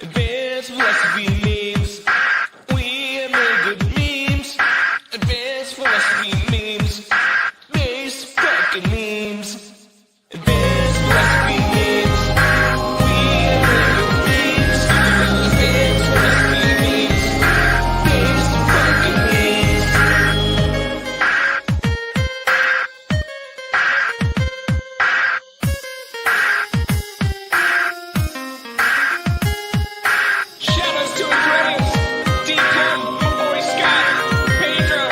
Advanced philosophy memes. We have made good memes. Advanced philosophy memes. Base fucking memes. Advanced philosophy memes. We have made good memes. Advanced philosophy memes. Base fucking memes. Shoutouts to Andreas, Deacon, my boy Scott, Pedro,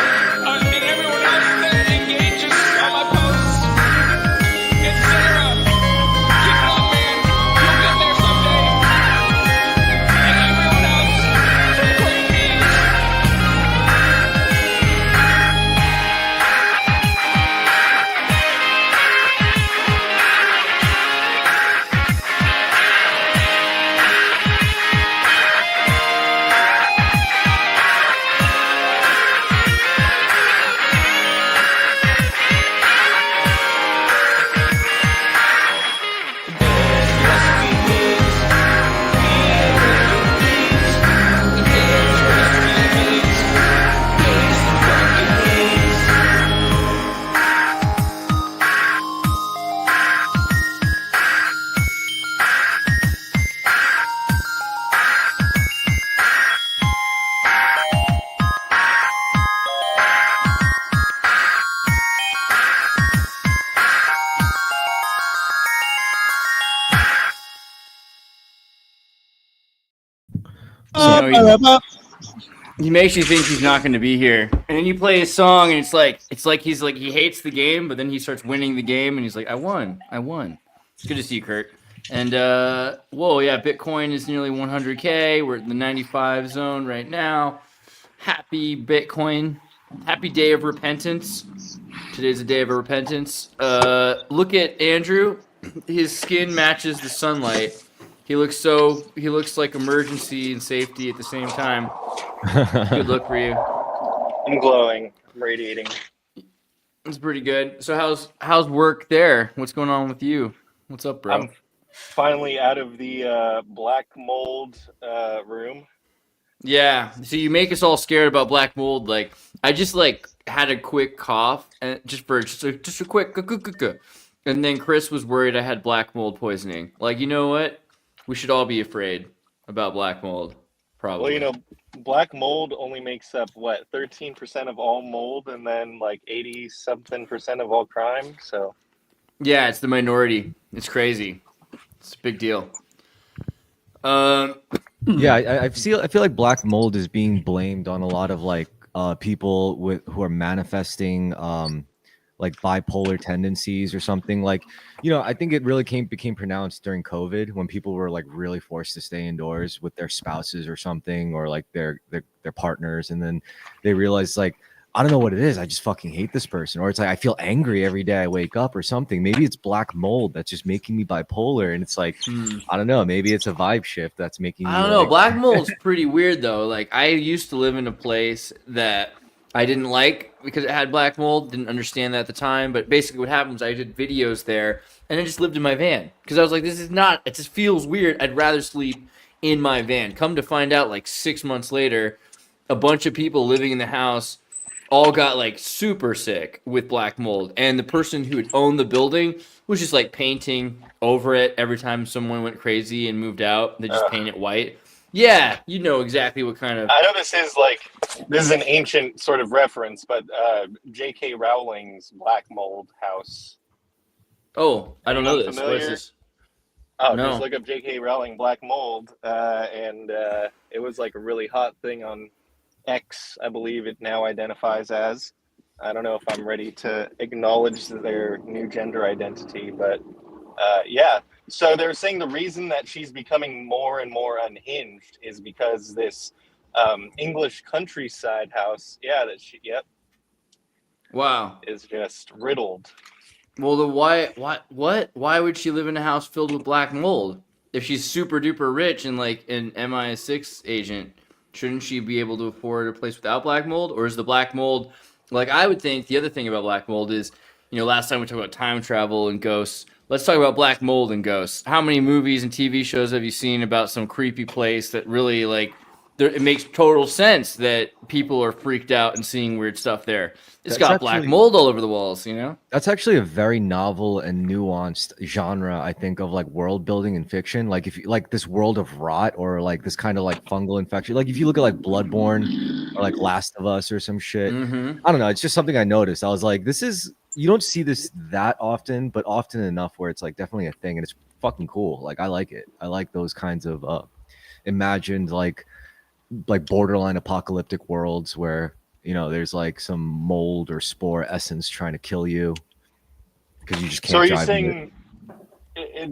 and everyone else that engages on my posts, etc. Keep it up, man. You'll get there someday. And everyone else for the great memes. He makes you think he's not going to be here, and then you play his song, and it's like he hates the game, but then he starts winning the game, and he's like, I won. It's good to see you, Kurt. And whoa, yeah, Bitcoin is nearly 100K. We're in the 95 zone right now. Happy Bitcoin. Happy day of repentance. Today's a day of repentance. Look at Andrew. His skin matches the sunlight. He looks like emergency and safety at the same time. Good look for you. I'm glowing, I'm radiating. It's pretty good. So how's work there? What's going on with you? What's up, bro? I'm finally out of the black mold room. Yeah. So you make us all scared about black mold. Like I just had a quick cough and just a quick, and then Chris was worried I had black mold poisoning. Like, you know what? We should all be afraid about black mold. Probably. Well, you know, black mold only makes up what 13% of all mold, and then like 80-something% of all crime. So yeah, it's the minority. It's crazy. It's a big deal. Yeah, I feel like black mold is being blamed on a lot of like people who are manifesting like bipolar tendencies or something. Like, you know, I think it really became pronounced during COVID when people were like really forced to stay indoors with their spouses or something, or like their partners, and then they realized like, I don't know what it is. I just fucking hate this person. Or it's like, I feel angry every day I wake up or something. Maybe it's black mold that's just making me bipolar. And it's like, I don't know. Maybe it's a vibe shift that's making me. I don't know. Black mold's pretty weird though. Like I used to live in a place that I didn't like because it had black mold. Didn't understand that at the time. But basically what happened was I did videos there and I just lived in my van. Because I was like, it just feels weird. I'd rather sleep in my van. Come to find out like 6 months later, a bunch of people living in the house all got like super sick with black mold, and the person who had owned the building was just like painting over it every time someone went crazy and moved out. They just paint it white. Yeah, you know exactly what kind of. I know this is an ancient sort of reference, but J.K. Rowling's black mold house. Oh, I don't know this. Familiar? What is this? Oh, No. just look up J.K. Rowling black mold, and it was like a really hot thing on X, I believe it now identifies as. I don't know if I'm ready to acknowledge their new gender identity, but yeah. So they're saying the reason that she's becoming more and more unhinged is because this English countryside house, Wow. is just riddled. Well, why would she live in a house filled with black mold if she's super duper rich and like an MI6 agent? Shouldn't she be able to afford a place without black mold? Or is the black mold, like I would think the other thing about black mold is, you know, last time we talked about time travel and ghosts, let's talk about black mold and ghosts. How many movies and TV shows have you seen about some creepy place that really like? It makes total sense that people are freaked out and seeing weird stuff there. It's got black mold all over the walls, you know? That's actually a very novel and nuanced genre, I think, of like world building in fiction. Like if you like this world of rot or like this kind of like fungal infection. Like if you look at like Bloodborne or like Last of Us or some shit. Mm-hmm. I don't know. It's just something I noticed. I was like, this is, you don't see this that often, but often enough where it's like definitely a thing and it's fucking cool. Like I like it. I like those kinds of imagined like borderline apocalyptic worlds where, you know, there's like some mold or spore essence trying to kill you because you just can't. So are you drive saying,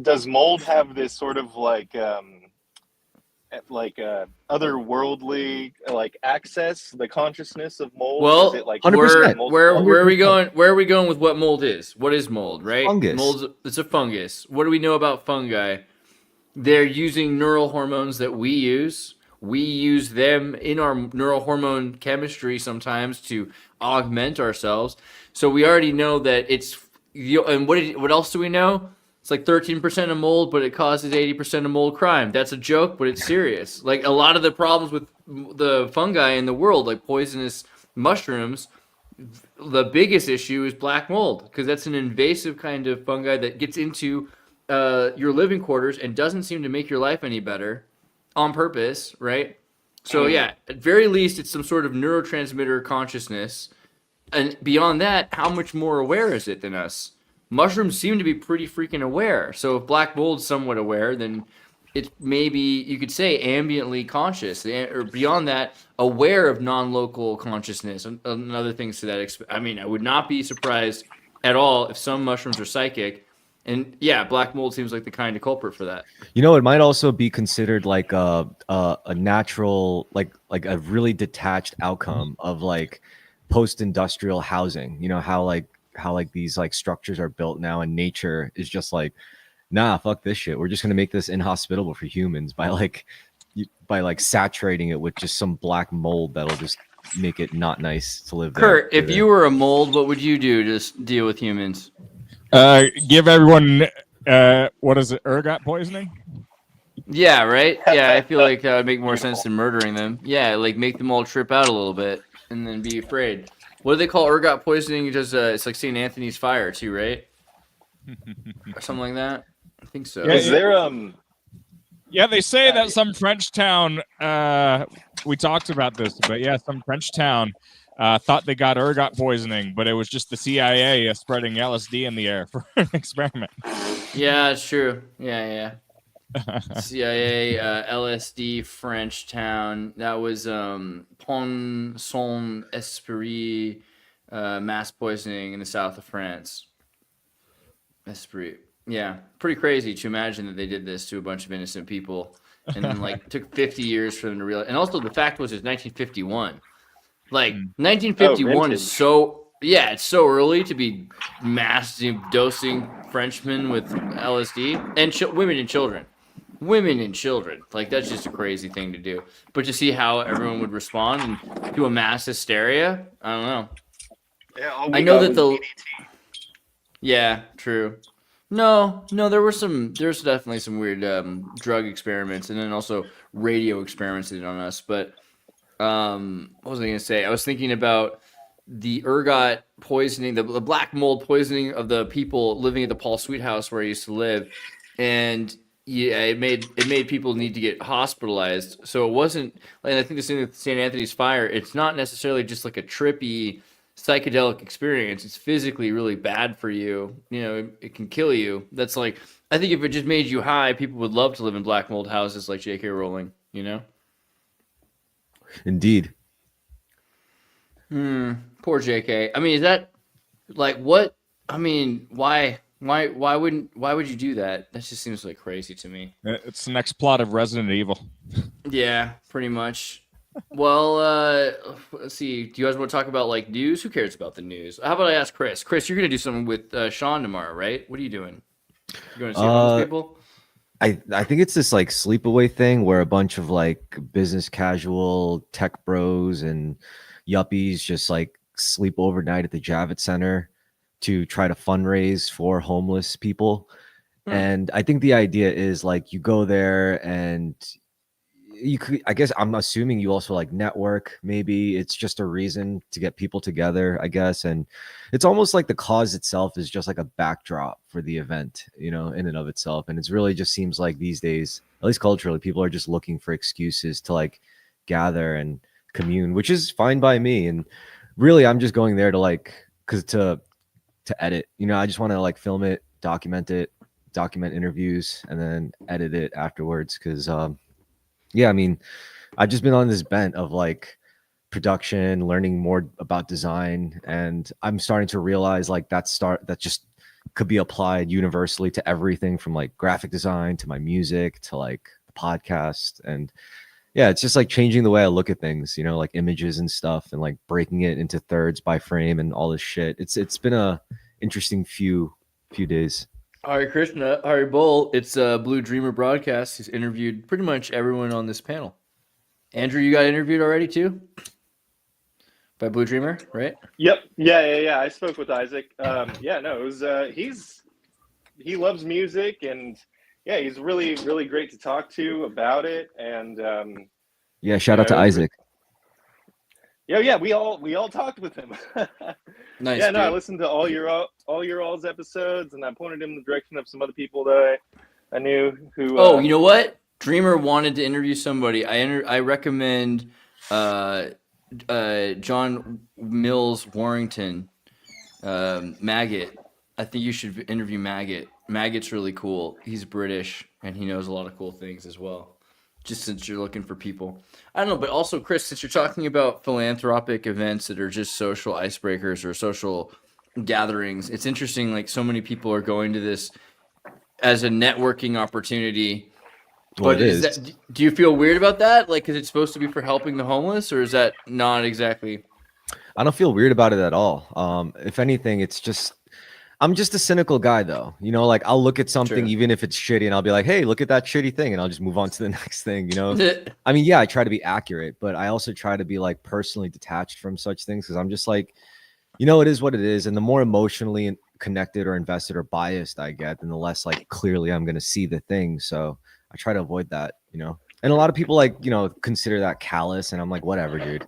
does mold have this sort of like otherworldly like access, the consciousness of mold? Well, is it like 100%. where are we going? Where are we going with what mold is? What is mold? Right, fungus. It's a fungus. What do we know about fungi? They're using neural hormones that we use. We use them in our neural hormone chemistry sometimes to augment ourselves. So we already know that it's. And what else do we know? It's like 13% of mold, but it causes 80% of mold crime. That's a joke, but it's serious. Like a lot of the problems with the fungi in the world, like poisonous mushrooms, the biggest issue is black mold because that's an invasive kind of fungi that gets into your living quarters and doesn't seem to make your life any better on purpose, right? So yeah, at very least, it's some sort of neurotransmitter consciousness. And beyond that, how much more aware is it than us? Mushrooms seem to be pretty freaking aware. So if black mold's somewhat aware, then it's maybe, you could say, ambiently conscious. Or beyond that, aware of non-local consciousness and other things to that. I mean, I would not be surprised at all if some mushrooms are psychic. And yeah, black mold seems like the kind of culprit for that. You know, it might also be considered like a natural, like a really detached outcome of like post-industrial housing. You know how these like structures are built now, and nature is just like, nah, fuck this shit. We're just gonna make this inhospitable for humans by saturating it with just some black mold that'll just make it not nice to live there. Kurt, if you were a mold, what would you do to deal with humans? Give everyone what is it, ergot poisoning? Yeah, right. Yeah, I feel like that would make more sense than murdering them. Yeah, like make them all trip out a little bit and then be afraid. What do they call ergot poisoning? It's like St. Anthony's fire too, right? Or something like that. I think so. Yeah, Is there Yeah, they say that some French town. We talked about this, but yeah, some French town thought they got ergot poisoning, but it was just the CIA spreading LSD in the air for an experiment. Yeah, it's true. Yeah. CIA, LSD, French town. That was Pont Saint-Esprit mass poisoning in the south of France. Esprit. Yeah, pretty crazy to imagine that they did this to a bunch of innocent people, and then like it took 50 years for them to realize. And also, the fact was, it's 1951. Like 1951 is so it's so early to be mass dosing Frenchmen with LSD and women and children. Like that's just a crazy thing to do. But to see how everyone would respond and to a mass hysteria, I don't know. Yeah, I know that yeah, true. No, there's definitely some weird drug experiments and then also radio experiments they did on us. But what was I going to say? I was thinking about the ergot poisoning, the black mold poisoning of the people living at the Paul Sweet House where I used to live, and yeah, it made people need to get hospitalized. So it wasn't, and I think the same with St. Anthony's fire. It's not necessarily just like a trippy psychedelic experience. It's physically really bad for you. You know, it can kill you. That's like, I think if it just made you high, people would love to live in black mold houses like J.K. Rowling. You know. Indeed. Poor JK. I mean, is that like what? I mean, why would you do that? That just seems like crazy to me. It's the next plot of Resident Evil. Yeah, pretty much. Well, let's see. Do you guys want to talk about like news? Who cares about the news? How about I ask Chris? Chris, you're gonna do something with Sean tomorrow, right? What are you doing? You going to see homeless people? I think it's this like sleepaway thing where a bunch of like business casual tech bros and yuppies just like sleep overnight at the Javits Center to try to fundraise for homeless people. And I think the idea is like you go there and you could, I guess I'm assuming you also like network. Maybe it's just a reason to get people together, I guess. And it's almost like the cause itself is just like a backdrop for the event, you know, in and of itself. And it's really just seems like these days, at least culturally, people are just looking for excuses to like gather and commune, which is fine by me. And really, I'm just going there to like, cause to edit, you know, I just want to like film it, document interviews, and then edit it afterwards. Cause, yeah, I mean, I've just been on this bent of like production, learning more about design, and I'm starting to realize like that just could be applied universally to everything from like graphic design to my music to like the podcast. And yeah, it's just like changing the way I look at things, you know, like images and stuff, and like breaking it into thirds by frame and all this shit. It's been a interesting few days. Hari Krishna, Hari Bull, it's Blue Dreamer broadcast. He's interviewed pretty much everyone on this panel. Andrew, you got interviewed already too? By Blue Dreamer, right? Yep. Yeah. I spoke with Isaac. Yeah, no, it was he loves music, and yeah, he's really, really great to talk to about it. And yeah, shout out to Isaac. Yeah, we all talked with him. Nice. Yeah, no, dude. I listened to all your all's episodes, and I pointed him in the direction of some other people that I knew who. Oh, you know what? Dreamer wanted to interview somebody. I recommend John Mills Warrington, Maggot. I think you should interview Maggot. Maggot's really cool. He's British and he knows a lot of cool things as well. Just since you're looking for people, I don't know, but also Chris, since you're talking about philanthropic events that are just social icebreakers or social gatherings, it's interesting. Like so many people are going to this as a networking opportunity. Well, But do you feel weird about that? Like, because it's supposed to be for helping the homeless, or is that not exactly? I don't feel weird about it at all. If anything, it's just I'm just a cynical guy, though. You know, like I'll look at something, Sure. even if it's shitty, and I'll be like, "Hey, look at that shitty thing," and I'll just move on to the next thing. You know, I mean, yeah, I try to be accurate, but I also try to be like personally detached from such things because I'm just like, you know, it is what it is, and the more emotionally connected or invested or biased I get, then the less like clearly I'm going to see the thing. So I try to avoid that, you know. And a lot of people like, you know, consider that callous, and I'm like, whatever, dude.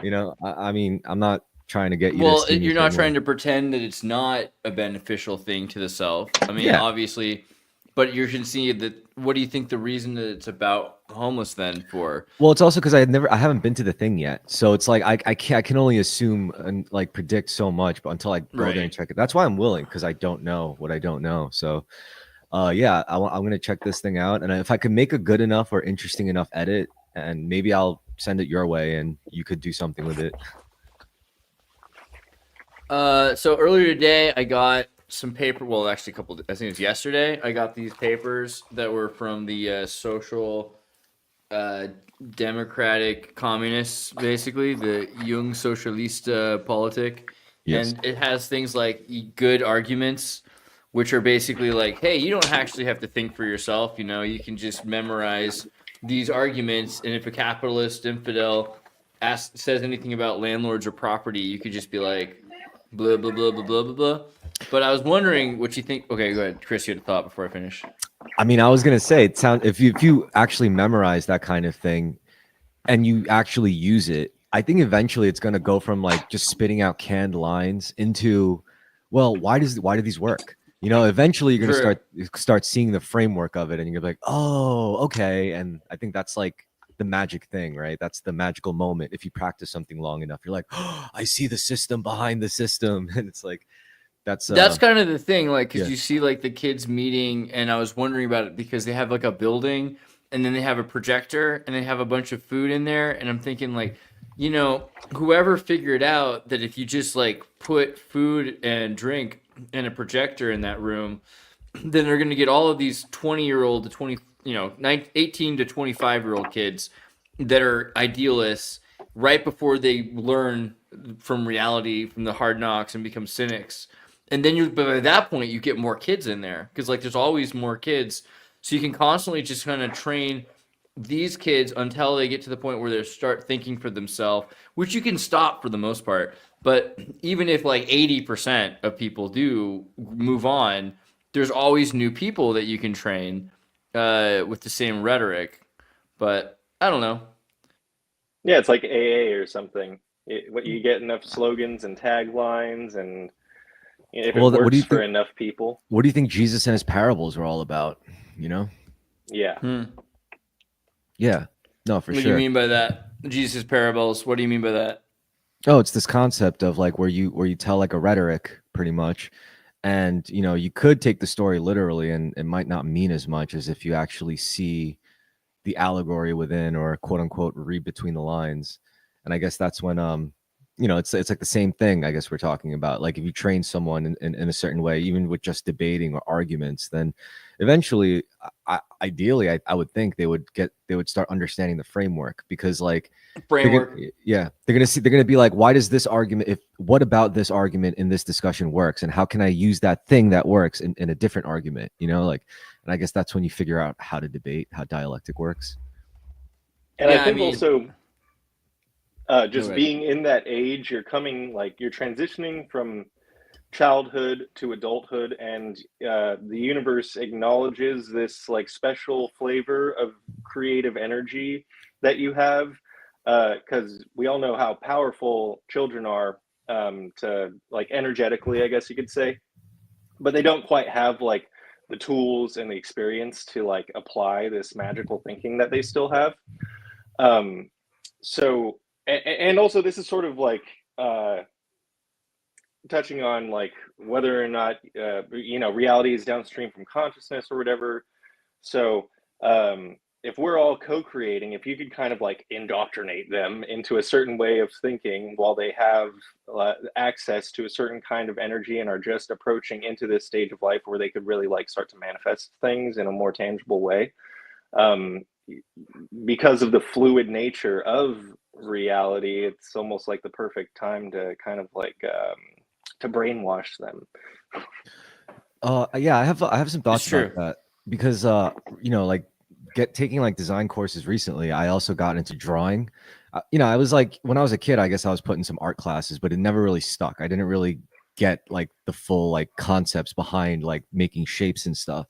You know, I mean, I'm not trying to get you. Well, you're not trying to pretend that it's not a beneficial thing to the self. I mean, Yeah. obviously, but you can see that. What do you think the reason that it's about homeless then for? Well, it's also because I haven't been to the thing yet, so it's like I can only assume and like predict so much, but until I go there and check it, that's why I'm willing, because I don't know what I don't know. So, yeah, I'm gonna check this thing out, and if I could make a good enough or interesting enough edit, and maybe I'll send it your way, and you could do something with it. So earlier today, I got some paper. Well, actually, I think it was yesterday. I got these papers that were from the social democratic communists, basically the Jung Socialista Politik. Yes. And it has things like good arguments, which are basically like, hey, you don't actually have to think for yourself. You know, you can just memorize these arguments, and if a capitalist infidel says anything about landlords or property, you could just be like, blah blah blah blah blah blah blah. But I was wondering what you think. Okay, go ahead, Chris. You had a thought before I finish. I mean, I was gonna say, it sounds if you actually memorize that kind of thing, and you actually use it, I think eventually it's gonna go from like just spitting out canned lines into, well, why do these work? You know, eventually you're gonna start seeing the framework of it, and you're like, oh, okay. And I think that's like the magic thing, right? That's the magical moment. If you practice something long enough, you're like, oh, I see the system behind the system, and it's like that's kind of the thing, like, because yeah. you see like the kids meeting, and I was wondering about it because they have like a building, and then they have a projector, and they have a bunch of food in there, and I'm thinking like, you know, whoever figured out that if you just like put food and drink and a projector in that room, then they're going to get all of these 20-year-old to 20, 18 to 25-year-old kids that are idealists right before they learn from reality, from the hard knocks, and become cynics. And then but by that point, you get more kids in there because like there's always more kids. So you can constantly just kind of train these kids until they get to the point where they start thinking for themselves, which you can stop for the most part. But even if like 80% of people do move on, there's always new people that you can train with the same rhetoric. But I don't know. Yeah, it's like AA or something. What you get enough slogans and taglines, and if it Well, what do works you for think? enough people, What do you think Jesus and his parables were all about? You know? yeah. Yeah. No, for What do you sure. mean by that? Jesus parables. What do you mean by that? Oh, it's this concept of like where you tell like a rhetoric pretty much, and you know you could take the story literally, and it might not mean as much as if you actually see the allegory within, or quote unquote read between the lines. And I guess that's when you know, it's like the same thing I guess we're talking about. Like if you train someone in a certain way, even with just debating or arguments, then eventually ideally I would think they would start understanding the framework, because like Framework. they're gonna be like, why does this argument, if what about this argument in this discussion works, and how can I use that thing that works in a different argument, you know, like. And I guess that's when you figure out how to debate, how dialectic works. And Yeah, I think also just ahead. being in that age, you're transitioning from childhood to adulthood, and the universe acknowledges this like special flavor of creative energy that you have, because we all know how powerful children are, to like energetically, I guess you could say, but they don't quite have like the tools and the experience to like apply this magical thinking that they still have. So and also this is sort of like touching on like whether or not reality is downstream from consciousness or whatever. So if we're all co-creating, if you could kind of like indoctrinate them into a certain way of thinking while they have access to a certain kind of energy and are just approaching into this stage of life where they could really like start to manifest things in a more tangible way, because of the fluid nature of reality, it's almost like the perfect time to kind of like to brainwash them. Yeah, I have some thoughts true. about that, because you know, like taking like design courses recently, I also got into drawing. You know, I was like, when I was a kid, I guess I was put in some art classes, but it never really stuck. I didn't really get like the full like concepts behind like making shapes and stuff.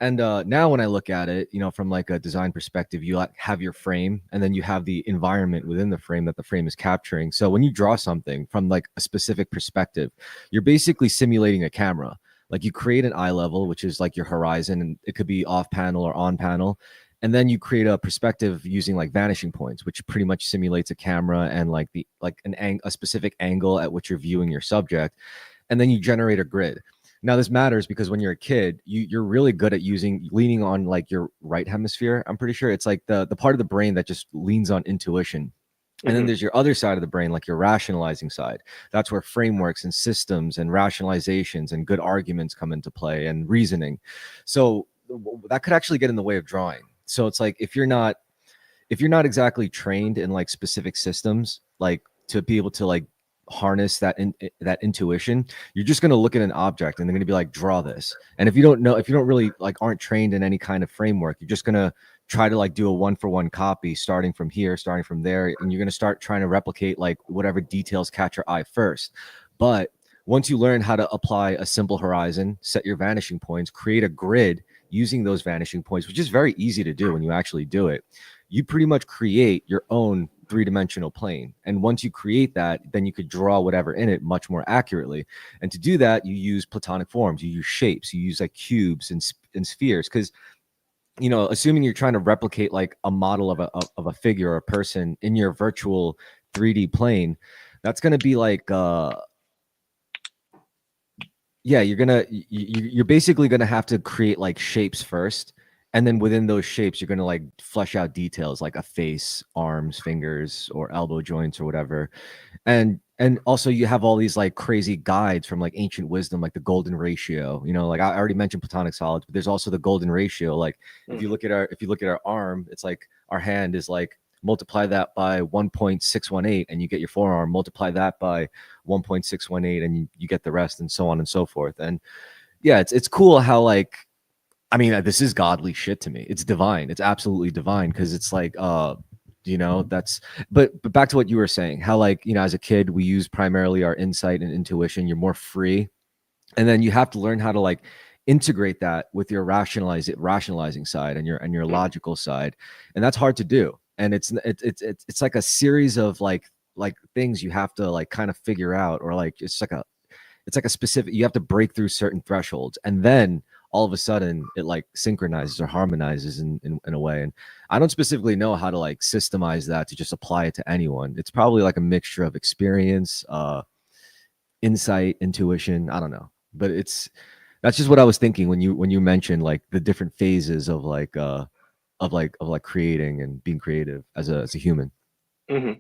And now when I look at it, you know, from like a design perspective, you like have your frame, and then you have the environment within the frame that the frame is capturing. So when you draw something from like a specific perspective, you're basically simulating a camera. Like you create an eye level, which is like your horizon, and it could be off panel or on panel. And then you create a perspective using like vanishing points, which pretty much simulates a camera and like a specific angle at which you're viewing your subject. And then you generate a grid. Now this matters because when you're a kid, you're really good at leaning on like your right hemisphere. I'm pretty sure it's like the part of the brain that just leans on intuition. And then there's your other side of the brain, like your rationalizing side. That's where frameworks and systems and rationalizations and good arguments come into play, and reasoning. So that could actually get in the way of drawing. So it's like if you're not exactly trained in like specific systems, like to be able to like harness that intuition, you're just going to look at an object and they're going to be like, draw this. And if you don't really like aren't trained in any kind of framework, you're just going to try to like do a 1-for-1 copy, starting from here, starting from there, and you're going to start trying to replicate like whatever details catch your eye first. But once you learn how to apply a simple horizon, set your vanishing points, create a grid using those vanishing points, which is very easy to do when you actually do it, you pretty much create your own three-dimensional plane. And once you create that, then you could draw whatever in it much more accurately. And to do that, you use platonic forms, you use shapes, you use like cubes and spheres, because you know, assuming you're trying to replicate like a model of a figure or a person in your virtual 3D plane, that's going to be like yeah, you're basically going to have to create like shapes first, and then within those shapes you're going to like flesh out details like a face, arms, fingers, or elbow joints or whatever. And also you have all these like crazy guides from like ancient wisdom, like the golden ratio. You know, like I already mentioned platonic solids, but there's also the golden ratio. Like if you look at our arm, it's like our hand is like, multiply that by 1.618 and you get your forearm, multiply that by 1.618 and you get the rest, and so on and so forth. And yeah, it's cool how like, I mean, this is godly shit to me. It's divine. It's absolutely divine, because it's like you know, that's but back to what you were saying, how like, you know, as a kid we use primarily our insight and intuition. You're more free, and then you have to learn how to like integrate that with your rationalizing side and your logical side, and that's hard to do. And it's like a series of like things you have to like kind of figure out, or like it's like a specific, you have to break through certain thresholds, and then all of a sudden it like synchronizes or harmonizes in a way. And I don't specifically know how to like systemize that to just apply it to anyone. It's probably like a mixture of experience, insight, intuition. I don't know, but that's just what I was thinking when you mentioned like the different phases of like creating and being creative as a human. Mm-hmm.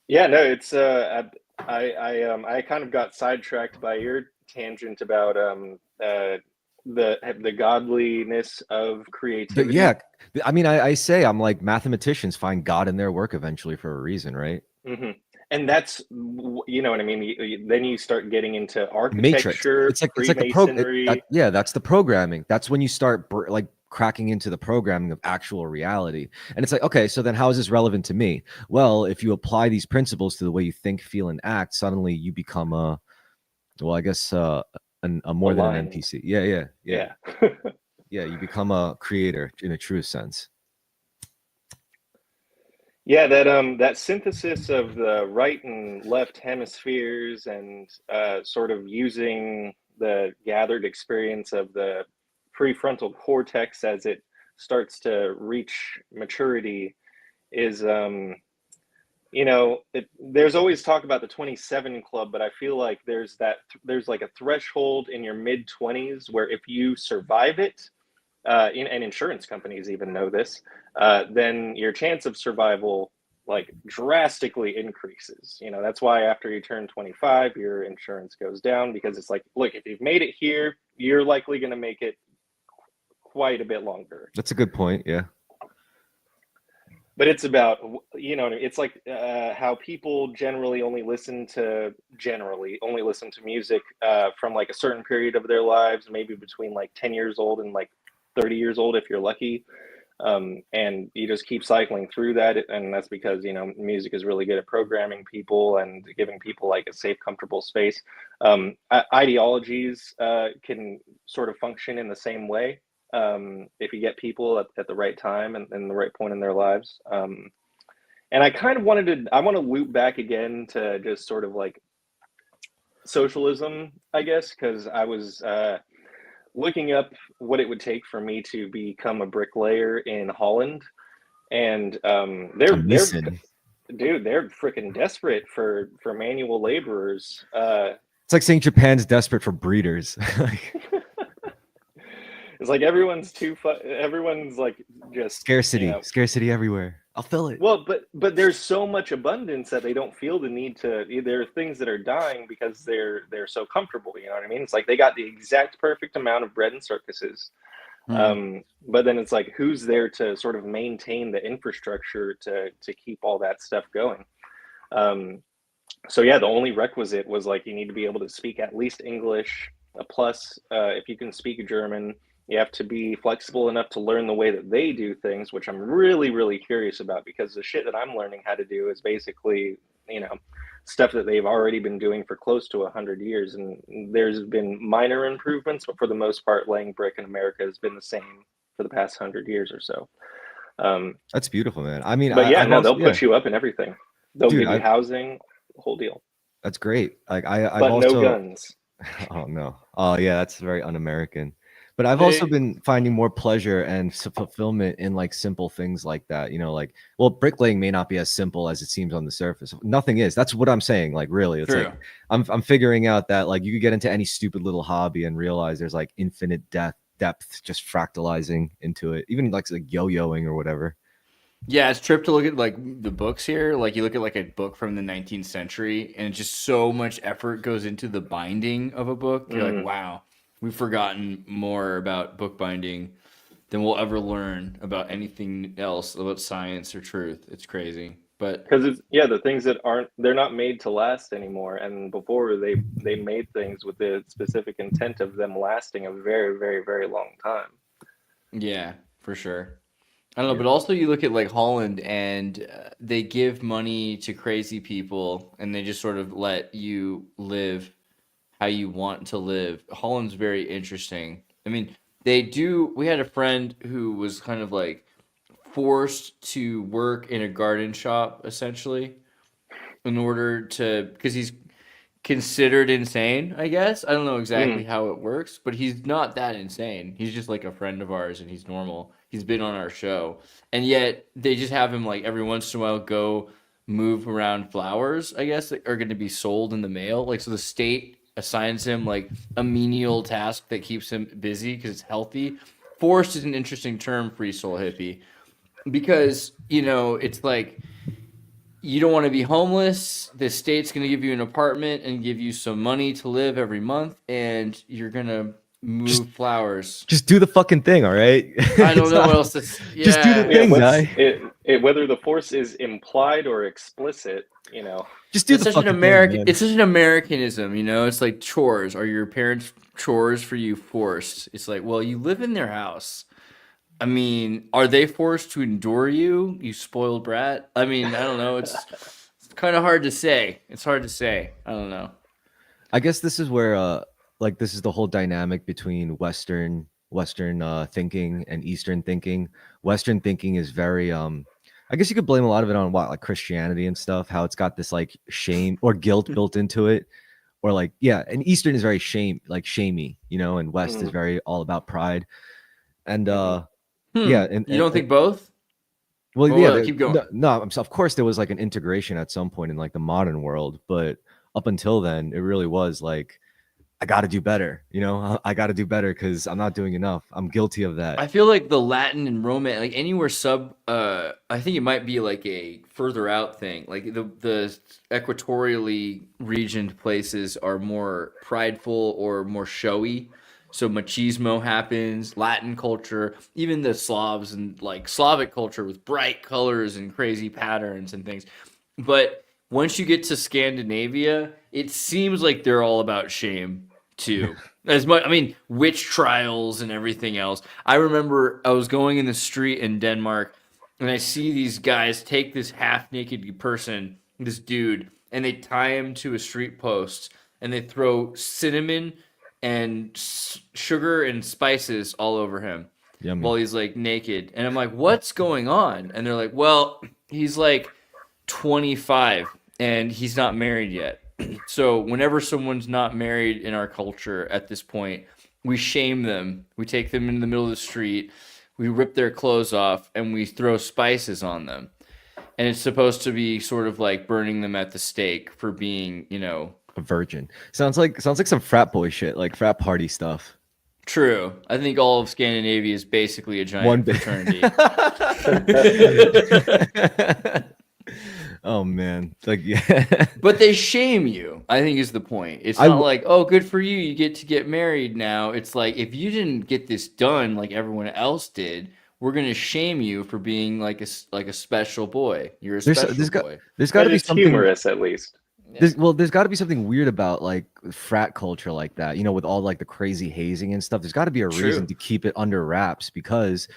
Yeah, no, it's I kind of got sidetracked by your tangent about the godliness of But creativity. yeah, I mean, I say I'm like, mathematicians find God in their work eventually for a reason, right? Mm-hmm. And that's, you know what I mean? Then you start getting into Matrix. architecture, It's like the Freemasonry. yeah, that's the programming. That's when you start like cracking into the programming of actual reality. And it's like, okay, so then how is this relevant to me? Well, if you apply these principles to the way you think, feel, and act, suddenly you become I guess a more than an Aligned. NPC. Yeah. Yeah. Yeah, you become a creator in a true sense. Yeah, that synthesis of the right and left hemispheres, and sort of using the gathered experience of the prefrontal cortex as it starts to reach maturity is, there's always talk about the 27 club, but I feel like there's like a threshold in your mid 20s where if you survive it, and insurance companies even know this, then your chance of survival like drastically increases. That's why after you turn 25, your insurance goes down, because it's like, look, if you've made it here, you're likely going to make it quite a bit longer. That's a good point. Yeah. But it's about, it's like how people generally only listen to music from like a certain period of their lives, maybe between like 10 years old and like 30 years old if you're lucky, and you just keep cycling through that. And that's because music is really good at programming people and giving people like a safe, comfortable space. Ideologies can sort of function in the same way, if you get people at the right time and the right point in their lives. And I kind of want to loop back again to just sort of like socialism, I guess, because I was looking up what it would take for me to become a bricklayer in Holland, and they're freaking desperate for manual laborers. It's like saying Japan's desperate for breeders. It's like everyone's like just scarcity everywhere. I'll fill it. Well, but there's so much abundance that they don't feel the need to. There are things that are dying because they're so comfortable. You know what I mean? It's like they got the exact perfect amount of bread and circuses, but then it's like, who's there to sort of maintain the infrastructure to keep all that stuff going? So yeah, the only requisite was like, you need to be able to speak at least English. Plus, if you can speak German, you have to be flexible enough to learn the way that they do things, which I'm really, really curious about, because the shit that I'm learning how to do is basically, stuff that they've already been doing for close to 100 years. And there's been minor improvements, but for the most part, laying brick in America has been the same for the past 100 years or so. That's beautiful, man. I mean, but they'll put you up in everything. They'll give you housing, the whole deal. That's great. Like I've but also, no guns. Oh no. Oh yeah, that's very un-American. But I've also been finding more pleasure and fulfillment in like simple things like that. Like, well, bricklaying may not be as simple as it seems on the surface. Nothing is. That's what I'm saying. Like, really, it's like I'm figuring out that like you could get into any stupid little hobby and realize there's like infinite depth just fractalizing into it. Even like yo-yoing or whatever. Yeah, it's trip to look at like the books here. Like you look at like a book from the 19th century, and just so much effort goes into the binding of a book. You're like, wow. We've forgotten more about bookbinding than we'll ever learn about anything else about science or truth. It's crazy. But because the things that they're not made to last anymore. And before they made things with the specific intent of them lasting a very, very, very long time. Yeah, for sure. I don't know, but also you look at like Holland, and they give money to crazy people, and they just sort of let you live how you want to live. Holland's very interesting. I mean, they do. We had a friend who was kind of like forced to work in a garden shop essentially in order to, because he's considered insane, I guess. I don't know exactly how it works, but he's not that insane. He's just like a friend of ours and he's normal. He's been on our show. And yet they just have him like every once in a while go move around flowers, I guess, that are going to be sold in the mail. Like, so the state assigns him like a menial task that keeps him busy because it's healthy. Forced is an interesting term, free soul hippie, because, you know, it's like, you don't want to be homeless. The state's going to give you an apartment and give you some money to live every month, and you're going to move flowers. Just do the fucking thing, all right? I don't know what else to say. Yeah. Just do the thing, guy. Whether the force is implied or explicit, you know. Just do It's the such an fucking American. thing, man. It's such an Americanism, you know. It's like chores. Are your parents' chores for you forced? It's like, well, you live in their house. I mean, are they forced to endure you, you spoiled brat? I mean, I don't know. It's kind of hard to say. It's hard to say. I don't know. I guess this is where like this is the whole dynamic between Western thinking and Eastern thinking. Western thinking is very I guess you could blame a lot of it on what, like Christianity and stuff, how it's got this like shame or guilt built into it. Or like, yeah, and Eastern is very shamey, you know, and West is very all about pride. And yeah, and you don't think both? well, Well, yeah, keep going. No, of course there was like an integration at some point in like the modern world, but up until then, it really was like, I got to do better. You know, I got to do better because I'm not doing enough. I'm guilty of that. I feel like the Latin and Roman, like anywhere I think it might be like a further out thing. Like the equatorially regioned places are more prideful or more showy. So machismo happens, Latin culture, even the Slavs and like Slavic culture with bright colors and crazy patterns and things. But once you get to Scandinavia, it seems like they're all about shame too. As much, I mean, witch trials and everything else. I remember I was going in the street in Denmark and I see these guys take this half naked person, this dude, and they tie him to a street post and they throw cinnamon and sugar and spices all over him. Yummy. While he's like naked. And I'm like, what's going on? And they're like, well, he's like 25 and he's not married yet. So whenever someone's not married in our culture at this point, we shame them. We take them in the middle of the street, we rip their clothes off, and we throw spices on them. And it's supposed to be sort of like burning them at the stake for being, you know, A virgin. Sounds like some frat boy shit, like frat party stuff. true. I think all of Scandinavia is basically a giant One big- fraternity. Oh man, it's like yeah. But they shame you, I think is the point. It's not like, oh, good for you, you get to get married now. It's like, if you didn't get this done like everyone else did, we're gonna shame you for being like a special boy. You're a special boy. There's got to be something humorous, at least. There's got to be something weird about like frat culture like that, you know, with all like the crazy hazing and stuff. There's got to be a reason to keep it under wraps because,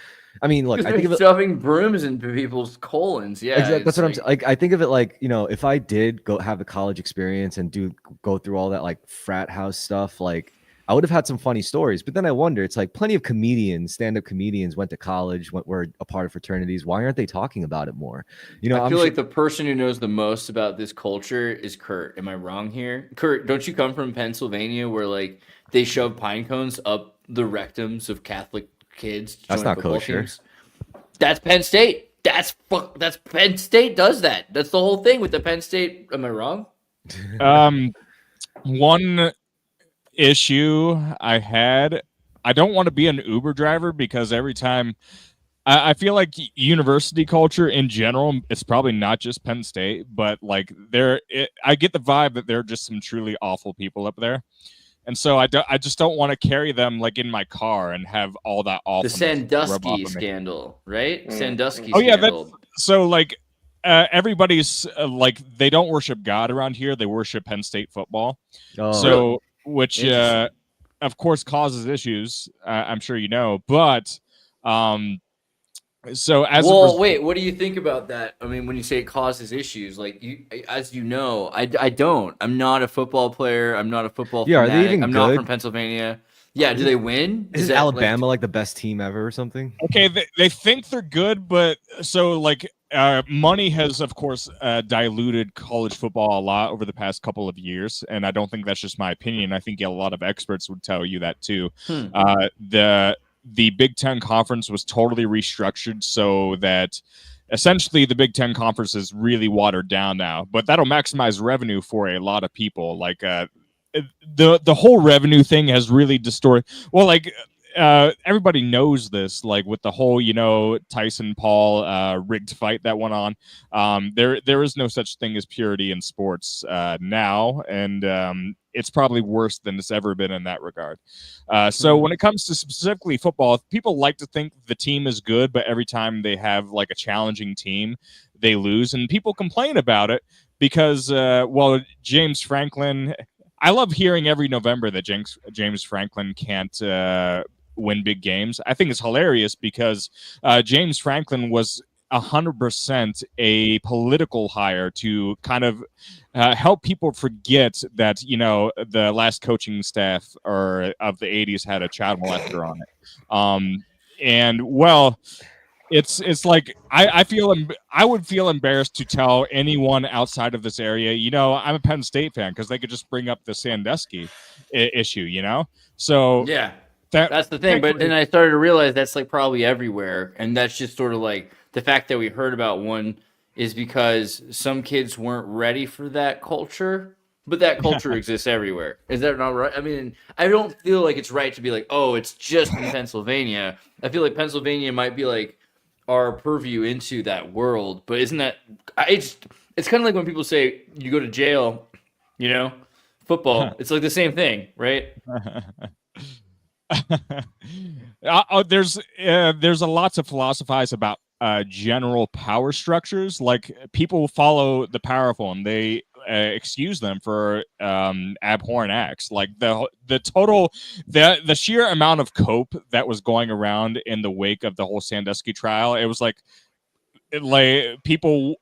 I mean, look, I think of it shoving brooms into people's colons. Yeah, exactly. That's what I'm saying. Like, I think of it like, you know, if I did go have the college experience and go through all that like frat house stuff, like I would have had some funny stories. But then I wonder, it's like plenty of comedians, stand-up comedians went to college, were a part of fraternities. Why aren't they talking about it more? You know, I feel like the person who knows the most about this culture is Kurt. Am I wrong here? Kurt, don't you come from Pennsylvania where like they shove pine cones up the rectums of Catholic kids? To That's join not football kosher. teams? That's Penn State. That's Penn State does that. That's the whole thing with the Penn State. Am I wrong? One issue I don't want to be an Uber driver because every time I feel like university culture in general, it's probably not just Penn State, but like I get the vibe that there are just some truly awful people up there. And so I just don't want to carry them like in my car and have all that awful. The Sandusky scandal, right? Sandusky oh yeah, scandal. so like everybody's like they don't worship God around here. They worship Penn State football. Oh, So which of course causes issues. I'm sure you know, but So as a Well, wait, what do you think about that? I mean, when you say it causes issues, like as you know, I don't. I'm not a football player. I'm not a football Yeah, are they fanatic. even I'm not from good? Pennsylvania. Yeah, do Isn't they win? Is isn't that like Alabama like the best team ever or something? Okay, they think they're good, but so like money has, of course, diluted college football a lot over the past couple of years, and I don't think that's just my opinion. I think a lot of experts would tell you that too. Hmm. The Big Ten Conference was totally restructured so that essentially the Big Ten Conference is really watered down now, but that'll maximize revenue for a lot of people. Like the whole revenue thing has really distorted. Well, like everybody knows this, like with the whole, Tyson Paul rigged fight that went on. There is no such thing as purity in sports now, and it's probably worse than it's ever been in that regard. So when it comes to specifically football, people like to think the team is good, but every time they have like a challenging team, they lose, and people complain about it because, James Franklin. I love hearing every November that James Franklin can't win big games. I think it's hilarious because James Franklin was 100% a political hire to kind of help people forget that the last coaching staff of the 80s had a child molester on it. It's like I would feel embarrassed to tell anyone outside of this area, I'm a Penn State fan, because they could just bring up the Sandusky issue, So yeah, that's the thing. But then I started to realize that's like probably everywhere, and that's just sort of like the fact that we heard about one is because some kids weren't ready for that culture. But that culture exists everywhere. Is that not right? I mean, I don't feel like it's right to be like, oh, it's just in Pennsylvania. I feel like Pennsylvania might be like our purview into that world, but isn't that it's kind of like when people say you go to jail, football, it's like the same thing, right? There's a lot to philosophize about general power structures. Like, people follow the powerful and they excuse them for abhorrent acts. Like the sheer amount of cope that was going around in the wake of the whole Sandusky trial, it was like people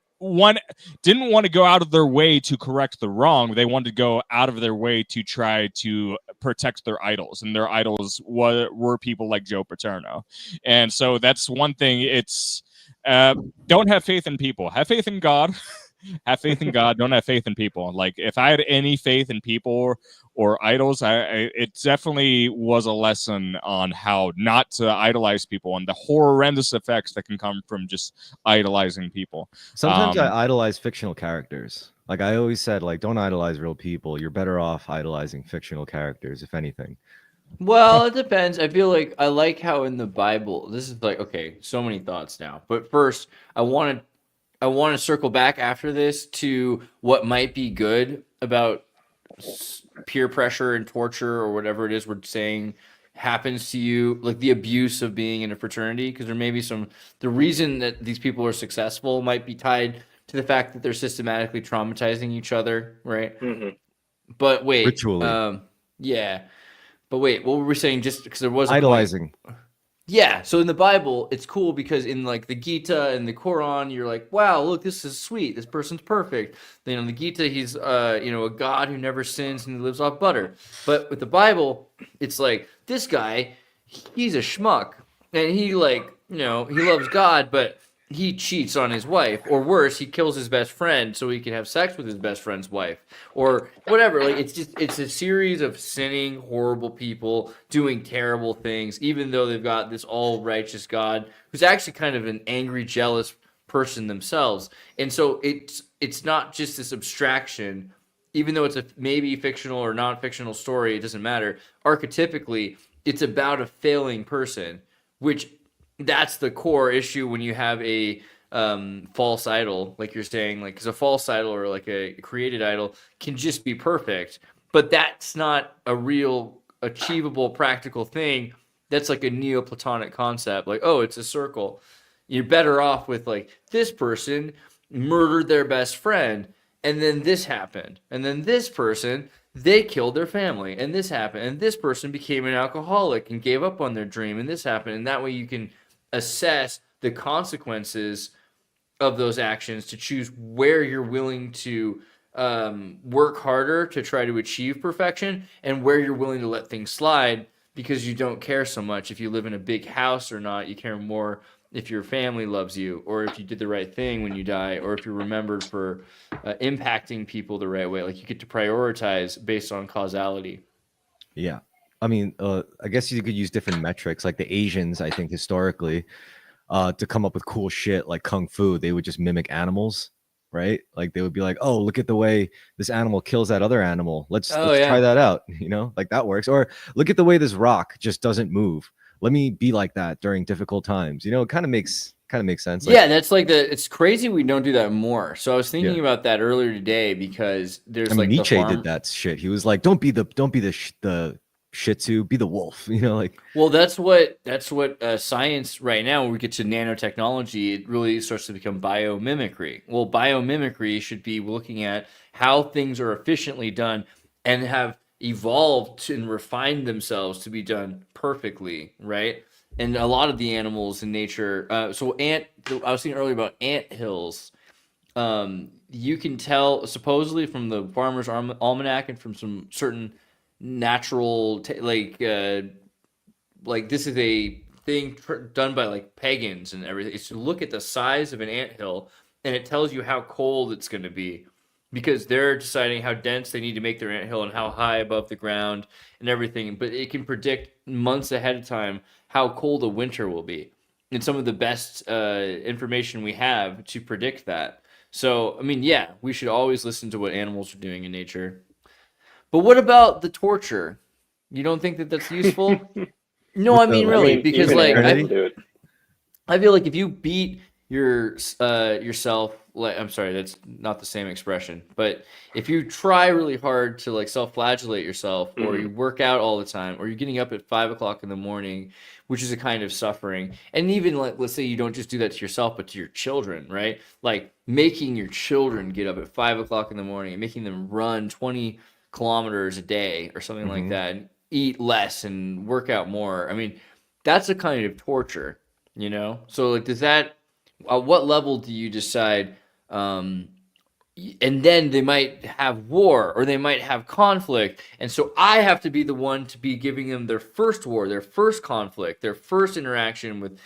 didn't want to go out of their way to correct the wrong. They wanted to go out of their way to try to protect their idols, and their idols were people like Joe Paterno. And so that's one thing. It's don't have faith in people. Have faith in God. Have faith in God. Don't have faith in people. Like, if I had any faith in people or idols, it definitely was a lesson on how not to idolize people and the horrendous effects that can come from just idolizing people. Sometimes I idolize fictional characters. Like, I always said, like, don't idolize real people. You're better off idolizing fictional characters, if anything. Well, it depends. I feel like I like how in the Bible, this is like, okay, so many thoughts now. But first, I want to circle back after this to what might be good about peer pressure and torture or whatever it is we're saying happens to you, like the abuse of being in a fraternity, because there may be the reason that these people are successful might be tied to the fact that they're systematically traumatizing each other, right? Mm-hmm. But wait, Ritually. yeah. But wait, what were we saying? Just because there was idolizing. Yeah, so in the Bible, it's cool because in like the Gita and the Quran, you're like, wow, look, this is sweet. This person's perfect. Then in the Gita, he's a god who never sins and lives off butter. But with the Bible, it's like, this guy, he's a schmuck, and he he loves God, but he cheats on his wife, or worse, he kills his best friend so he can have sex with his best friend's wife, or whatever. Like, it's a series of sinning, horrible people doing terrible things, even though they've got this all righteous God who's actually kind of an angry, jealous person themselves. And so it's not just this abstraction, even though it's a maybe fictional or non-fictional story, it doesn't matter. Archetypically, it's about a failing person, which that's the core issue when you have a false idol, like you're saying, like, because a false idol or like a created idol can just be perfect, but that's not a real achievable practical thing. That's like a Neoplatonic concept, like, oh, it's a circle. You're better off with like, this person murdered their best friend, and then this happened, and then this person, they killed their family, and this happened, and this person became an alcoholic and gave up on their dream, and this happened, and that way you can assess the consequences of those actions, to choose where you're willing to work harder to try to achieve perfection and where you're willing to let things slide because you don't care so much if you live in a big house or not. You care more if your family loves you, or if you did the right thing when you die, or if you're remembered for impacting people the right way. Like, you get to prioritize based on causality. Yeah. I mean, I guess you could use different metrics. Like the Asians, I think historically, to come up with cool shit like kung fu, they would just mimic animals, right? Like they would be like, "Oh, look at the way this animal kills that other animal. Let's try that out." You know, like that works. Or look at the way this rock just doesn't move. Let me be like that during difficult times. You know, it kind of makes sense. Yeah, that's like it's crazy we don't do that more. So I was thinking Yeah. about that earlier today because there's I mean, like the Nietzsche farm. did that shit. He was like, don't be the Shih Tzu, be the wolf. You know, like Well, that's what science right now, when we get to nanotechnology, it really starts to become biomimicry. Well, biomimicry should be looking at how things are efficiently done and have evolved and refined themselves to be done perfectly, right? And a lot of the animals in nature. I was thinking earlier about ant hills. You can tell supposedly from the Farmer's Almanac and from some certain natural like this is a thing done by like pagans and everything. It's to look at the size of an anthill, and it tells you how cold it's going to be because they're deciding how dense they need to make their anthill and how high above the ground and everything. But it can predict months ahead of time how cold a winter will be. And some of the best information we have to predict that. So, I mean, yeah, we should always listen to what animals are doing in nature. But what about the torture? You don't think that that's useful? No, I mean really, because even like animals do it. I feel like if you beat yourself, like, I'm sorry, that's not the same expression, but if you try really hard to like self-flagellate yourself, or you work out all the time, or you're getting up at 5 o'clock in the morning, which is a kind of suffering, and even like let's say you don't just do that to yourself, but to your children, right? Like making your children get up at 5 o'clock in the morning and making them run 20 kilometers a day or something like that, and eat less and work out more. I mean, that's a kind of torture, you know? So like, does that, at what level do you decide, and then they might have war or they might have conflict, and so I have to be the one to be giving them their first war, their first conflict, their first interaction with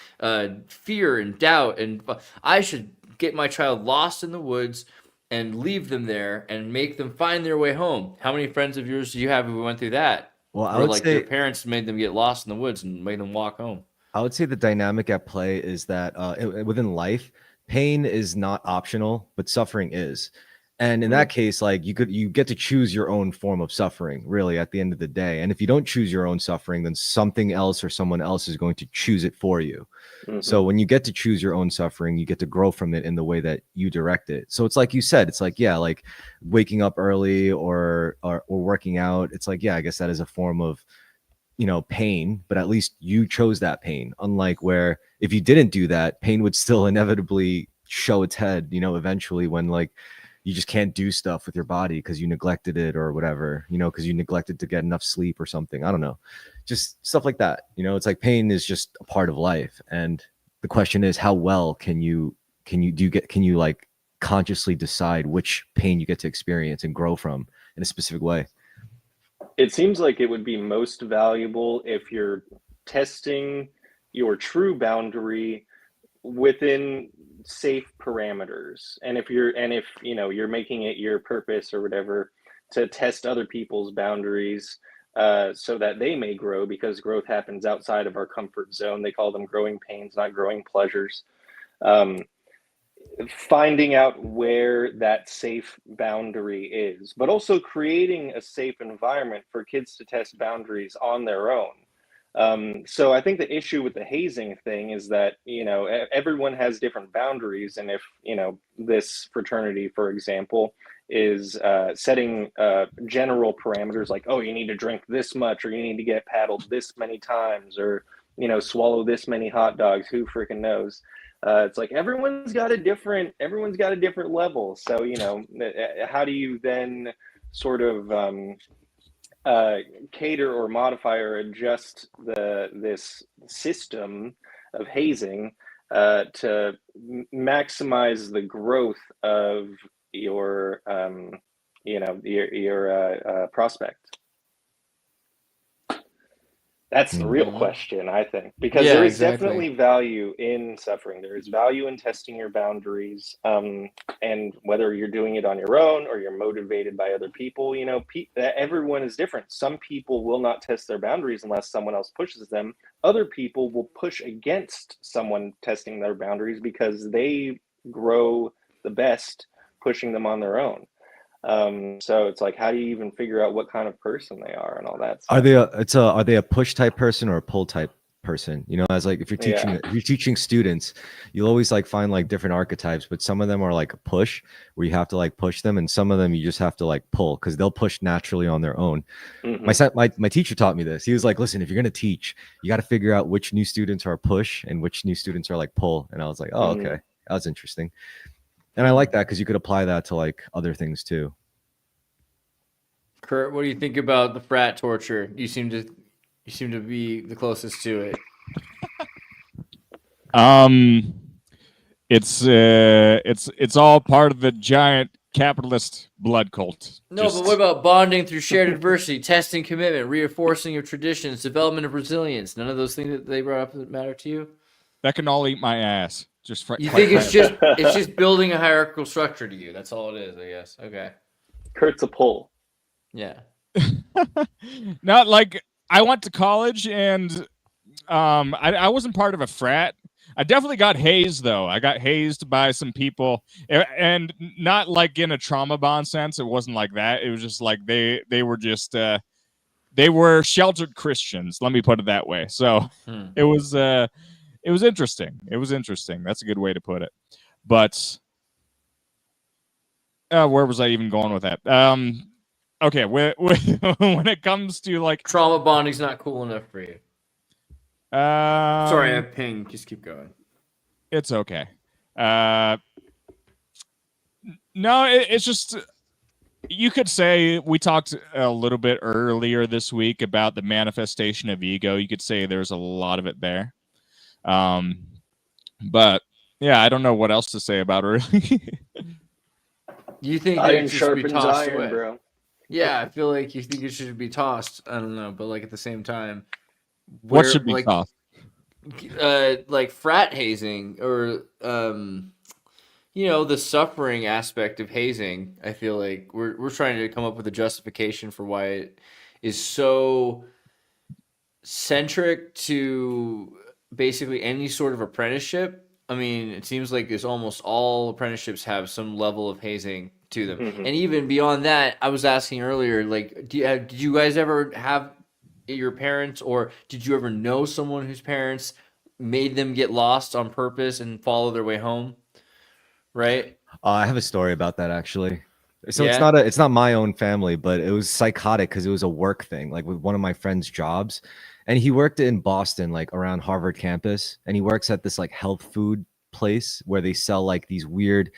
fear and doubt, and I should get my child lost in the woods and leave them there and make them find their way home. How many friends of yours do you have who went through that? well, I Where would like say their parents made them get lost in the woods and made them walk home. the dynamic at play is that within life, pain is not optional, but suffering is. And in that case, like you get to choose your own form of suffering, really, at the end of the day. And if you don't choose your own suffering, then something else or someone else is going to choose it for you. So when you get to choose your own suffering, you get to grow from it in the way that you direct it. So it's like you said, it's like, yeah, like waking up early or working out. It's like, yeah, I guess that is a form of, you know, pain, but at least you chose that pain. Unlike where if you didn't do that, pain would still inevitably show its head, you know, eventually when like you just can't do stuff with your body because you neglected it or whatever, you know, because you neglected to get enough sleep or something. I don't know. Just stuff like that. You know, it's like pain is just a part of life. And the question is, how well can you like consciously decide which pain you get to experience and grow from in a specific way? It seems like it would be most valuable if you're testing your true boundary within safe parameters, and if you know you're making it your purpose or whatever to test other people's boundaries, so that they may grow, because growth happens outside of our comfort zone. They call them growing pains, not growing pleasures. Finding out where that safe boundary is, but also creating a safe environment for kids to test boundaries on their own. So I think the issue with the hazing thing is that, you know, everyone has different boundaries. And if, you know, this fraternity, for example, is setting general parameters like, oh, you need to drink this much, or you need to get paddled this many times, or, you know, swallow this many hot dogs, who freaking knows? It's like everyone's got a different level. So, you know, how do you then sort of cater or modify or adjust this system of hazing to maximize the growth of your your prospect? That's the real question, I think, because Yeah, there is exactly. definitely value in suffering. There is value in testing your boundaries, and whether you're doing it on your own or you're motivated by other people, everyone is different. Some people will not test their boundaries unless someone else pushes them. Other people will push against someone testing their boundaries because they grow the best pushing them on their own. So it's like, how do you even figure out what kind of person they are and all that stuff? Are they a push type person or a pull type person? You know, as like if you're teaching students, you'll always like find like different archetypes, but some of them are like a push where you have to like push them, and some of them you just have to like pull because they'll push naturally on their own. My teacher taught me this. He was like, listen, if you're gonna teach, you got to figure out which new students are push and which new students are like pull. And I was like, oh, okay, that was interesting. And I like that because you could apply that to like other things too. Kurt, what do you think about the frat torture? You seem to be the closest to it. It's all part of the giant capitalist blood cult. No, but what about bonding through shared adversity, testing commitment, reinforcing of traditions, development of resilience? None of those things that they brought up that matter to you? That can all eat my ass. You think it's just building a hierarchical structure to you? That's all it is, I guess. Okay. Kurt's a pull. Yeah. Not like I went to college and I wasn't part of a frat. I definitely got hazed though. I got hazed by some people, and not like in a trauma bond sense. It wasn't like that. It was just like they were just they were sheltered Christians. Let me put it that way. So it was interesting. It was interesting. That's a good way to put it. But where was I even going with that? Okay, when it comes to like trauma bonding's not cool enough for you. Sorry, I have ping. Just keep going. It's okay. No, it's just you could say we talked a little bit earlier this week about the manifestation of ego. You could say there's a lot of it there. But yeah, I don't know what else to say about it. You think iron it should be tossed sharpens iron, away? bro. Yeah, I feel like you think it should be tossed. I don't know, but like at the same time, what should be tossed? Like frat hazing or the suffering aspect of hazing. I feel like we're trying to come up with a justification for why it is so centric to basically any sort of apprenticeship. I mean, it seems like it's almost all apprenticeships have some level of hazing to them. And even beyond that, I was asking earlier, like, did you guys ever have your parents, or did you ever know someone whose parents made them get lost on purpose and follow their way home? Right? I have a story about that actually. So it's not my own family, but it was psychotic because it was a work thing, like with one of my friend's jobs. And he worked in Boston, like around Harvard campus, and he works at this like health food place where they sell like these weird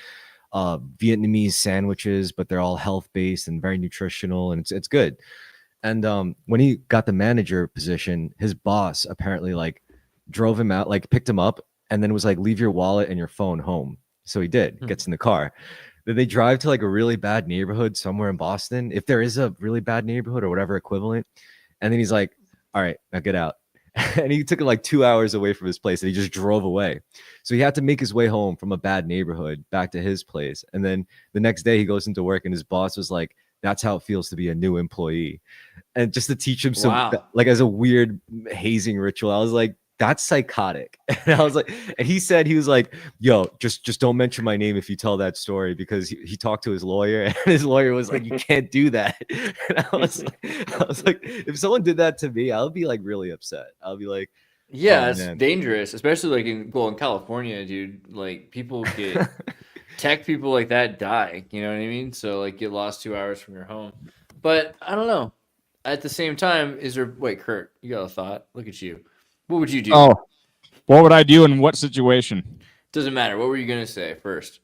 Vietnamese sandwiches, but they're all health based and very nutritional, and it's good. And when he got the manager position, his boss apparently like drove him out, like picked him up, and then was like, leave your wallet and your phone home. So he did, gets in the car. Then they drive to like a really bad neighborhood somewhere in Boston, if there is a really bad neighborhood or whatever equivalent. And then he's like, all right, now get out. And he took it like 2 hours away from his place and he just drove away. So he had to make his way home from a bad neighborhood back to his place. And then the next day he goes into work and his boss was like, that's how it feels to be a new employee. And just to teach him some, like as a weird hazing ritual, I was like, that's psychotic. And I was like, and he said, he was like, yo, just don't mention my name if you tell that story, because he talked to his lawyer and his lawyer was like, you can't do that. And I was like, if someone did that to me, I'll be like really upset. I'll be like, yeah, it's dangerous, especially like in California, dude. Like people get tech people like that die. You know what I mean? So like get lost 2 hours from your home. But I don't know. At the same time, wait, Kurt, you got a thought? Look at you. What would you do? Oh, what would I do in what situation? Doesn't matter. What were you gonna say first?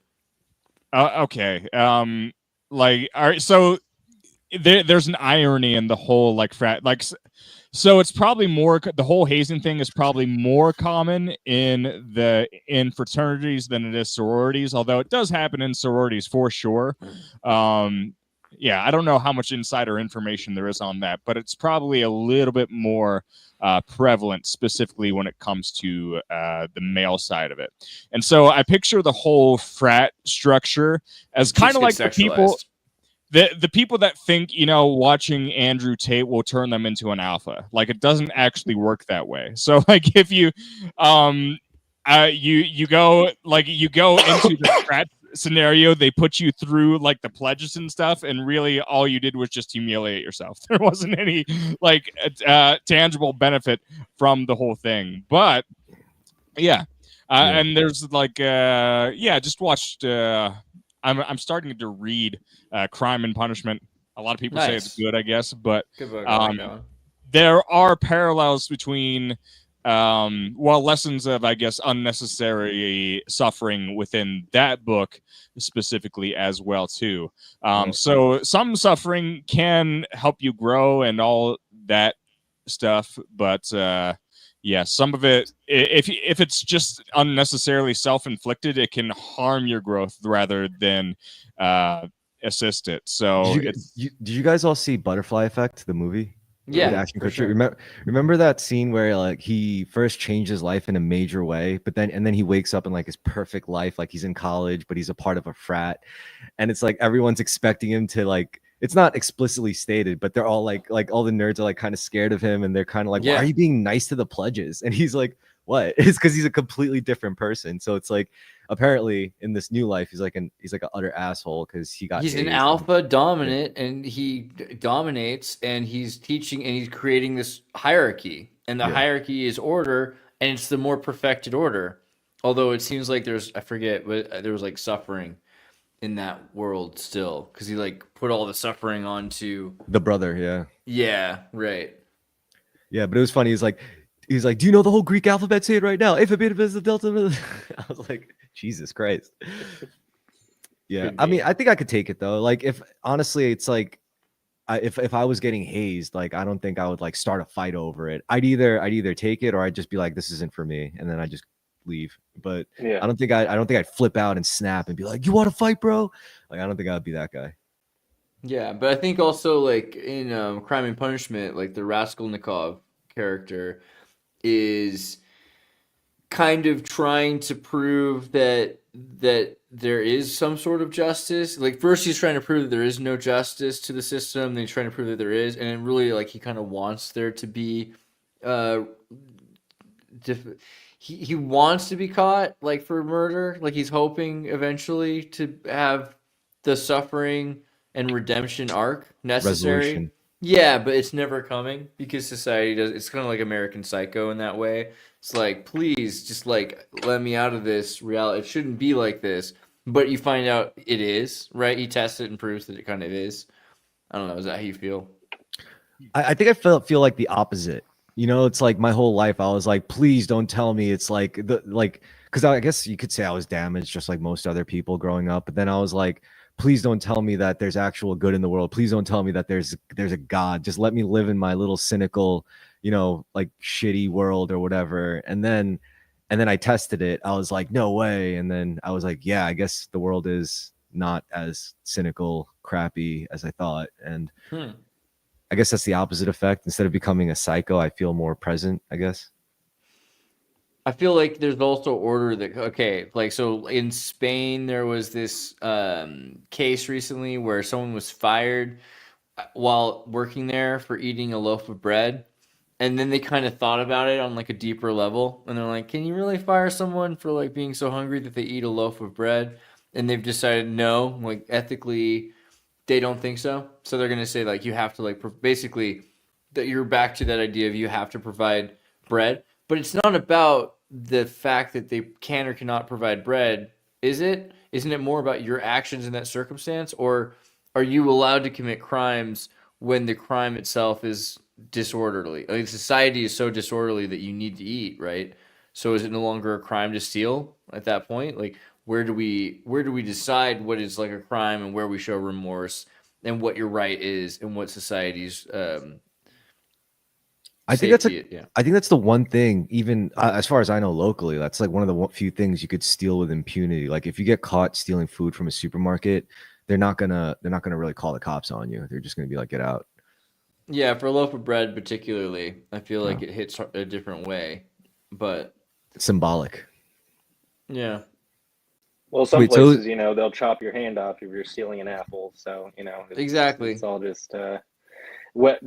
Okay. Like, all right. So there's an irony in the whole like frat. Like, So it's probably more, the whole hazing thing is probably more common in fraternities than it is sororities, although it does happen in sororities for sure. Yeah, I don't know how much insider information there is on that, but it's probably a little bit more prevalent, specifically when it comes to the male side of it. And so I picture the whole frat structure as kind of like the people, the people that think, you know, watching Andrew Tate will turn them into an alpha. Like, it doesn't actually work that way. So like if you you go into the frat scenario, they put you through like the pledges and stuff, and really all you did was just humiliate yourself. There wasn't any like tangible benefit from the whole thing. But yeah. And there's like just watched I'm starting to read Crime and Punishment. A lot of people say it's good, I guess, but Good book. I like that one. there are parallels between lessons of, I guess, unnecessary suffering within that book specifically as well too. So some suffering can help you grow and all that stuff, but yeah, some of it, if it's just unnecessarily self-inflicted, it can harm your growth rather than assist it. So did you guys all see Butterfly Effect, the movie? Yeah, With Ashton for Kutcher? sure. Remember that scene where like he first changed his life in a major way, but then he wakes up in like his perfect life, like he's in college, but he's a part of a frat, and it's like everyone's expecting him to like. It's not explicitly stated, but they're all like all the nerds are like kind of scared of him, and they're kind of like, why are you being nice to the pledges? And he's like, what? It's because he's a completely different person. So it's like apparently in this new life he's like an utter asshole because he's an alpha dominant, and he dominates, and he's teaching, and he's creating this hierarchy, and the hierarchy is order, and it's the more perfected order. Although it seems like I forget, but there was like suffering in that world still, because he like put all the suffering onto the brother. Yeah, right. Yeah, but it was funny. He's like, do you know the whole Greek alphabet? Say it right now. Alpha, beta, beta, delta. I was like, Jesus Christ. Yeah, I mean, I think I could take it though. Like, if honestly, it's like, if I was getting hazed, like, I don't think I would like start a fight over it. I'd either take it or I'd just be like, this isn't for me, and then I just leave. But I don't think I'd flip out and snap and be like, you want to fight, bro? Like, I don't think I'd be that guy. Yeah, but I think also like in Crime and Punishment, like the Raskolnikov character is kind of trying to prove that there is some sort of justice. Like first he's trying to prove that there is no justice to the system, then he's trying to prove that there is, and then really like he kind of wants there to be he wants to be caught like for murder. Like he's hoping eventually to have the suffering and redemption arc necessary. Resolution. Yeah, but it's never coming because society does. It's kind of like American Psycho in that way. It's like, please, just like let me out of this reality. It shouldn't be like this, but you find out it is, right? He tests it and proves that it kind of is. I don't know. Is that how you feel? I think I feel like the opposite. You know, it's like my whole life I was like, please don't tell me it's like because I guess you could say I was damaged just like most other people growing up. But then I was like, please don't tell me that there's actual good in the world. Please don't tell me that there's a God. Just let me live in my little cynical, you know, like shitty world or whatever. And then I tested it. I was like, no way. And then I was like, yeah, I guess the world is not as cynical, crappy as I thought. And I guess that's the opposite effect. Instead of becoming a psycho, I feel more present, I guess. I feel like there's also order that, okay, like, so in Spain, there was this case recently where someone was fired while working there for eating a loaf of bread. And then they kind of thought about it on like a deeper level. And they're like, can you really fire someone for like being so hungry that they eat a loaf of bread? And they've decided no, like ethically, they don't think so. So they're going to say like, you have to like, basically, that you're back to that idea of you have to provide bread. But it's not about the fact that they can or cannot provide bread, is it? Isn't it more about your actions in that circumstance? Or are you allowed to commit crimes when the crime itself is disorderly? Like society is so disorderly that you need to eat, right? So is it no longer a crime to steal at that point? Like where do we decide what is like a crime and where we show remorse and what your right is and what society's I think that's safety. Yeah. I think that's the one thing, even as far as I know locally, that's like one of the few things you could steal with impunity. Like if you get caught stealing food from a supermarket, they're not gonna really call the cops on you. They're just gonna be like, get out. Yeah, for a loaf of bread particularly, I feel like Yeah. it hits a different way. But It's symbolic. yeah. Well, some Wait, so places, they'll chop your hand off if you're stealing an apple. So, Exactly. it's all just what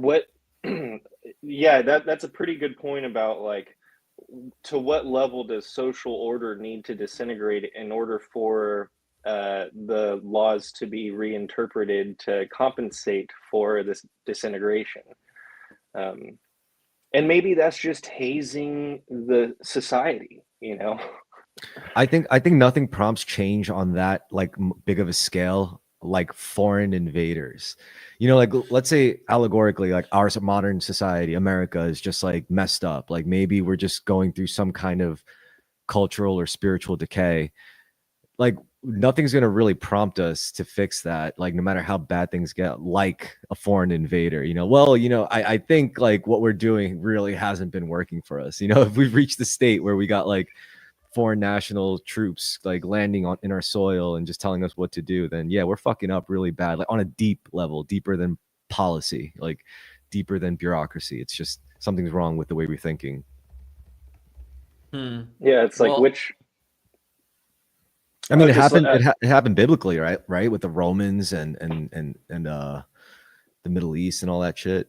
yeah, that's a pretty good point about like to what level does social order need to disintegrate in order for the laws to be reinterpreted to compensate for this disintegration. And maybe that's just hazing the society, I think nothing prompts change on that like big of a scale like foreign invaders. Like let's say allegorically, like our modern society, America is just like messed up. Like maybe we're just going through some kind of cultural or spiritual decay. Like nothing's gonna really prompt us to fix that. Like no matter how bad things get, like a foreign invader. Well, I think like what we're doing really hasn't been working for us. If we've reached the state where we got like foreign national troops like landing in our soil and just telling us what to do, then yeah, we're fucking up really bad, like on a deep level, deeper than policy, like deeper than bureaucracy. It's just something's wrong with the way we're thinking. Hmm. Yeah, it's like Well, which I mean, it just happened. It happened biblically, right? Right, with the Romans and the Middle East and all that shit.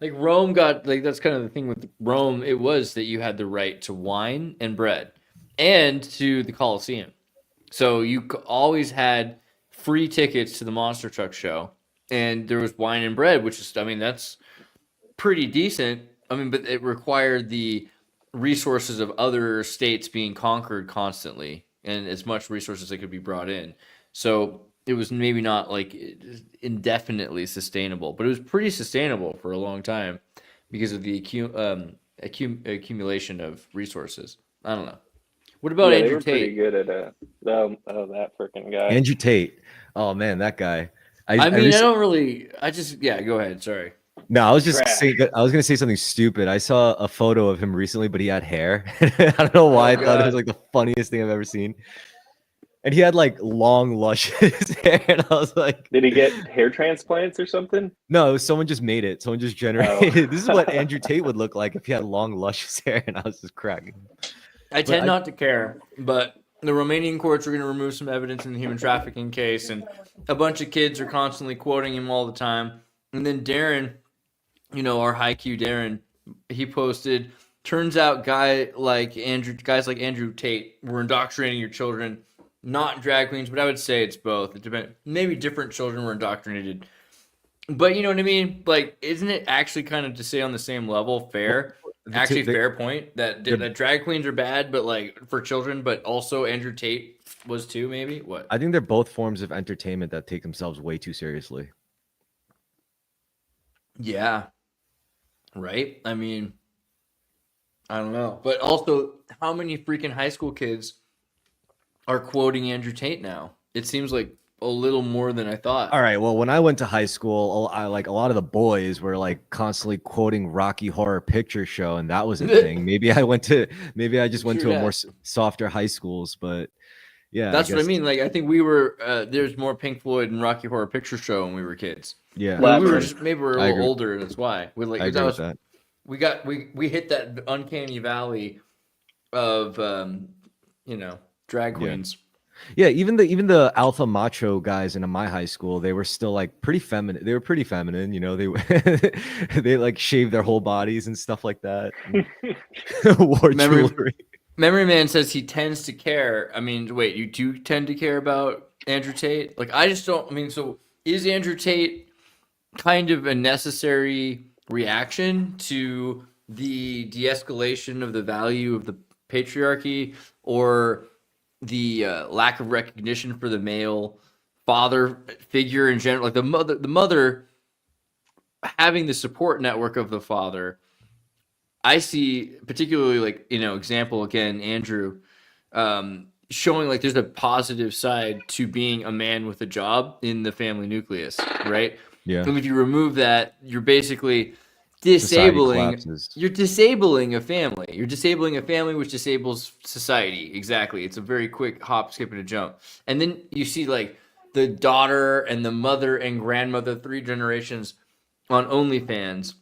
like Rome got like that's kind of the thing with Rome. It was that you had the right to wine and bread, and to the Colosseum. So you always had free tickets to the monster truck show, and there was wine and bread, which is, I mean, that's pretty decent. I mean, but it required the resources of other states being conquered constantly, and as much resources that could be brought in. So it was maybe not like indefinitely sustainable, but it was pretty sustainable for a long time because of the accumulation of resources. I don't know. What about yeah, they Andrew were pretty Tate? good at that freaking guy. Andrew Tate. Oh man, that guy. I mean, I don't really. I just, yeah. Go ahead. Sorry. No, I was just Trash. saying. I was gonna say something stupid. I saw a photo of him recently, but he had hair. I don't know why. I thought it was like the funniest thing I've ever seen. And he had like long, luscious hair, and I was like, Did he get hair transplants or something? no, it was someone just made it. Someone just generated. This is what Andrew Tate would look like if he had long, luscious hair, and I was just cracking. I tend not to care, but the Romanian courts are going to remove some evidence in the human trafficking case, and a bunch of kids are constantly quoting him all the time. And then Darren, our high Q Darren, he posted, turns out guys like Andrew Tate were indoctrinating your children, not drag queens, but I would say it's both. It depends. Maybe different children were indoctrinated. But you know what I mean? Like, isn't it actually kind of to say on the same level fair? Actually, fair point that drag queens are bad, but like for children, but also Andrew Tate was too, maybe? What? I think they're both forms of entertainment that take themselves way too seriously. Yeah. Right? I mean, I don't know. But also, how many freaking high school kids are quoting Andrew Tate now? It seems like a little more than I thought. All right. Well, when I went to high school, I like a lot of the boys were like constantly quoting Rocky Horror Picture Show, and that was a thing. Maybe I just went to a more softer high schools, but yeah, that's what I mean. Like, I think we were there's more Pink Floyd and Rocky Horror Picture Show when we were kids. Yeah, we were just maybe we're a little older, and that's why we like. I agree with that. We hit that uncanny valley of drag queens. Yeah, even the alpha macho guys in my high school, they were still like pretty feminine. They were pretty feminine, they they like shaved their whole bodies and stuff like that. Wore jewelry. Memory Man says he tends to care. I mean, wait, you do tend to care about Andrew Tate? Like, I just don't. I mean, so is Andrew Tate kind of a necessary reaction to the de-escalation of the value of the patriarchy, or the lack of recognition for the male father figure in general? Like the mother having the support network of the father. I see particularly like, example again, Andrew, showing like there's a positive side to being a man with a job in the family nucleus, right? Yeah. And if you remove that, you're basically disabling. collapses. You're disabling a family. You're disabling a family, which disables society. Exactly. It's a very quick hop, skip, and a jump. And then you see like the daughter and the mother and grandmother, 3 generations on OnlyFans,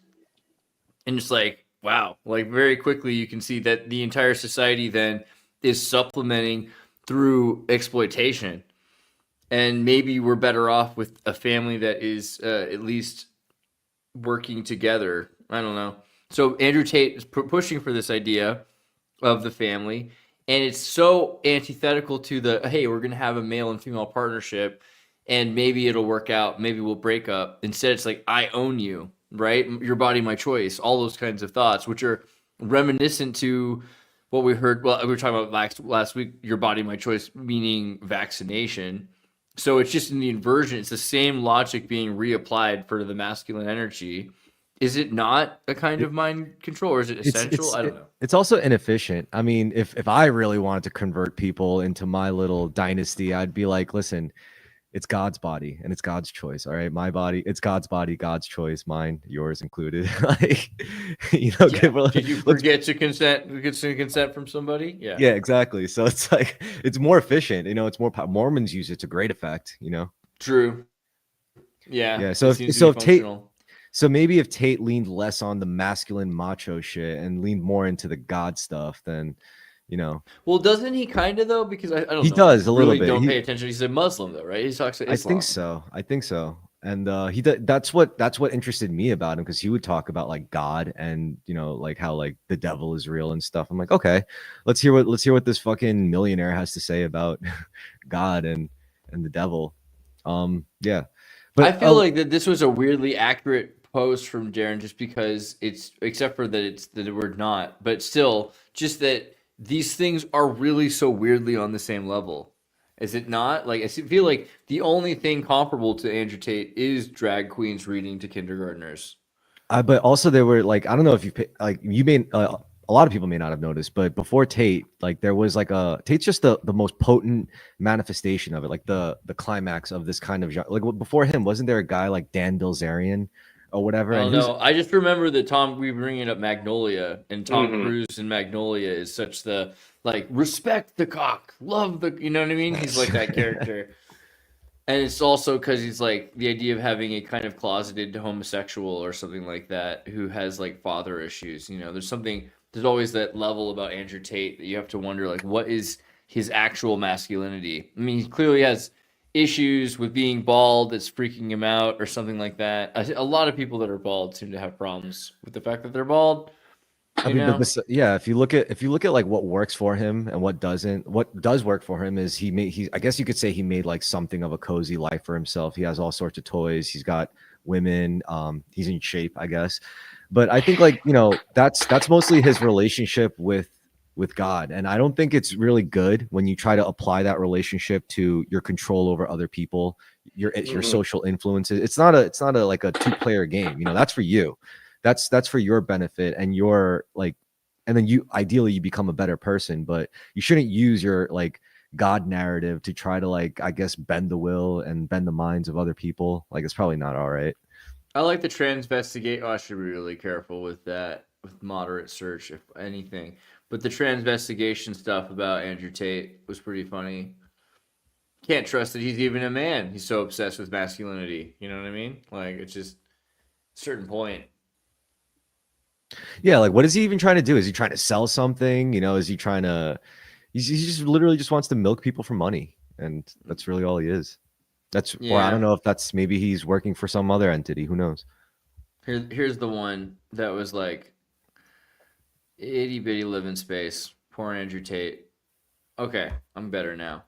and it's like, wow, like very quickly you can see that the entire society then is supplementing through exploitation. And maybe we're better off with a family that is at least working together. I don't know. So Andrew Tate is pushing for this idea of the family, and it's so antithetical to the, hey, we're going to have a male and female partnership and maybe it'll work out, maybe we'll break up. Instead, it's like, I own you, right? Your body, my choice. All those kinds of thoughts, which are reminiscent to what we heard. Well, we were talking about last week, your body, my choice, meaning vaccination. So it's just in the inversion. It's the same logic being reapplied for the masculine energy. Is it not a kind of mind control, or is it essential? I don't know. It's also inefficient. I mean, if I really wanted to convert people into my little dynasty, I'd be like, listen, it's God's body and it's God's choice. All right, my body, it's God's body, God's choice, mine, yours included. Like, you know, did you forget to consent? Get some consent from somebody? Yeah, yeah, exactly. So it's like it's more efficient. You know, it's more. Mormons use it to great effect. You know, true. Yeah. So if Tate. So maybe if Tate leaned less on the masculine macho shit and leaned more into the God stuff, then, you know. Well, doesn't he kind of though? Because I don't know. He does a little bit. Don't pay attention. He's a Muslim though, right? He talks to Islam. I think so. And that's what interested me about him, because he would talk about like God and, you know, like how like the devil is real and stuff. I'm like, okay, let's hear what this fucking millionaire has to say about God and the devil. Yeah. But I feel like that this was a weirdly accurate post from Darren, just because it's, except for that it's the word not, but still just that these things are really so weirdly on the same level. Is it not? Like, I feel like the only thing comparable to Andrew Tate is drag queens reading to kindergartners. But also there were like, I don't know if you may, a lot of people may not have noticed, but before Tate, like there was like Tate's just the most potent manifestation of it, like the climax of this kind of genre. Like before him, wasn't there a guy like Dan Bilzerian or whatever? Oh, no, I just remember that we were bringing up Magnolia, and Tom Cruise in Magnolia is such the, like, respect the cock, love the, you know what I mean? He's like that character. And it's also because he's like the idea of having a kind of closeted homosexual or something like that who has like father issues. You know, there's always that level about Andrew Tate that you have to wonder, like, what is his actual masculinity? I mean, he clearly has issues with being bald that's freaking him out or something like that. A lot of people that are bald seem to have problems with the fact that they're bald. I mean, but yeah, if you look at like what works for him and what doesn't, what does work for him is I guess you could say he made like something of a cozy life for himself. He has all sorts of toys. He's got women. He's in shape, I guess. But I think, like, you know, that's mostly his relationship with God. And I don't think it's really good when you try to apply that relationship to your control over other people, your social influences. It's not a like a 2-player game. You know, that's for you. That's for your benefit and your, like, and then you ideally you become a better person, but you shouldn't use your like God narrative to try to, like, I guess, bend the will and bend the minds of other people. Like, it's probably not all right. I like the transvestigate. Oh, I should be really careful with that, with moderate search, if anything. But the transvestigation stuff about Andrew Tate was pretty funny. Can't trust that he's even a man. He's so obsessed with masculinity. You know what I mean? Like, it's just a certain point. Yeah, like, what is he even trying to do? Is he trying to sell something? You know, is he trying to? He just literally just wants to milk people for money, and that's really all he is. Or I don't know if that's, maybe he's working for some other entity. Who knows? Here's the one that was like, itty bitty living space. Poor Andrew Tate. Okay, I'm better now.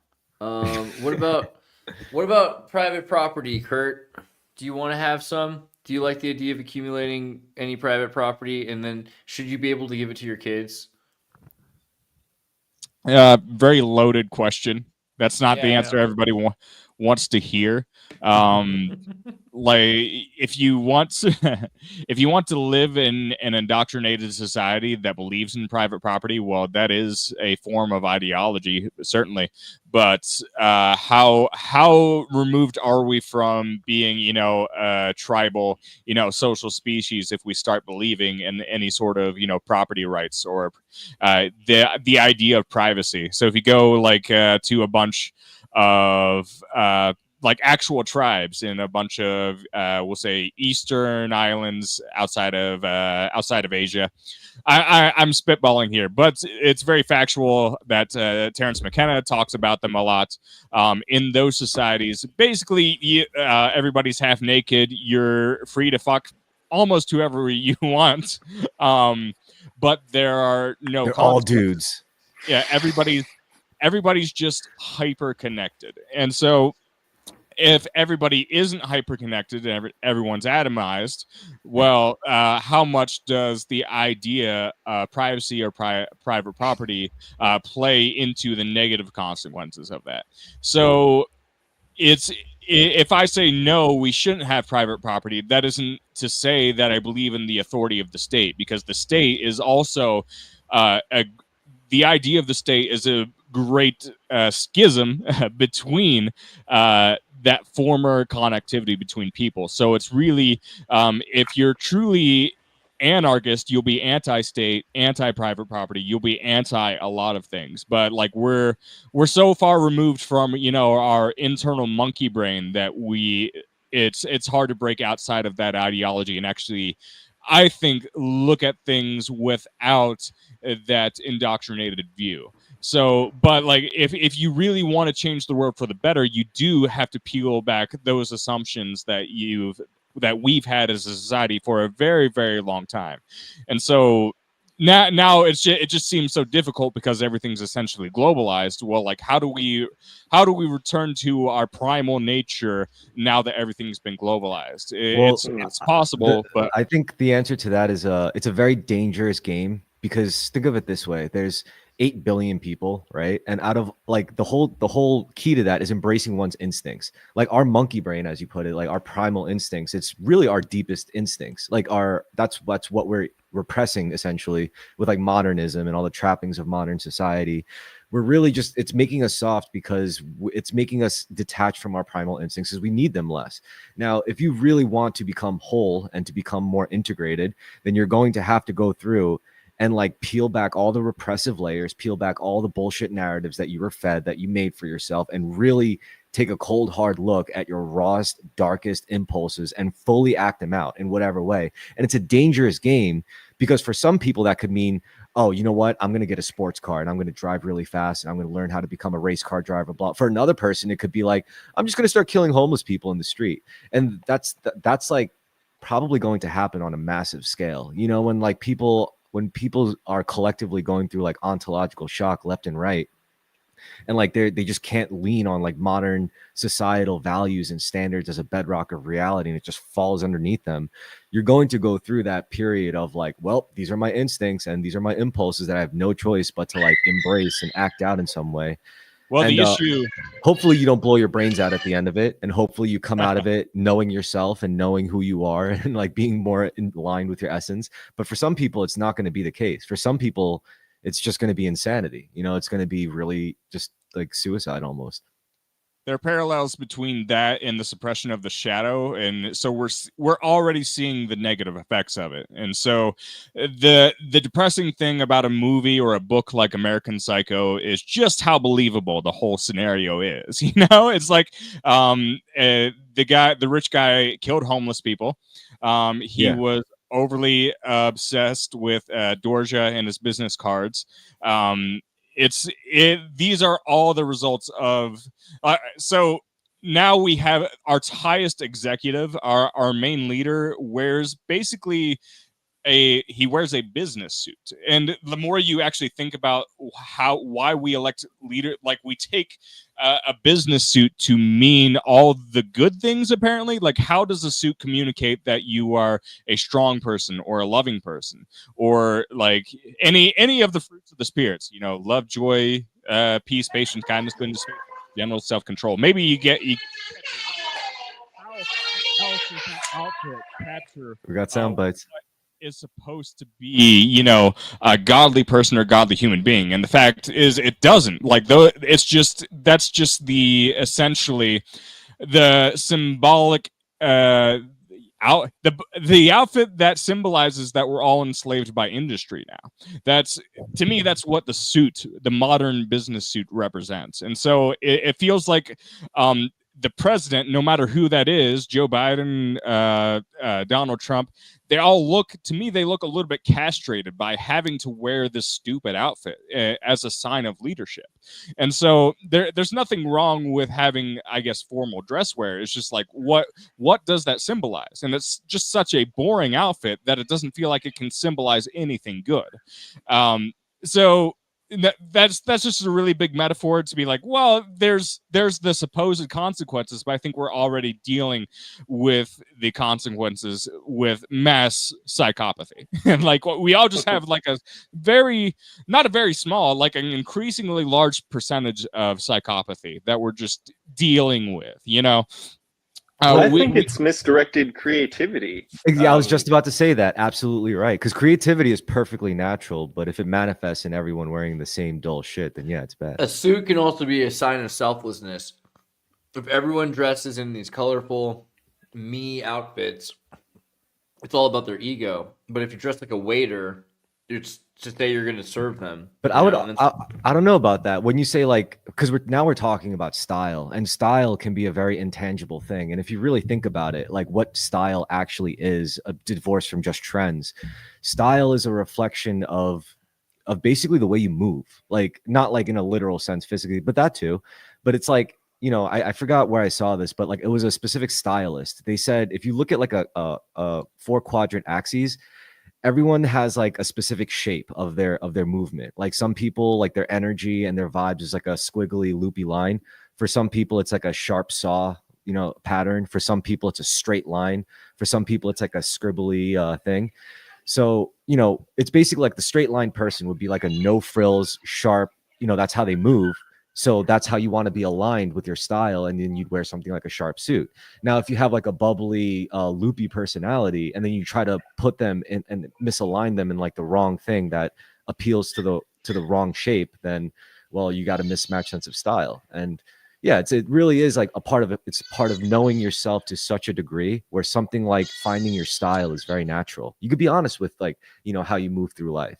What about private property, Kurt? Do you want to have some? Do you like the idea of accumulating any private property, and then should you be able to give it to your kids? Very loaded question. That's not the answer everybody wants to hear. Like if you want to if you want to live in an indoctrinated society that believes in private property, well, that is a form of ideology, certainly. But how removed are we from being, tribal, social species if we start believing in any sort of, property rights or the idea of privacy? So if you go like to a bunch of like actual tribes in a bunch of we'll say Eastern islands outside of Asia. I'm spitballing here, but it's very factual that Terrence McKenna talks about them a lot. In those societies, basically, everybody's half naked. You're free to fuck almost whoever you want, but there are no. They're all dudes. Yeah, everybody's just hyper connected, and so if everybody isn't hyper connected and everyone's atomized, well, how much does the idea privacy or private property play into the negative consequences of that? So if I say no, we shouldn't have private property, that isn't to say that I believe in the authority of the state, because the state is also the idea of the state is a great schism between that former connectivity between people. So it's really, if you're truly anarchist, you'll be anti-state, anti-private property. You'll be anti a lot of things. But like we're so far removed from our internal monkey brain that it's hard to break outside of that ideology and actually, I think, look at things without that indoctrinated view. So, but like, if you really want to change the world for the better, you do have to peel back those assumptions that we've had as a society for a very, very long time. And so now it just seems so difficult because everything's essentially globalized. Well, like how do we return to our primal nature now that everything's been globalized? It's possible, but I think the answer to that is it's a very dangerous game, because think of it this way: there's 8 billion people, right? And out of like the whole key to that is embracing one's instincts. Like our monkey brain, as you put it, like our primal instincts, it's really our deepest instincts. Like that's what we're repressing essentially with like modernism and all the trappings of modern society. We're really just, it's making us soft because it's making us detached from our primal instincts because we need them less. Now, if you really want to become whole and to become more integrated, then you're going to have to go through and like peel back all the repressive layers, peel back all the bullshit narratives that you were fed, that you made for yourself, and really take a cold, hard look at your rawest, darkest impulses and fully act them out in whatever way. And it's a dangerous game because for some people that could mean, oh, you know what? I'm going to get a sports car and I'm going to drive really fast and I'm going to learn how to become a race car driver. Blah. For another person, it could be like, I'm just going to start killing homeless people in the street. And that's like probably going to happen on a massive scale. When people are collectively going through like ontological shock left and right, and like they just can't lean on like modern societal values and standards as a bedrock of reality, and it just falls underneath them, you're going to go through that period of like, well, these are my instincts and these are my impulses that I have no choice but to like embrace and act out in some way. Well, and the issue, hopefully you don't blow your brains out at the end of it, and hopefully you come out of it knowing yourself and knowing who you are and like being more in line with your essence. But for some people, it's not going to be the case. For some people, it's just going to be insanity. It's going to be really just like suicide almost. There are parallels between that and the suppression of the shadow, and so we're already seeing the negative effects of it. And so the depressing thing about a movie or a book like American Psycho is just how believable the whole scenario is. It's like the rich guy killed homeless people. He was overly obsessed with Dorja and his business cards. These are all the results of so now we have our highest executive, our main leader wears basically he wears a business suit. And the more you actually think about why we elect leader, like we take a business suit to mean all the good things, apparently. Like, how does a suit communicate that you are a strong person or a loving person, or like any of the fruits of the spirits, love, joy, peace, patience, kindness, goodness, general self-control. Maybe you how else does that outfit capture We got sound bites. is supposed to be, a godly person or godly human being, and the fact is it doesn't. Like, though, that's just the essentially the symbolic the outfit that symbolizes that we're all enslaved by industry now. That's, to me, that's what the modern business suit represents. And so it feels like the president, no matter who that is, Joe Biden, Donald Trump, they look a little bit castrated by having to wear this stupid outfit as a sign of leadership. And so there's nothing wrong with having, I guess, formal dress wear. It's just like, what does that symbolize? And it's just such a boring outfit that it doesn't feel like it can symbolize anything good. So that's just a really big metaphor to be like, well, there's the supposed consequences, but I think we're already dealing with the consequences with mass psychopathy. And like, we all just have like not a very small, like an increasingly large percentage of psychopathy that we're just dealing with, I think it's misdirected creativity. Yeah, I was just about to say that. Absolutely right. Because creativity is perfectly natural, but if it manifests in everyone wearing the same dull shit, then yeah, it's bad. A suit can also be a sign of selflessness. If everyone dresses in these colorful me outfits, it's all about their ego. But if you dress like a waiter, it's to say you're going to serve them. But I don't know about that. When you say like, because we're talking about style, and style can be a very intangible thing. And if you really think about it, like what style actually is, divorced from just trends, style is a reflection of basically the way you move. Like, not like in a literal sense physically, but that too. But it's like, I forgot where I saw this, but like it was a specific stylist. They said if you look at like a 4-quadrant axis, everyone has like a specific shape of their movement. Like some people, like their energy and their vibes is like a squiggly, loopy line. For some people, it's like a sharp saw, pattern. For some people, it's a straight line. For some people, it's like a scribbly thing. So, it's basically like the straight line person would be like a no frills, sharp, that's how they move. So that's how you want to be aligned with your style. And then you'd wear something like a sharp suit. Now, if you have like a bubbly, loopy personality, and then you try to put them in and misalign them in like the wrong thing that appeals to the wrong shape, then, well, you got a mismatched sense of style. And yeah, it really is like a part of it. It's part of knowing yourself to such a degree where something like finding your style is very natural. You could be honest with like, how you move through life,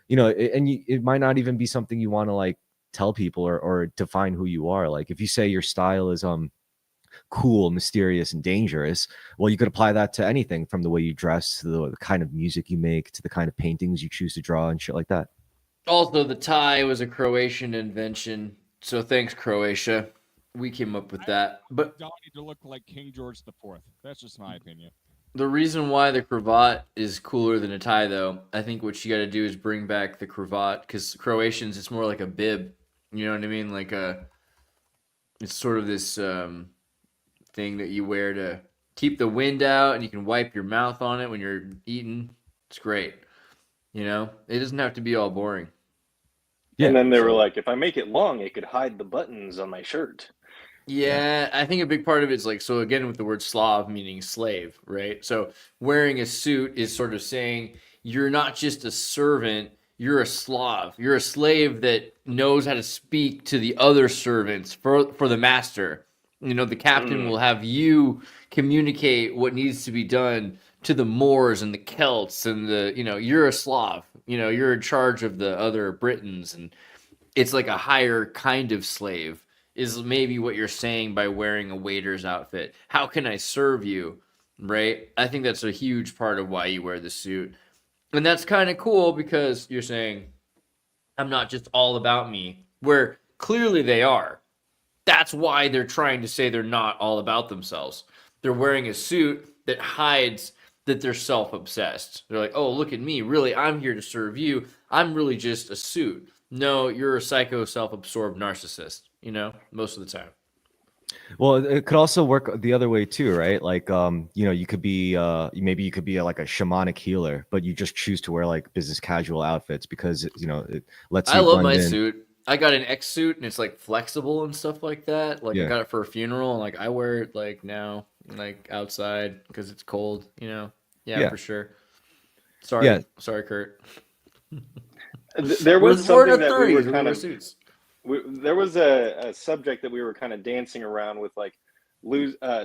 it might not even be something you want to like tell people or define who you are. Like if you say your style is cool, mysterious, and dangerous, well, you could apply that to anything from the way you dress to the kind of music you make to the kind of paintings you choose to draw and shit like that. Also, the tie was a Croatian invention, so thanks, Croatia. We came up with that. But don't need to look like King George IV. That's just my opinion. The reason why the cravat is cooler than a tie, though, I think what you got to do is bring back the cravat, because Croatians, it's more like a bib. You know what I mean? Like it's sort of this thing that you wear to keep the wind out, and you can wipe your mouth on it when you're eating. It's great. It doesn't have to be all boring. Yeah. And then they were like, if I make it long, it could hide the buttons on my shirt. Yeah, I think a big part of it is like, so again, with the word Slav meaning slave, right? So wearing a suit is sort of saying you're not just a servant, you're a Slav. You're a slave that knows how to speak to the other servants for the master. The captain will have you communicate what needs to be done to the Moors and the Celts and you're a Slav. You're in charge of the other Britons, and it's like a higher kind of slave is maybe what you're saying by wearing a waiter's outfit. How can I serve you, right? I think that's a huge part of why you wear the suit. And that's kind of cool because you're saying, I'm not just all about me, where clearly they are. That's why they're trying to say they're not all about themselves. They're wearing a suit that hides that they're self-obsessed. They're like, oh, look at me. Really, I'm here to serve you. I'm really just a suit. No, you're a psycho, self-absorbed narcissist, most of the time. Well, it could also work the other way too, right? Like, you could be, maybe you could be like a shamanic healer, but you just choose to wear like business casual outfits because, it lets you. I love my suit. I got an X suit and it's like flexible and stuff like that. Like I Yeah. got it for a funeral and like I wear it like now, like outside because it's cold, you know? Yeah, Yeah. for sure. Sorry. Yeah. Sorry, Kurt. There was We're in something our that we were 30s. We kind wear of suits. there was a subject that we were kind of dancing around with, like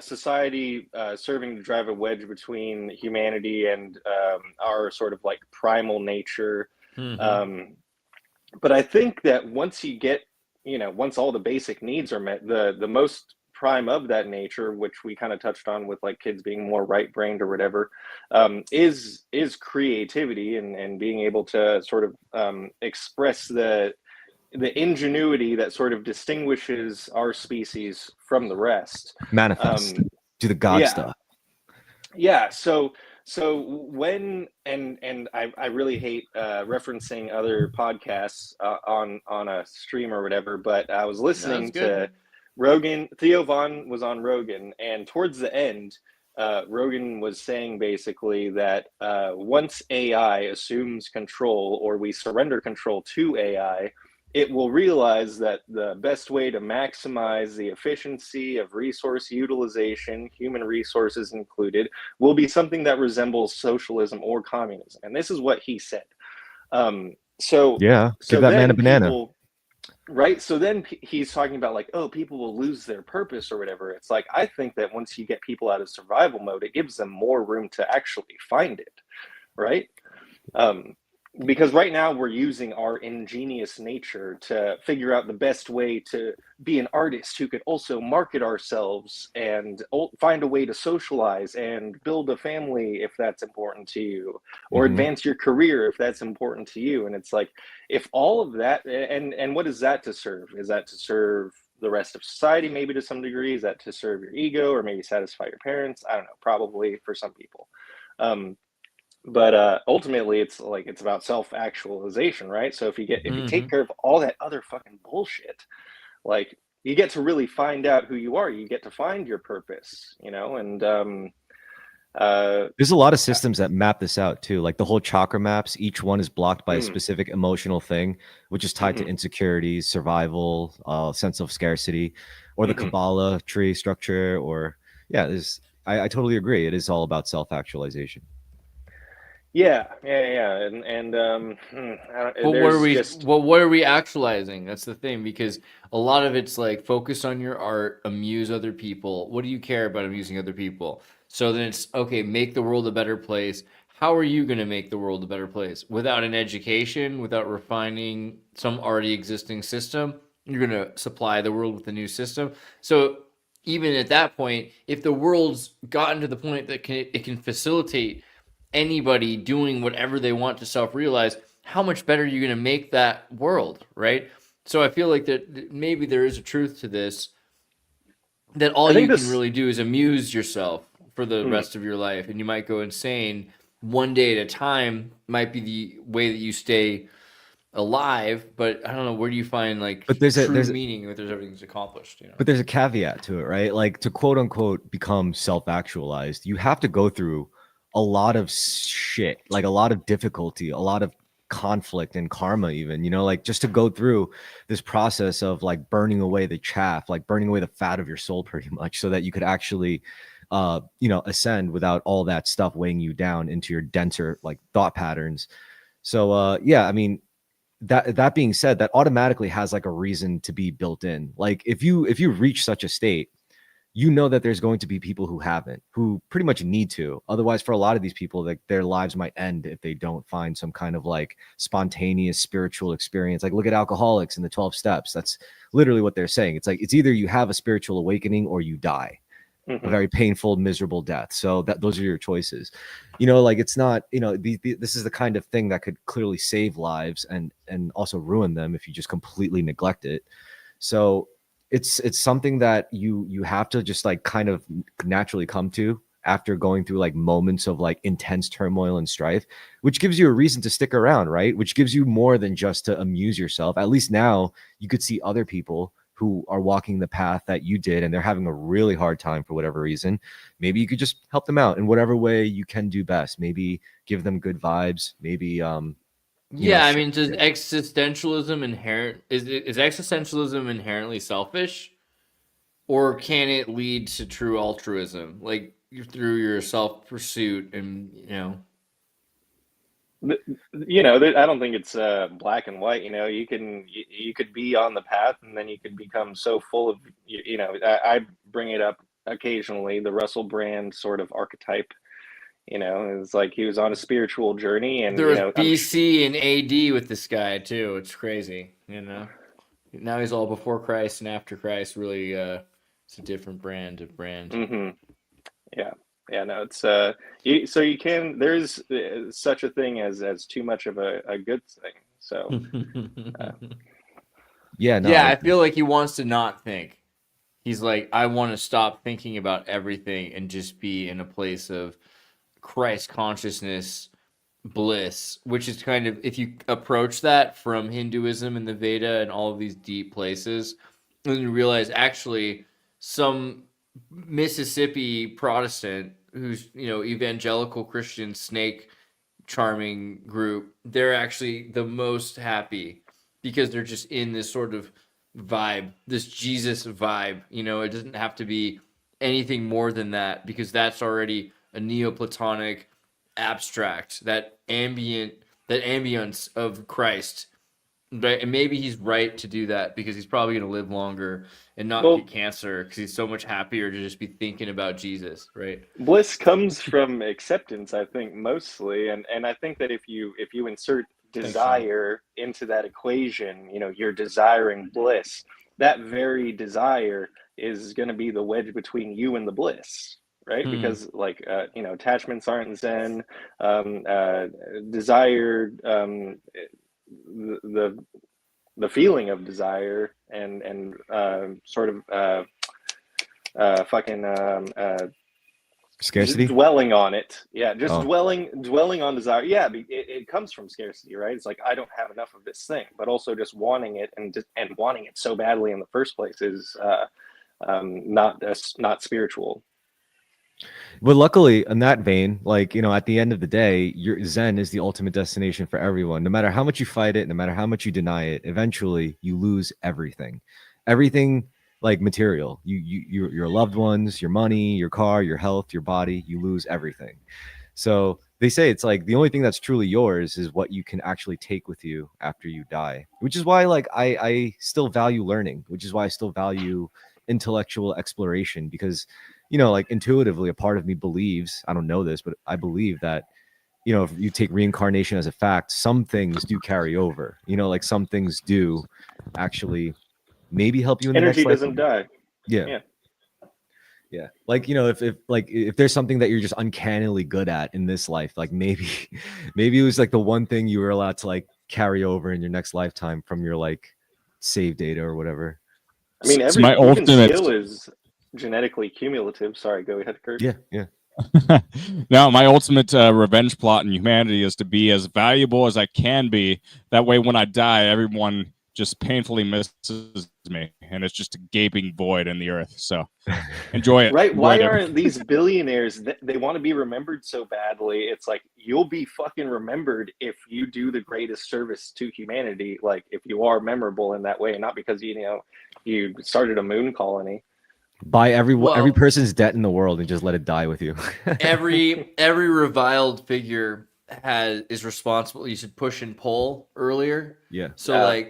society serving to drive a wedge between humanity and our sort of like primal nature. Mm-hmm. But I think that once you get, once all the basic needs are met, the most prime of that nature, which we kind of touched on with like kids being more right brained or whatever, is creativity and being able to sort of express the ingenuity that sort of distinguishes our species from the rest. Manifest. Do the God Yeah, stuff. yeah. So when I really hate referencing other podcasts on a stream or whatever, but I was listening to Rogan. Theo Von was on Rogan, and towards the end, Rogan was saying basically that once AI assumes control, or we surrender control to AI, it will realize that the best way to maximize the efficiency of resource utilization, human resources included, will be something that resembles socialism or communism. And this is what he said. So Yeah. Give that man a banana. People, right? So then he's talking about like, oh, people will lose their purpose or whatever. It's like, I think that once you get people out of survival mode, it gives them more room to actually find it, right? Because right now we're using our ingenious nature to figure out the best way to be an artist who could also market ourselves and find a way to socialize and build a family if that's important to you, or advance your career if that's important to you. And it's like, if all of that, and what is that to serve? Is that to serve the rest of society, maybe to some degree? Is that to serve your ego or maybe satisfy your parents? I don't know, probably for some people. But ultimately it's about self-actualization, right? So if you take care of all that other fucking bullshit, like you get to really find out who you are, you get to find your purpose, and there's a lot of systems that map this out too, like the whole chakra maps. Each one is blocked by a specific emotional thing, which is tied to insecurities, survival, sense of scarcity, or the Kabbalah tree structure. Or I totally agree, it is all about self-actualization. Yeah, and But what are we actualizing? That's the thing, because a lot of it's like focus on your art, amuse other people. What do you care about amusing other people? So then it's okay, make the world a better place. How are you going to make the world a better place? Without an education, without refining some already existing system, you're going to supply the world with a new system. So even at that point, if the world's gotten to the point that it can facilitate anybody doing whatever they want to self-realize, how much better are you going to make that world, right? So I feel like that maybe there is a truth to this, that all you can really do is amuse yourself for the rest of your life, and you might go insane one day at a time. Might be the way that you stay alive, but I don't know, where do you find like true meaning if there's everything's accomplished, But there's a caveat to it, right? Like to quote unquote become self-actualized, you have to go through a lot of shit, like a lot of difficulty, a lot of conflict and karma, even, like just to go through this process of like burning away the chaff, like burning away the fat of your soul pretty much, so that you could actually ascend without all that stuff weighing you down into your denser like thought patterns. So I mean, that being said, that automatically has like a reason to be built in. Like if you reach such a state, that there's going to be people who haven't, who pretty much need to. Otherwise, for a lot of these people, like their lives might end if they don't find some kind of like spontaneous spiritual experience. Like look at alcoholics in the 12 steps. That's literally what they're saying. It's like, it's either you have a spiritual awakening or you die a very painful, miserable death. So those are your choices. Like it's not, this is the kind of thing that could clearly save lives and also ruin them if you just completely neglect it. So it's something that you have to just like kind of naturally come to after going through like moments of like intense turmoil and strife, which gives you a reason to stick around, right? Which gives you more than just to amuse yourself. At least now you could see other people who are walking the path that you did and they're having a really hard time for whatever reason. Maybe you could just help them out in whatever way you can do best. Maybe give them good vibes. Maybe Yeah, I mean, does existentialism is existentialism inherently selfish, or can it lead to true altruism, like through your self pursuit and I don't think it's black and white. You could be on the path, and then you could become so full of I bring it up occasionally, the Russell Brand sort of archetype. It's like he was on a spiritual journey, and there was BC and AD with this guy too. It's crazy, Now he's all before Christ and after Christ. Really, it's a different brand of brand. Mm-hmm. Yeah, no, it's you can, there's such a thing as too much of a good thing. So I feel like he wants to not think. He's like, I want to stop thinking about everything and just be in a place of Christ consciousness, bliss, which is kind of, if you approach that from Hinduism and the Veda and all of these deep places, then you realize actually some Mississippi Protestant who's evangelical Christian snake charming group, they're actually the most happy because they're just in this sort of vibe, this Jesus vibe. It doesn't have to be anything more than that, because that's already a Neoplatonic abstract, that ambience of Christ. Right, and maybe he's right to do that because he's probably going to live longer and not get cancer because he's so much happier to just be thinking about Jesus, right? Bliss comes from acceptance, I think, mostly, and I think that if you insert desire into that equation, you're desiring bliss. That very desire is going to be the wedge between you and the bliss, right? Because attachments aren't Zen. Desire, the feeling of desire and sort of scarcity, dwelling on it. Dwelling on desire. It comes from scarcity, right? It's like, I don't have enough of this thing, but also just wanting it and wanting it so badly in the first place is not spiritual. But luckily, in that vein, at the end of the day, your Zen is the ultimate destination for everyone. No matter how much you fight it, no matter how much you deny it, eventually you lose everything. Everything, like material, your loved ones, your money, your car, your health, your body, you lose everything. So they say it's like the only thing that's truly yours is what you can actually take with you after you die, which is why I still value learning, which is why I still value intellectual exploration, because intuitively, a part of me believes, I don't know this, but I believe that, if you take reincarnation as a fact, some things do carry over, some things do actually maybe help you in energy the next doesn't die. Yeah. If there's something that you're just uncannily good at in this life, maybe it was the one thing you were allowed to carry over in your next lifetime from your save data or whatever. I mean, every skill is genetically cumulative. Sorry, go ahead, Kurt. Yeah. Now, my ultimate revenge plot in humanity is to be as valuable as I can be. That way, when I die, everyone just painfully misses me, and it's just a gaping void in the earth. So, enjoy it. Right? Why aren't these billionaires? They want to be remembered so badly. It's like, you'll be fucking remembered if you do the greatest service to humanity. Like, if you are memorable in that way, not because you started a moon colony. Buy every person's debt in the world and just let it die with you. every reviled figure is responsible. You said push and pull earlier. Yeah. So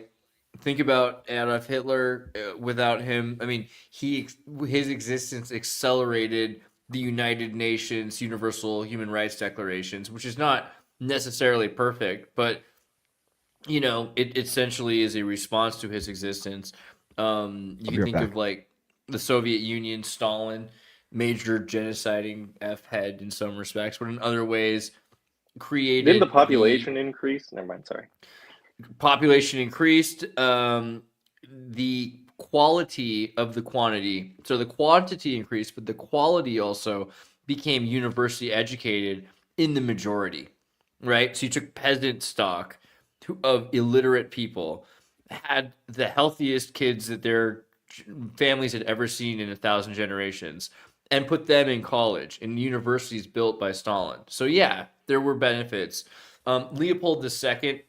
think about Adolf Hitler. Without him, I mean, his existence accelerated the United Nations Universal Human Rights Declarations, which is not necessarily perfect, but it essentially is a response to his existence. You can think of the Soviet Union, Stalin, major genociding F-head in some respects, but in other ways created... Didn't the population increase? Never mind, sorry. Population increased. The quality of the quantity. So the quantity increased, but the quality also became universally educated in the majority, right? So you took peasant stock of illiterate people, had the healthiest kids that their families had ever seen in 1,000 generations, and put them in college in universities built by Stalin. So yeah, there were benefits. Leopold II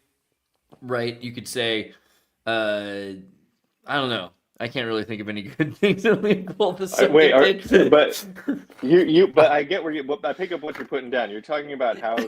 right? You could say, I don't know. I can't really think of any good things that we pull the subject. But I get where I pick up what you're putting down. You're talking about how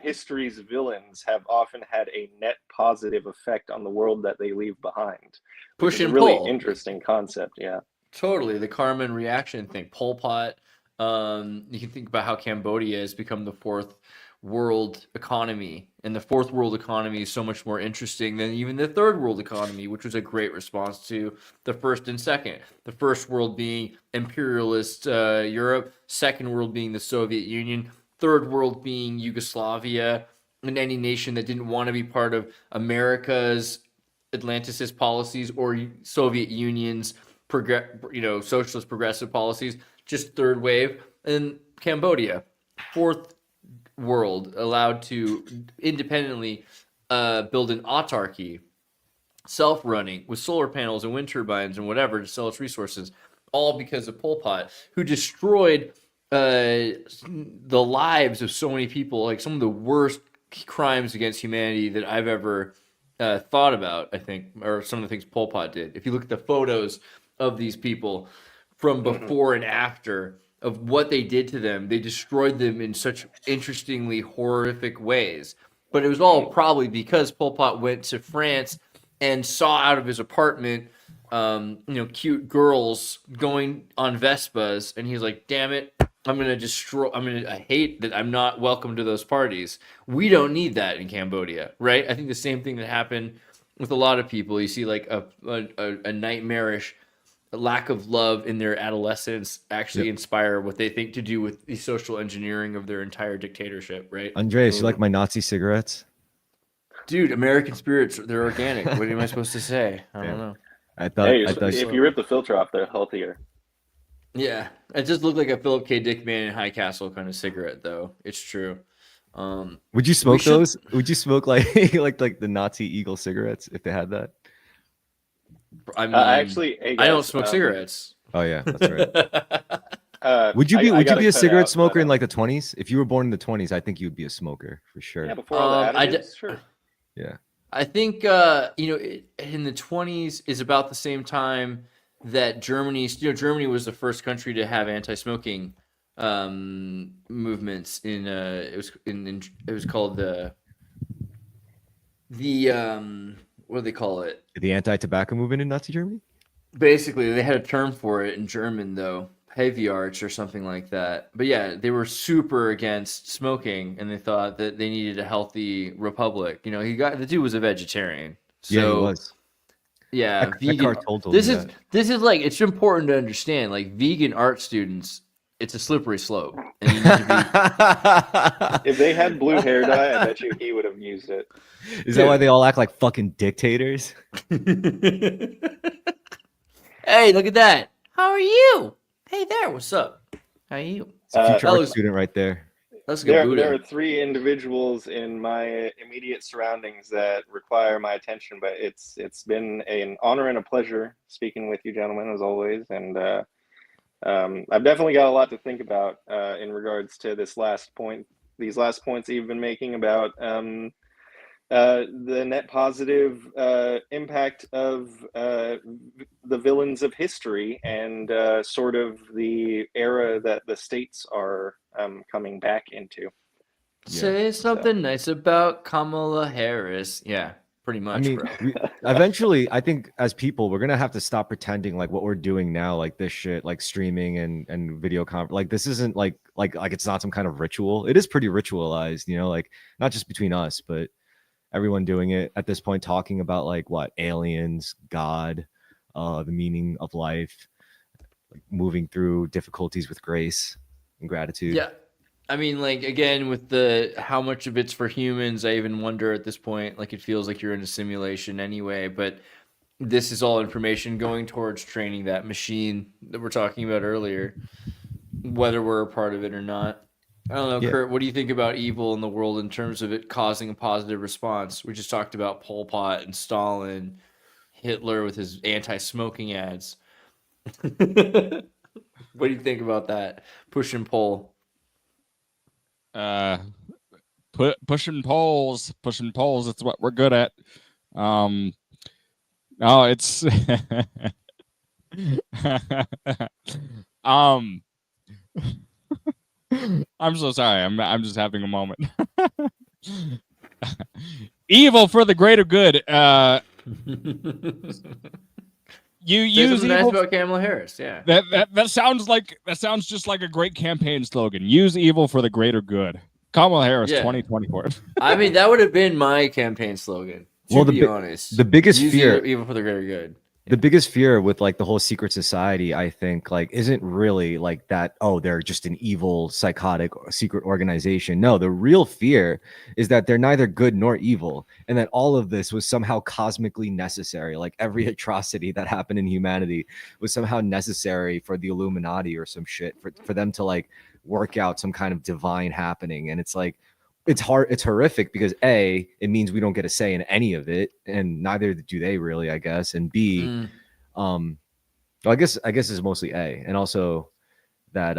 history's villains have often had a net positive effect on the world that they leave behind. Push which is and a really pull. interesting concept. Yeah. Totally, the karma and reaction thing. Pol Pot. You can think about how Cambodia has become the fourth world economy, and the fourth world economy is so much more interesting than even the third world economy, which was a great response to the first and second. The first world being imperialist Europe, second world being the Soviet Union, third world being Yugoslavia, and any nation that didn't want to be part of America's Atlanticist policies or Soviet Union's socialist progressive policies, just third wave. And Cambodia, fourth world, allowed to independently build an autarky, self-running, with solar panels and wind turbines and whatever to sell its resources, all because of Pol Pot, who destroyed the lives of so many people, like some of the worst crimes against humanity that I've ever thought about, I think, or some of the things Pol Pot did. If you look at the photos of these people from before and after of what they did to them, they destroyed them in such interestingly horrific ways. But it was all probably because Pol Pot went to France and saw out of his apartment, cute girls going on Vespas, and he's like, "Damn it, I hate that I'm not welcome to those parties." We don't need that in Cambodia, right? I think the same thing that happened with a lot of people. You see like a nightmarish lack of love in their adolescence actually inspire what they think to do with the social engineering of their entire dictatorship, right? Andreas, you like my Nazi cigarettes? Dude, American spirits, they're organic. What am I supposed to say? I don't know. I thought if you rip the filter off, they're healthier. Yeah, it just looked like a Philip K. Dick Man in High Castle kind of cigarette, though. It's true. Would you smoke those? Would you smoke like like the Nazi Eagle cigarettes if they had that? I mean, I don't smoke cigarettes. Oh yeah, that's right. Would you be a cigarette smoker in like the 20s? If you were born in the 20s, I think you would be a smoker for sure. Yeah, before all the additives, sure. Yeah. I think in the 20s is about the same time that Germany was the first country to have anti-smoking movements in it was called the what do they call it? The anti-tobacco movement in Nazi Germany? Basically, they had a term for it in German, though. Heavyarch or something like that. But yeah, they were super against smoking, and they thought that they needed a healthy republic. The dude was a vegetarian. So, yeah, he was. Yeah, vegan. This is like, it's important to understand, like, vegan art students, it's a slippery slope. And you need to If they had blue hair dye, I bet you he would have used it. Is that why they all act like fucking dictators? Hey, look at that. How are you? Hey there, what's up? How are you? It's a future art student right there. Let's go. There are three individuals in my immediate surroundings that require my attention, but it's been an honor and a pleasure speaking with you gentlemen as always, and I've definitely got a lot to think about in regards to these last points that you've been making about the net positive impact of the villains of history and sort of the era that the states are coming back into. Say something nice about Kamala Harris. Yeah, pretty much. I mean, eventually, I think as people, we're gonna have to stop pretending like what we're doing now, like this shit, like streaming and video like this isn't like it's not some kind of ritual. It is pretty ritualized, like not just between us, but everyone doing it at this point, talking about like what aliens, God, the meaning of life, like moving through difficulties with grace and gratitude. Yeah. I mean, like, again, with how much of it's for humans, I even wonder at this point, like, it feels like you're in a simulation anyway, but this is all information going towards training that machine that we're talking about earlier, whether we're a part of it or not. I don't know, Kurt, what do you think about evil in the world in terms of it causing a positive response? We just talked about Pol Pot and Stalin, Hitler with his anti-smoking ads. What do you think about that? Push and pull. Pushing polls. It's what we're good at. No, it's um I'm so sorry. I'm just having a moment. Evil for the greater good. You Say use something nice evil. about Kamala Harris. Yeah. That sounds just like a great campaign slogan. Use evil for the greater good. Kamala Harris, Yeah. 2024. I mean, that would have been my campaign slogan. To Well, be honest, the biggest use fear, evil for the greater good. the biggest fear with like the whole secret society, I think, like, isn't really like that, oh, they're just an evil, psychotic secret organization. No, the real fear is that they're neither good nor evil, and that all of this was somehow cosmically necessary. Like every atrocity that happened in humanity was somehow necessary for the Illuminati or some shit, for them to like work out some kind of divine happening. And it's like, it's horrific because A, it means we don't get a say in any of it, and neither do they really, I guess. And B, well, I guess it's mostly A, and also that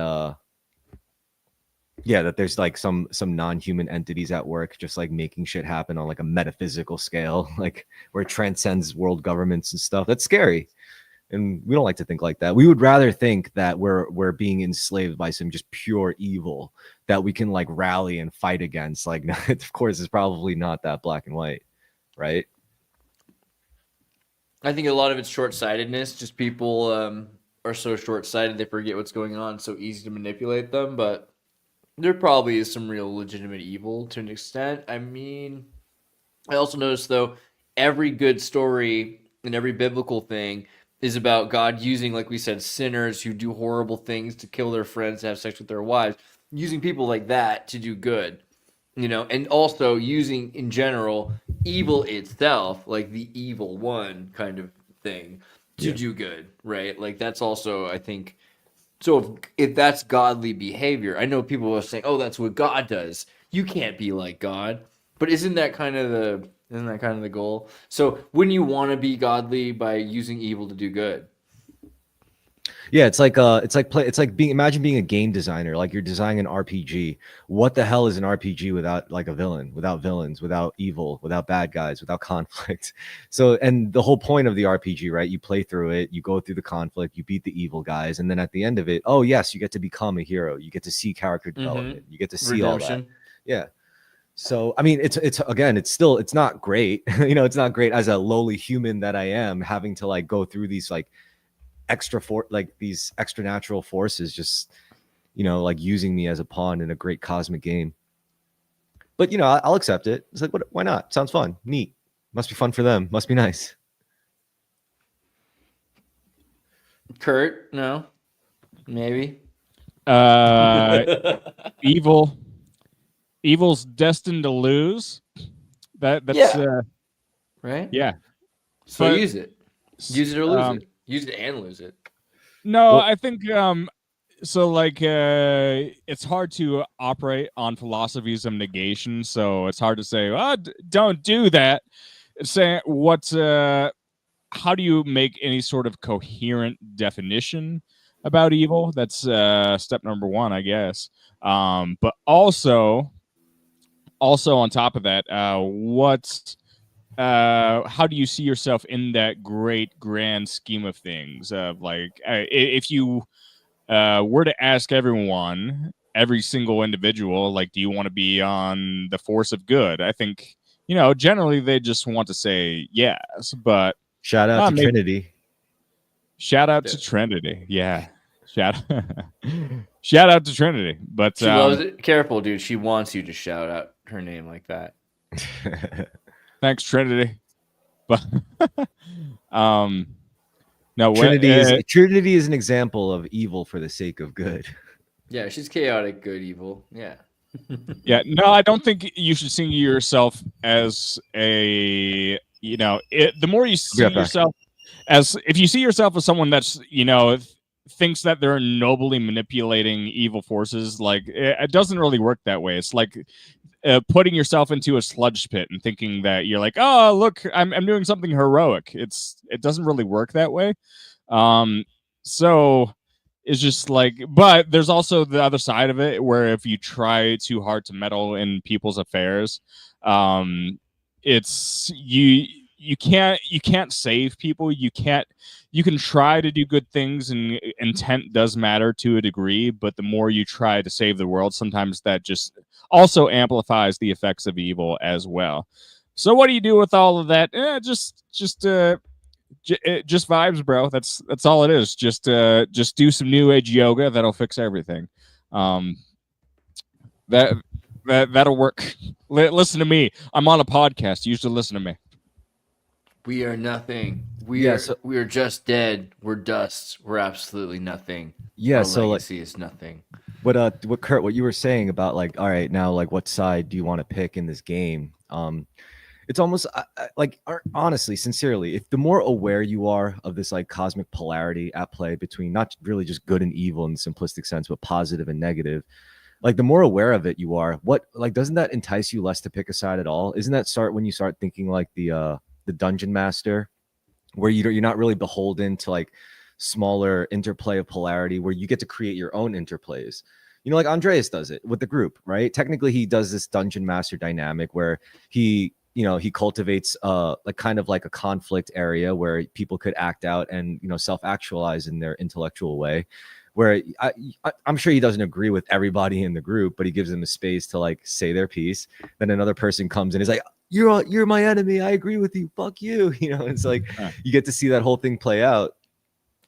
that there's like some non-human entities at work just like making shit happen on like a metaphysical scale, like where it transcends world governments and stuff. That's scary. And we don't like to think like that. We would rather think that we're being enslaved by some just pure evil that we can like rally and fight against. Like, of course, it's probably not that black and white, right? I think a lot of it's short-sightedness. Just people are so short-sighted they forget what's going on. It's so easy to manipulate them. But there probably is some real legitimate evil to an extent. I mean, I also noticed though, every good story and every biblical thing is about God using, like we said, sinners who do horrible things to kill their friends, to have sex with their wives, using people like that to do good, and also using, in general, evil itself, like the evil one kind of thing, to do good, right? Like that's also, I think, so if that's godly behavior, I know people are saying, oh, that's what God does. You can't be like God. But isn't that kind of the goal? So wouldn't you want to be godly by using evil to do good? Yeah, it's like imagine being a game designer, like you're designing an RPG. What the hell is an RPG without like a villain, without villains, without evil, without bad guys, without conflict? So, and the whole point of the RPG, right? You play through it, you go through the conflict, you beat the evil guys, and then at the end of it, oh yes, you get to become a hero. You get to see character development. You get to see redemption. all that. Yeah. So, I mean, it's again, it's not great. It's not great as a lowly human that I am, having to like go through these like these extra natural forces, just like using me as a pawn in a great cosmic game. But I'll accept it. It's like, why not? Sounds fun, neat. Must be fun for them. Must be nice. Kurt, no, maybe. Evil's destined to lose. That's right. Yeah. So But- use it or lose it. Use it and lose it. No, I think so like it's hard to operate on philosophies of negation, so it's hard to say, don't do that. Say how do you make any sort of coherent definition about evil? That's step number one, I guess. But also on top of that, how do you see yourself in that great grand scheme of things? If you were to ask every single individual, like, do you want to be on the force of good? I think, generally they just want to say yes, but shout out to Trinity. Shout out to Trinity. Yeah. Shout out to Trinity. But she loves it. Careful, dude. She wants you to shout out her name like that. Thanks, Trinity. But no, Trinity is an example of evil for the sake of good. Yeah, she's chaotic, good, evil. Yeah. Yeah, no, I don't think you should see yourself as the more you see yourself as, if you see yourself as someone that's, thinks that they're nobly manipulating evil forces, like it doesn't really work that way. It's like putting yourself into a sludge pit and thinking that you're like, oh, look, I'm doing something heroic. It doesn't really work that way. So it's just like, but there's also the other side of it where if you try too hard to meddle in people's affairs, it's you can't save people. You can try to do good things, and intent does matter to a degree, but the more you try to save the world, sometimes that just also amplifies the effects of evil as well. So what do you do with all of that? Just vibes, bro. That's all it is. Just do some new age yoga. That'll fix everything. That that'll work. Listen to me. I'm on a podcast. You should listen to me. We are nothing. We Yeah, are so- we are just dead. We're dust. We're absolutely nothing. Yeah, Our so, like- legacy is nothing. what Kurt, what you were saying about, like, all right, now, like, what side do you want to pick in this game? It's almost like, honestly, sincerely, if the more aware you are of this like cosmic polarity at play between not really just good and evil in the simplistic sense, but positive and negative, like the more aware of it you are, what, like, doesn't that entice you less to pick a side at all? Isn't that when you start thinking like the dungeon master, where you're not really beholden to like smaller interplay of polarity, where you get to create your own interplays? You know, like Andreas does it with the group, right? Technically, he does this dungeon master dynamic where he cultivates like kind of like a conflict area where people could act out and, self-actualize in their intellectual way, where I'm sure he doesn't agree with everybody in the group, but he gives them a space to like say their piece. Then another person comes in, is like, you're my enemy, I agree with you, fuck you. It's like you get to see that whole thing play out.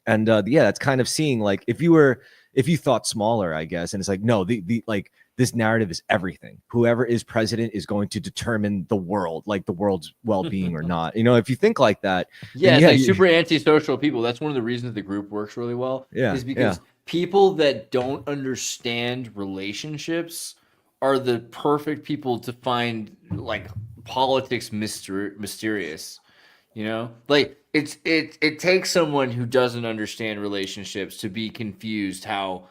And yeah, that's kind of seeing, like, if you thought smaller, I guess, and it's like, no, the like, this narrative is everything. Whoever is president is going to determine the world, like the world's well-being or not. If you think like that, Yeah, then it's like super antisocial people. That's one of the reasons the group works really well. Yeah, Is because people that don't understand relationships are the perfect people to find like politics mysterious. Like it takes someone who doesn't understand relationships to be confused how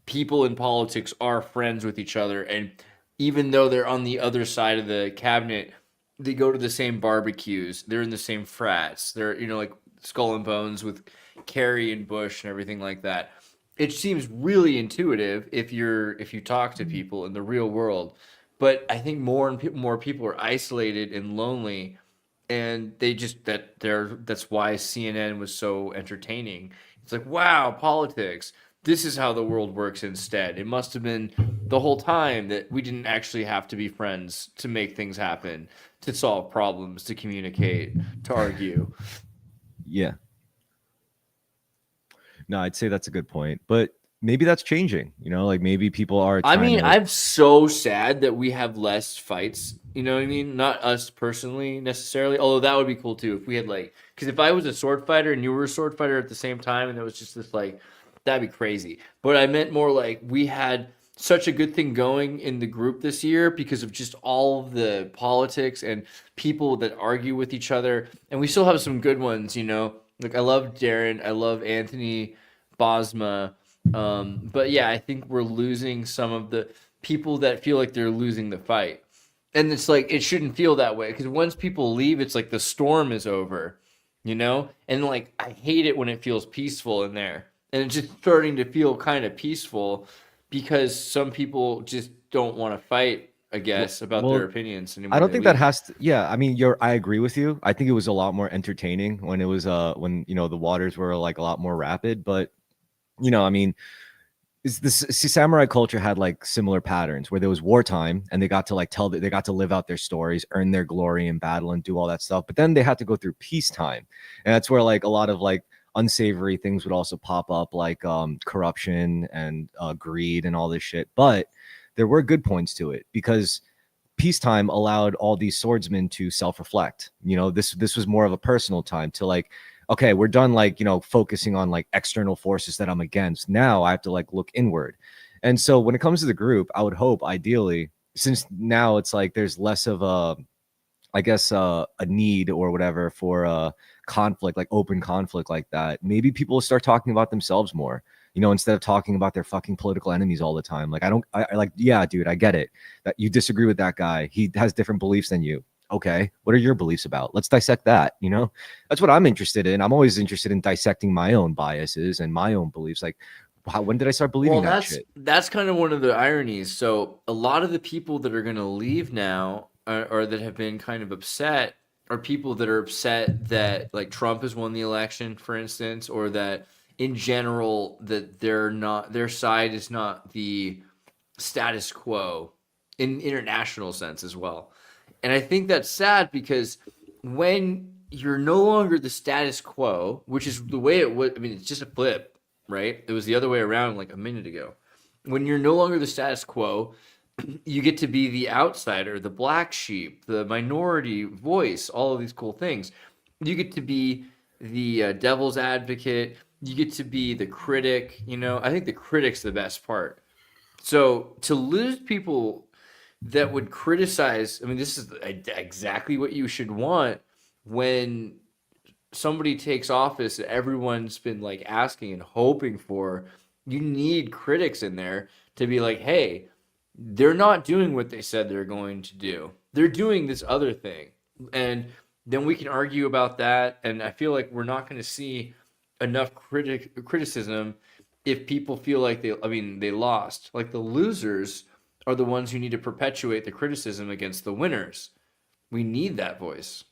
people in politics are friends with each other, and even though they're on the other side of the cabinet, they go to the same barbecues, they're in the same frats, they're like Skull and Bones with Kerry and Bush and everything like that. It seems really intuitive if you talk to people in the real world, but I think more and more people are isolated and lonely, and that's why CNN was so entertaining. It's like, wow, politics, this is how the world works instead. It must have been the whole time that we didn't actually have to be friends to make things happen, to solve problems, to communicate, to argue. Yeah. No, I'd say that's a good point, but maybe that's changing. Like maybe people are. I'm so sad that we have less fights. You know what I mean? Not us personally necessarily, although that would be cool too if we had because if I was a sword fighter and you were a sword fighter at the same time, and it was just this that'd be crazy. But I meant more like we had such a good thing going in the group this year because of just all of the politics and people that argue with each other. And we still have some good ones, Like I love Darren. I love Anthony Bosma. But yeah, I think we're losing some of the people that feel like they're losing the fight. And it's like, it shouldn't feel that way, because once people leave, it's like the storm is over, And like, I hate it when it feels peaceful in there. And it's just starting to feel kind of peaceful because some people just don't want to fight, I guess, about their opinions anymore. I don't think that has to. Yeah, I mean, I agree with you. I think it was a lot more entertaining when it was when the waters were like a lot more rapid. But I mean, samurai culture had like similar patterns where there was wartime and they got to like they got to live out their stories, earn their glory in battle, and do all that stuff. But then they had to go through peacetime, and that's where like a lot of like unsavory things would also pop up, like corruption and greed and all this shit. But there were good points to it, because peacetime allowed all these swordsmen to self-reflect. This was more of a personal time to like, okay, we're done like focusing on like external forces that I'm against. Now I have to like look inward. And so when it comes to the group, I would hope, ideally, since now it's like there's less of a, I guess, a need or whatever for conflict, like open conflict like that, maybe people will start talking about themselves more, instead of talking about their fucking political enemies all the time. Like, I like, yeah, dude, I get it that you disagree with that guy. He has different beliefs than you. Okay, what are your beliefs about? Let's dissect that. That's what I'm interested in. I'm always interested in dissecting my own biases and my own beliefs. Like, when did I start believing that shit? That's kind of one of the ironies. So a lot of the people that are going to leave now, or that have been kind of upset, are people that are upset that like Trump has won the election, for instance, or that in general that their side is not the status quo in international sense as well. And I think that's sad because when you're no longer the status quo, which is the way it was, I mean, it's just a flip, right? It was the other way around like a minute ago. When you're no longer the status quo, you get to be the outsider, the black sheep, the minority voice, all of these cool things. You get to be the devil's advocate. You get to be the critic. You know, I think the critic's the best part. So to lose people that would criticize, I mean, this is exactly what you should want when somebody takes office that everyone's been like asking and hoping for. You need critics in there to be like, hey, they're not doing what they said they're going to do. They're doing this other thing. And then we can argue about that. And I feel like we're not going to see enough criticism if people feel like they lost. Like the losers are the ones who need to perpetuate the criticism against the winners. We need that voice.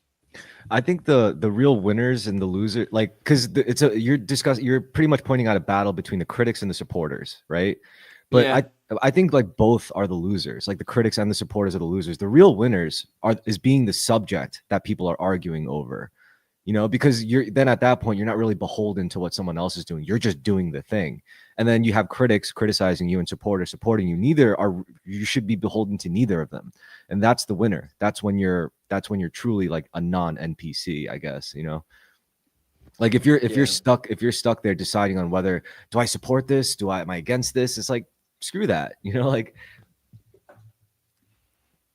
I think the real winners and the loser, like, because you're pretty much pointing out a battle between the critics and the supporters, right? But Yeah. I think like both are the losers. Like the critics and the supporters are the losers. The real winners is being the subject that people are arguing over. You know, because you're then at that point you're not really beholden to what someone else is doing. You're just doing the thing. And then you have critics criticizing you and supporters supporting you. You should be beholden to neither of them. And that's the winner. That's when you're truly like a non-NPC, I guess, you know. Like if you're stuck there deciding on whether do I support this? Am I against this? It's like screw that, you know, like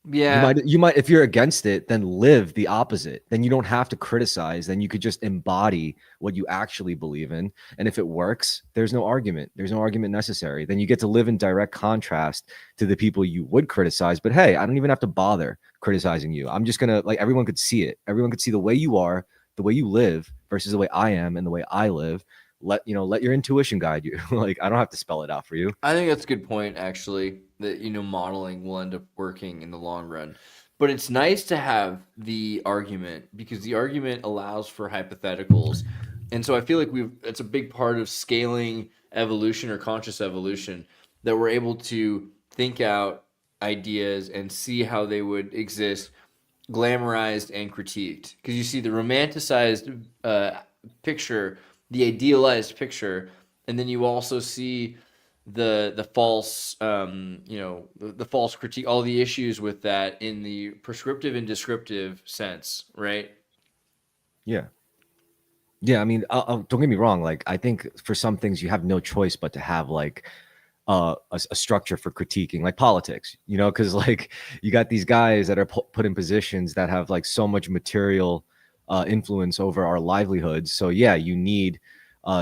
Yeah. you might if you're against it, then live the opposite. Then you don't have to criticize. Then you could just embody what you actually believe in. And if it works, there's no argument. There's no argument necessary. Then you get to live in direct contrast to the people you would criticize. But hey, I don't even have to bother criticizing you. I'm just gonna like everyone could see it. Everyone could see the way you are, the way you live versus the way I am and the way I live. Let your intuition guide you. Like I don't have to spell it out for you. I think that's a good point, actually, that, modeling will end up working in the long run. But it's nice to have the argument because the argument allows for hypotheticals. And so I feel like it's a big part of scaling evolution or conscious evolution that we're able to think out ideas and see how they would exist, glamorized and critiqued. Because you see the romanticized picture, the idealized picture, and then you also see the false the false critique, all the issues with that in the prescriptive and descriptive sense, right? Yeah. I mean, don't get me wrong. Like, I think for some things you have no choice but to have like a structure for critiquing, like politics. You know, because like you got these guys that are put in positions that have like so much material influence over our livelihoods. So yeah, you need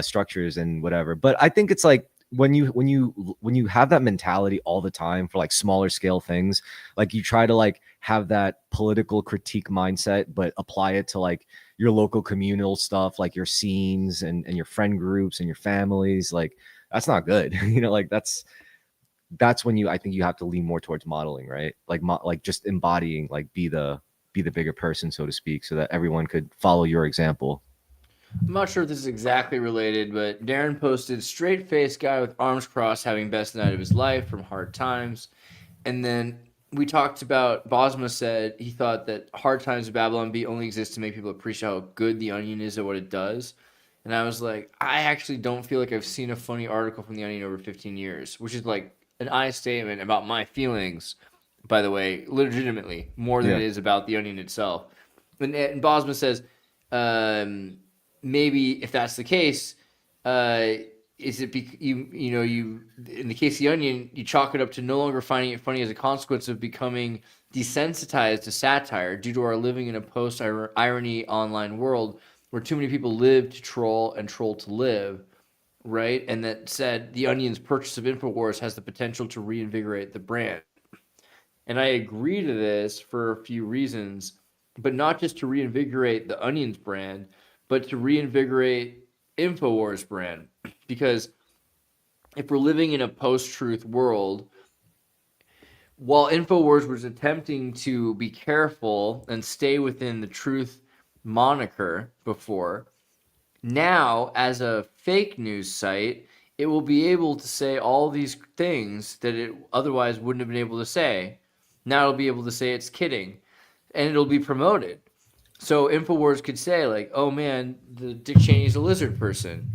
structures and whatever. But I think it's like when you have that mentality all the time for like smaller scale things, like you try to like have that political critique mindset, but apply it to like your local communal stuff, like your scenes and your friend groups and your families, like that's not good. Like that's when I think you have to lean more towards modeling, right? Like just embodying, like be the bigger person, so to speak, so that everyone could follow your example. I'm not sure if this is exactly related, but Darren posted straight-faced guy with arms crossed having best night of his life from hard times. And then we talked about, Bosma said he thought that Hard Times of Babylon Bee only exists to make people appreciate how good The Onion is at what it does. And I was like, I actually don't feel like I've seen a funny article from The Onion over 15 years, which is like an honest statement about my feelings, by the way, legitimately, more than it is about The Onion itself. And Bosma says, maybe if that's the case, is it you in the case of The Onion, you chalk it up to no longer finding it funny as a consequence of becoming desensitized to satire due to our living in a post-irony online world where too many people live to troll and troll to live, right? And that said, The Onion's purchase of InfoWars has the potential to reinvigorate the brand. And I agree to this for a few reasons, but not just to reinvigorate The Onion's brand, but to reinvigorate InfoWars brand. Because if we're living in a post-truth world, while InfoWars was attempting to be careful and stay within the truth moniker before, now as a fake news site, it will be able to say all these things that it otherwise wouldn't have been able to say. Now it'll be able to say it's kidding, and it'll be promoted. So InfoWars could say, like, oh man, the Dick Cheney's a lizard person.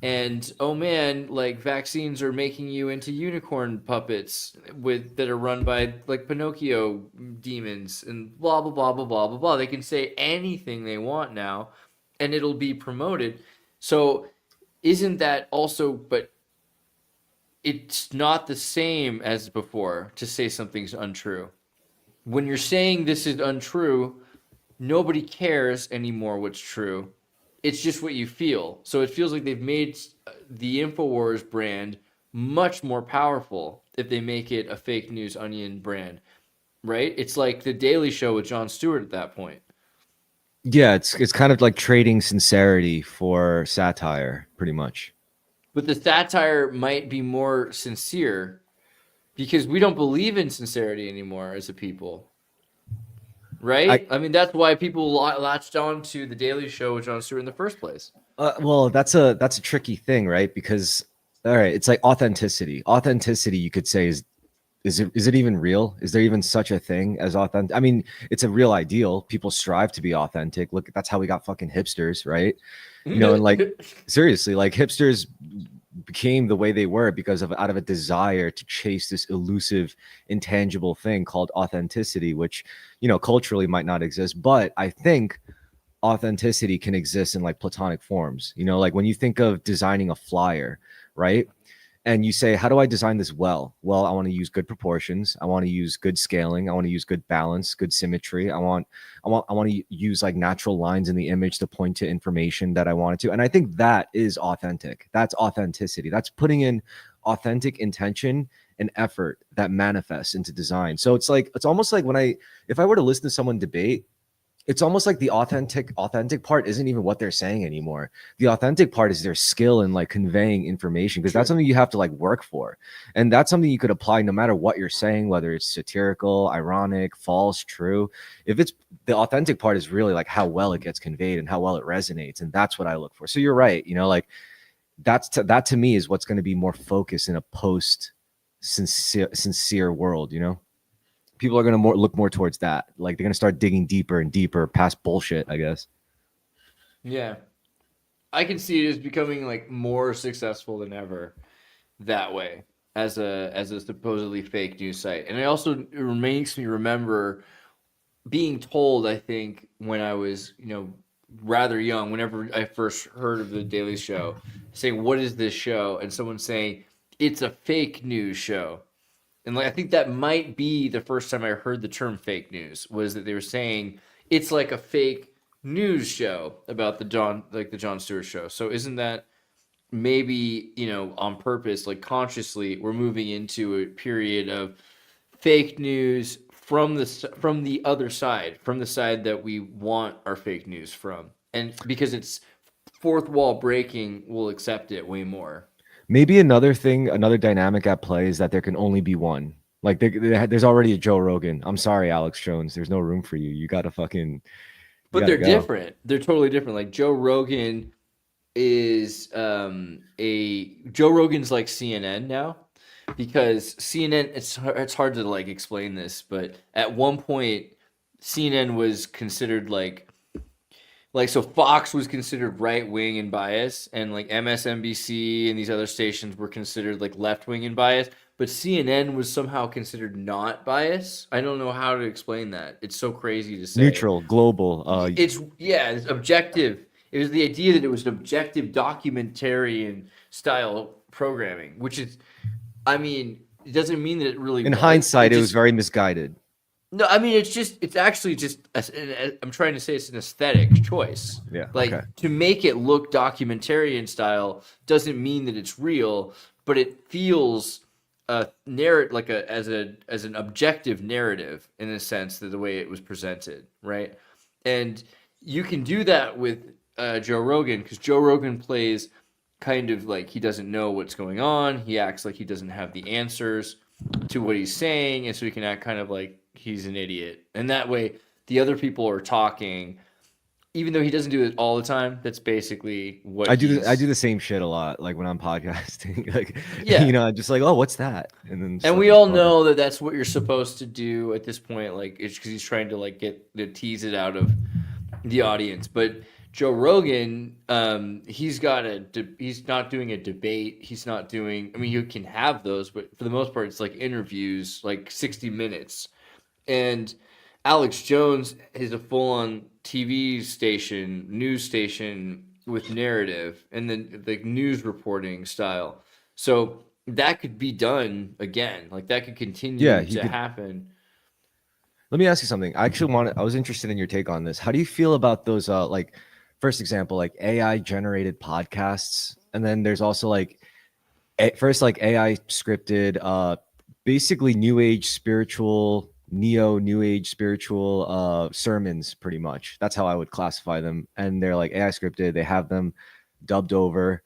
And oh man, like vaccines are making you into unicorn puppets that are run by like Pinocchio demons and blah blah blah blah blah blah blah. They can say anything they want now, and it'll be promoted. So isn't that also? But it's not the same as before to say something's untrue. When you're saying this is untrue, nobody cares anymore what's true. It's just what you feel. So it feels like they've made the InfoWars brand much more powerful if they make it a fake news onion brand, right? It's like the Daily Show with Jon Stewart at that point. Yeah, it's kind of like trading sincerity for satire, pretty much. But the satire might be more sincere because we don't believe in sincerity anymore as a people. Right? I mean, that's why people latched on to the Daily Show with Jon Stewart in the first place. Well, that's a tricky thing, right? Because all right, it's like authenticity. Authenticity, you could say, is it even real? Is there even such a thing as authentic? I mean, it's a real ideal. People strive to be authentic. Look, that's how we got fucking hipsters, right? You know, and like seriously, like hipsters became the way they were because of out of a desire to chase this elusive, intangible thing called authenticity, which, you know, culturally might not exist. But I think authenticity can exist in like platonic forms. You know, like when you think of designing a flyer, right? And you say, how do I design this well? Well, I want to use good proportions. I want to use good scaling. I want to use good balance, good symmetry. I want to use like natural lines in the image to point to information that I wanted to. And I think that is authentic. That's authenticity. That's putting in authentic intention and effort that manifests into design. So it's like, it's almost like if I were to listen to someone debate, it's almost like the authentic part isn't even what they're saying anymore. The authentic part is their skill in like conveying information, because that's something you have to like work for. And that's something you could apply no matter what you're saying, whether it's satirical, ironic, false, true. If it's the authentic part is really like how well it gets conveyed and how well it resonates. And that's what I look for. So you're right. You know, like that to me is what's going to be more focused in a post sincere world, you know? People are going to look more towards that. Like they're going to start digging deeper and deeper past bullshit, I guess. Yeah. I can see it as becoming like more successful than ever that way as a supposedly fake news site. And it makes me remember being told, I think, when I was, you know, rather young, whenever I first heard of the Daily Show, saying, what is this show? And someone saying, it's a fake news show. And like I think that might be the first time I heard the term fake news, was that they were saying it's like a fake news show about the Jon Stewart show. So isn't that maybe, you know, on purpose, like consciously, we're moving into a period of fake news from the other side, from the side that we want our fake news from, and because it's fourth wall breaking, we'll accept it way more. Maybe another dynamic at play is that there can only be one. Like there's already a Joe Rogan. I'm sorry, Alex Jones. There's no room for you. You got to fucking. But they're different. They're totally different. Like Joe Rogan is Joe Rogan's like CNN now, because CNN, it's hard to like explain this, but at one point CNN was considered like so Fox was considered right wing and bias, and like MSNBC and these other stations were considered like left wing and bias, but CNN was somehow considered not bias. I don't know how to explain that. It's so crazy to say. Neutral, global. It's objective. It was the idea that it was an objective documentarian style programming, which is, I mean, it doesn't mean that it really. In hindsight, it was very misguided. No, I mean, it's actually just, I'm trying to say it's an aesthetic choice. Yeah. Like to make it look documentarian style doesn't mean that it's real, but it feels as an objective narrative in the sense that the way it was presented, right? And you can do that with Joe Rogan, because Joe Rogan plays kind of like he doesn't know what's going on. He acts like he doesn't have the answers. to what he's saying, and so he can act kind of like he's an idiot. And that way, the other people are talking, even though he doesn't do it all the time. That's basically what I do the same shit a lot, like when I'm podcasting. Like, Yeah. you know, I'm just like, oh, what's that? And then And we all know that that's what you're supposed to do at this point. Like, it's because he's trying to like tease it out of the audience. But Joe Rogan, he's not doing a debate. He's not doing. I mean, you can have those, but for the most part, it's like interviews, like 60 minutes. And Alex Jones is a full-on TV station, news station with narrative and then the news reporting style. So that could be done again. Like that could continue to happen. Let me ask you something. I was interested in your take on this. How do you feel about those, like, first example, like AI generated podcasts? And then there's also like, first, like AI scripted, basically new age spiritual, new age spiritual sermons, pretty much. That's how I would classify them. And they're like AI scripted. They have them dubbed over.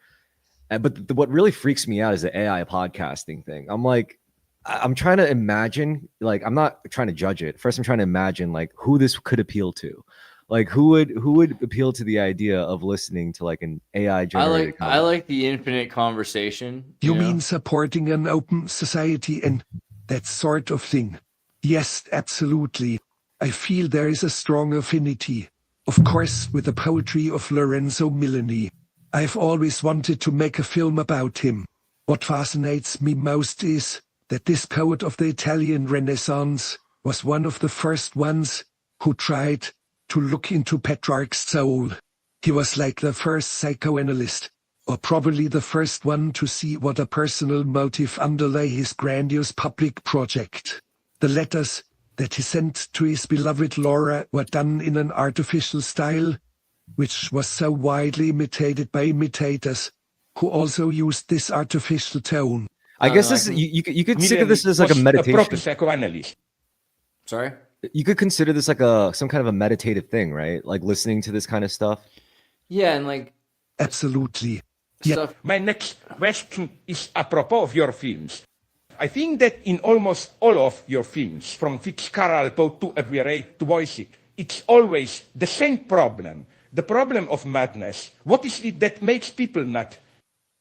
But what really freaks me out is the AI podcasting thing. I'm like, I'm trying to imagine, like, I'm not trying to judge it. First, I'm trying to imagine like who this could appeal to. Like who would appeal to the idea of listening to like an AI generated I like the infinite conversation. You know? mean supporting an open society and that sort of thing? Yes, absolutely. I feel there is a strong affinity. Of course, with the poetry of Lorenzo Millini. I've always wanted to make a film about him. What fascinates me most is that this poet of the Italian Renaissance was one of the first ones who tried to look into Petrarch's soul. He was like the first psychoanalyst, or probably the first one to see what a personal motive underlay his grandiose public project. The letters that he sent to his beloved Laura were done in an artificial style, which was so widely imitated by imitators, who also used this artificial tone. I guess this you could consider this as like a meditation. A proper psychoanalyst. Sorry? You could consider this like some kind of a meditative thing, right? Like listening to this kind of stuff. Yeah, and like Absolutely. Yeah. stuff. My next question is apropos of your films. I think that in almost all of your films, from Fitzcarraldo to Aguirre to Boise, it's always the same problem, the problem of madness. What is it that makes people nut?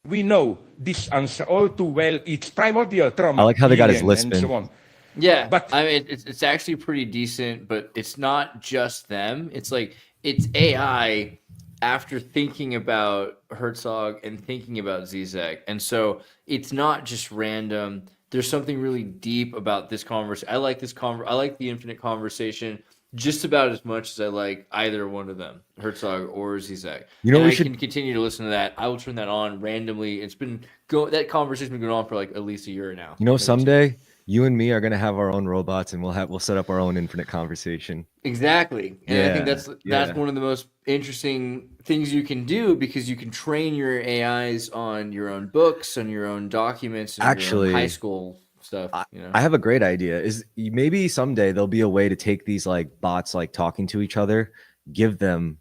We know this answer all too well. It's primordial trauma. I like how they got his and lisping. so on. Yeah, But- I mean, it's actually pretty decent, but it's not just them. It's like it's AI after thinking about Herzog and thinking about Zizek, and so it's not just random. There's something really deep about this conversation. I like this I like the infinite conversation just about as much as I like either one of them, Herzog or Zizek. You know, and we I should- can continue to listen to that. I will turn that on randomly. It's been that conversation's been going on for like at least a year now. You know, Maybe two. someday you and me are gonna have our own robots, and we'll set up our own infinite conversation. Exactly. And I think that's yeah. one of the most interesting things you can do, because you can train your AIs on your own books, on your own documents, and Actually, your own high school stuff. I have a great idea. Is maybe someday there'll be a way to take these like bots like talking to each other, give them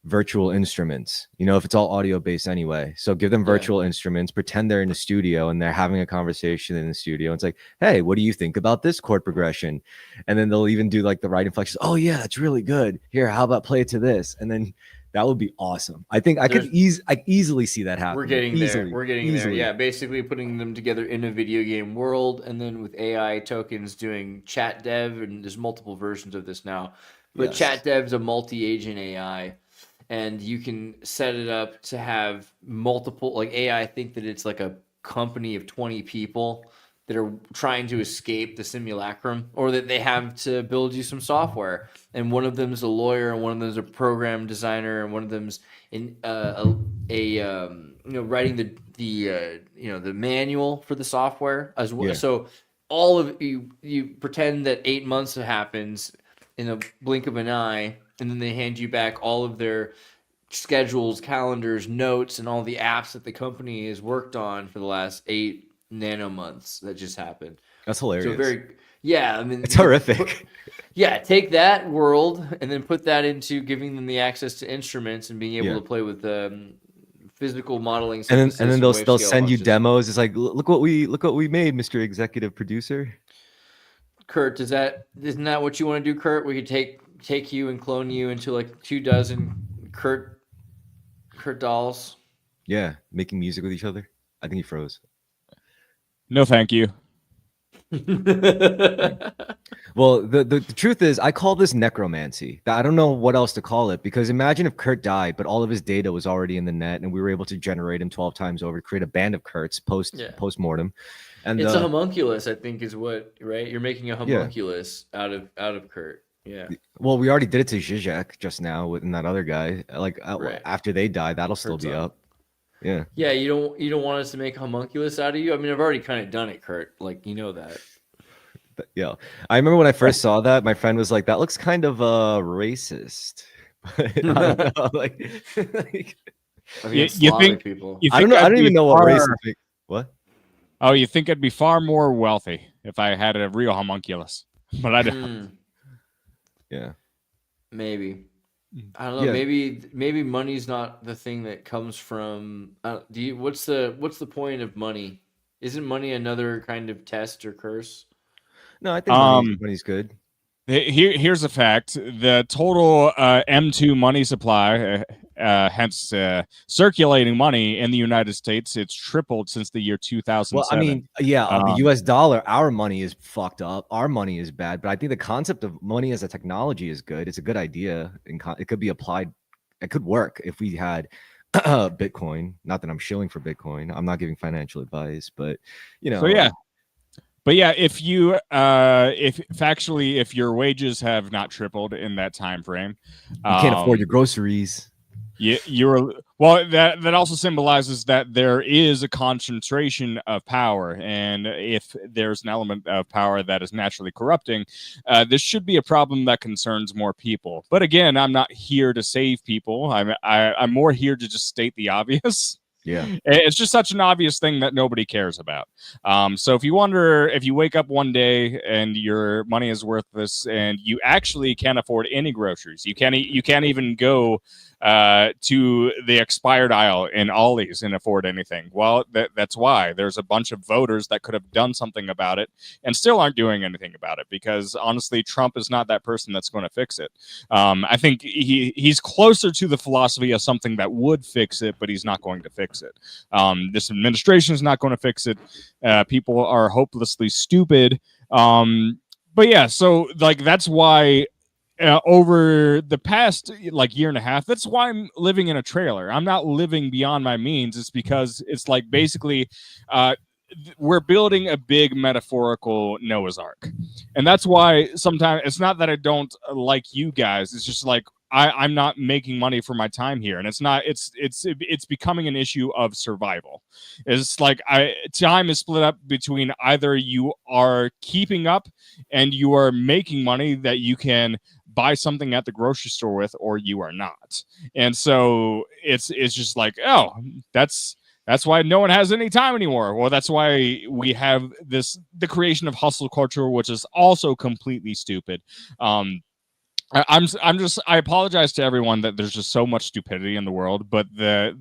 virtual instruments, you know, if it's all audio based anyway. So give them virtual instruments, pretend they're in a studio and they're having a conversation in the studio. It's like, hey, what do you think about this chord progression? And then they'll even do like the right inflections. Oh yeah, that's really good. Here, how about play it to this? And then that would be awesome. I think I could easily see that happen. We're getting easily, there. We're getting easily. there. Yeah, basically putting them together in a video game world, and then with AI tokens doing chat dev, and there's multiple versions of this now. But Yes. chat dev's a multi-agent AI, and you can set it up to have multiple, like AI think that it's like a company of 20 people that are trying to escape the simulacrum, or that they have to build you some software. And one of them is a lawyer, and one of them is a program designer, and one of them's in writing the manual for the software as well. Yeah. So all of you pretend that 8 months happens in a blink of an eye, and then they hand you back all of their schedules, calendars, notes, and all the apps that the company has worked on for the last 8 nanomonths that just happened. That's hilarious. So I mean, It's horrific. take that world and then put that into giving them the access to instruments and being able to play with physical modeling And synthesis. then from they'll wave-scale send you functions. demos. It's like, look what we made, Mr. Executive Producer. Kurt, isn't that what you want to do, Kurt? We could take you and clone you into like 24 Kurt dolls. Yeah, making music with each other. I think he froze. No, thank you. Well, the truth is, I call this necromancy. I don't know what else to call it, because imagine if Kurt died, but all of his data was already in the net, and we were able to generate him 12 times over, create a band of Kurts post mortem. And it's a homunculus, I think, is what, right? You're making a homunculus out of Kurt. Yeah. Well, we already did it to Zizek just now with that other guy. Like Right. after they die, that'll still be up. Yeah. Yeah, you don't want us to make a homunculus out of you? I mean, I've already kind of done it, Kurt. Like, you know that. Yeah. I remember when I first saw that, my friend was like, that looks kind of racist. I don't know, like I mean, You think people. I don't know. I don't even know what racist means. What? Oh, you think I'd be far more wealthy if I had a real homunculus, but I don't. Yeah. Maybe. I don't know. Yeah. Maybe money's not the thing that comes from. What's the point of money? Isn't money another kind of test or curse? No, I think money's good. Here's a fact: the total M2 money supply, hence circulating money in the United States, it's tripled since the year 2007. Well, I mean, the U.S. dollar, our money is fucked up. Our money is bad, but I think the concept of money as a technology is good. It's a good idea, and it could be applied. It could work if we had Bitcoin. Not that I'm shilling for Bitcoin. I'm not giving financial advice, but you know. So yeah. But yeah, if you if your wages have not tripled in that time frame, you can't afford your groceries. That also symbolizes that there is a concentration of power, and if there's an element of power that is naturally corrupting, this should be a problem that concerns more people. But again, I'm not here to save people. I'm more here to just state the obvious. Yeah, it's just such an obvious thing that nobody cares about. So if you wonder, if you wake up one day and your money is worthless and you actually can't afford any groceries, you can't even go to the expired aisle in Ollie's and afford anything. Well, that's why there's a bunch of voters that could have done something about it and still aren't doing anything about it, because honestly, Trump is not that person that's going to fix it. I think he's closer to the philosophy of something that would fix it, but he's not going to fix it. This administration is not going to fix it. People are hopelessly stupid. But yeah, so like that's why over the past like year and a half, that's why I'm living in a trailer. I'm not living beyond my means. It's because it's like basically we're building a big metaphorical Noah's Ark. And that's why sometimes it's not that I don't like you guys. It's just like I'm not making money for my time here, and it's becoming an issue of survival. It's like time is split up between either you are keeping up and you are making money that you can buy something at the grocery store with, or you are not. And so it's just like, oh, that's why no one has any time anymore. Well, that's why we have the creation of hustle culture, which is also completely stupid. I apologize to everyone that there's just so much stupidity in the world, but the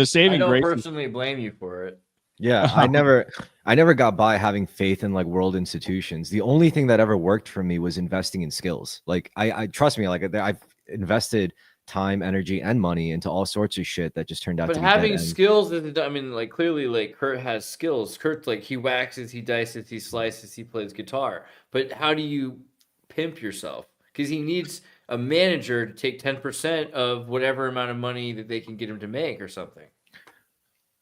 saving grace. I don't personally blame you for it. Yeah, I never got by having faith in like world institutions. The only thing that ever worked for me was investing in skills. Like I trust me, like I've invested time, energy, and money into all sorts of shit that just turned out to be having dead end. skills, I mean, like clearly, like Kurt has skills. Kurt, like he waxes, he dices, he slices, he plays guitar. But how do you pimp yourself? Because he needs a manager to take 10% of whatever amount of money that they can get him to make or something.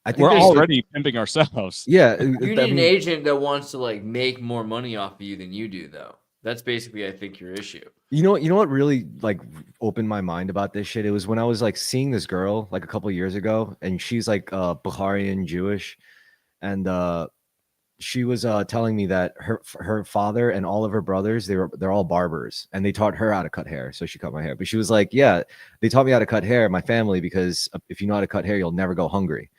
I think we're already pimping ourselves. Yeah. You need an agent that wants to like make more money off of you than you do, though. That's basically, I think, your issue. You know what really like opened my mind about this shit? It was when I was like seeing this girl like a couple of years ago, and she's like Bukharian Jewish, and she was telling me that her father and all of her brothers, they're all barbers, and they taught her how to cut hair. So she cut my hair. But she was like, yeah, they taught me how to cut hair, my family, because if you know how to cut hair, you'll never go hungry.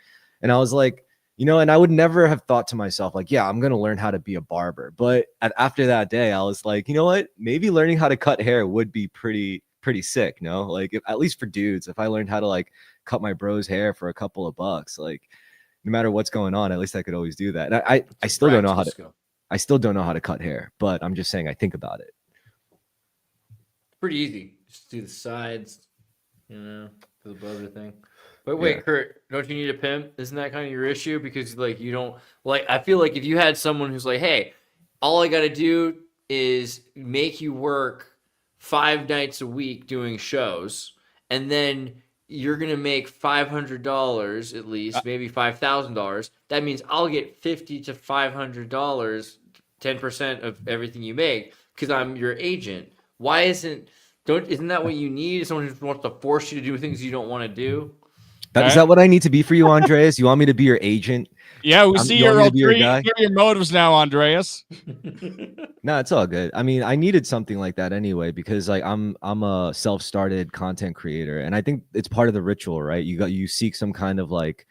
And I was like, you know, and I would never have thought to myself like, yeah, I'm going to learn how to be a barber. But after that day, I was like, you know what, maybe learning how to cut hair would be pretty sick. No, like at least for dudes, if I learned how to like cut my bro's hair for a couple of bucks. Like, no matter what's going on, at least I could always do that. And I still don't know how to. Skill. I still don't know how to cut hair, but I'm just saying I think about it. Pretty easy. Just do the sides, you know, do the buzzer thing. But wait, Kurt, don't you need a pimp? Isn't that kind of your issue? Because like you don't like. I feel like if you had someone who's like, hey, all I got to do is make you work 5 nights a week doing shows, and then you're gonna make $500 at least, maybe $5,000. That means I'll get $50 to $500, 10% of everything you make, because I'm your agent. Why isn't that what you need? Someone who wants to force you to do things you don't want to do? Is that what I need to be for you, Andreas? You want me to be your agent? Yeah, we see your guy? motives now, Andreas. No, it's all good. I mean, I needed something like that anyway, because like I'm a self-started content creator, and I think it's part of the ritual, right? You seek some kind of like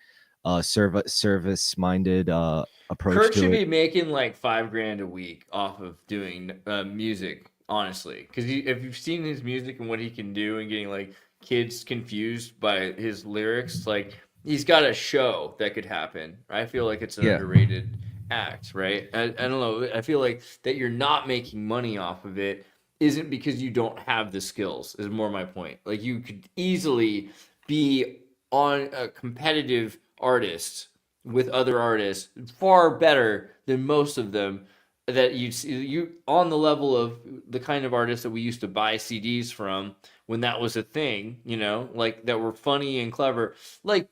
service-minded approach. Kurt to should it. be making like $5,000 a week off of doing music, honestly, because if you've seen his music and what he can do, and getting like kids confused by his lyrics, like he's got a show that could happen. I feel like it's an underrated act, right? I don't know. I feel like that you're not making money off of it isn't because you don't have the skills, is more my point. Like you could easily be on a competitive artist with other artists far better than most of them, that you on the level of the kind of artists that we used to buy CDs from when that was a thing, you know, like that were funny and clever. Like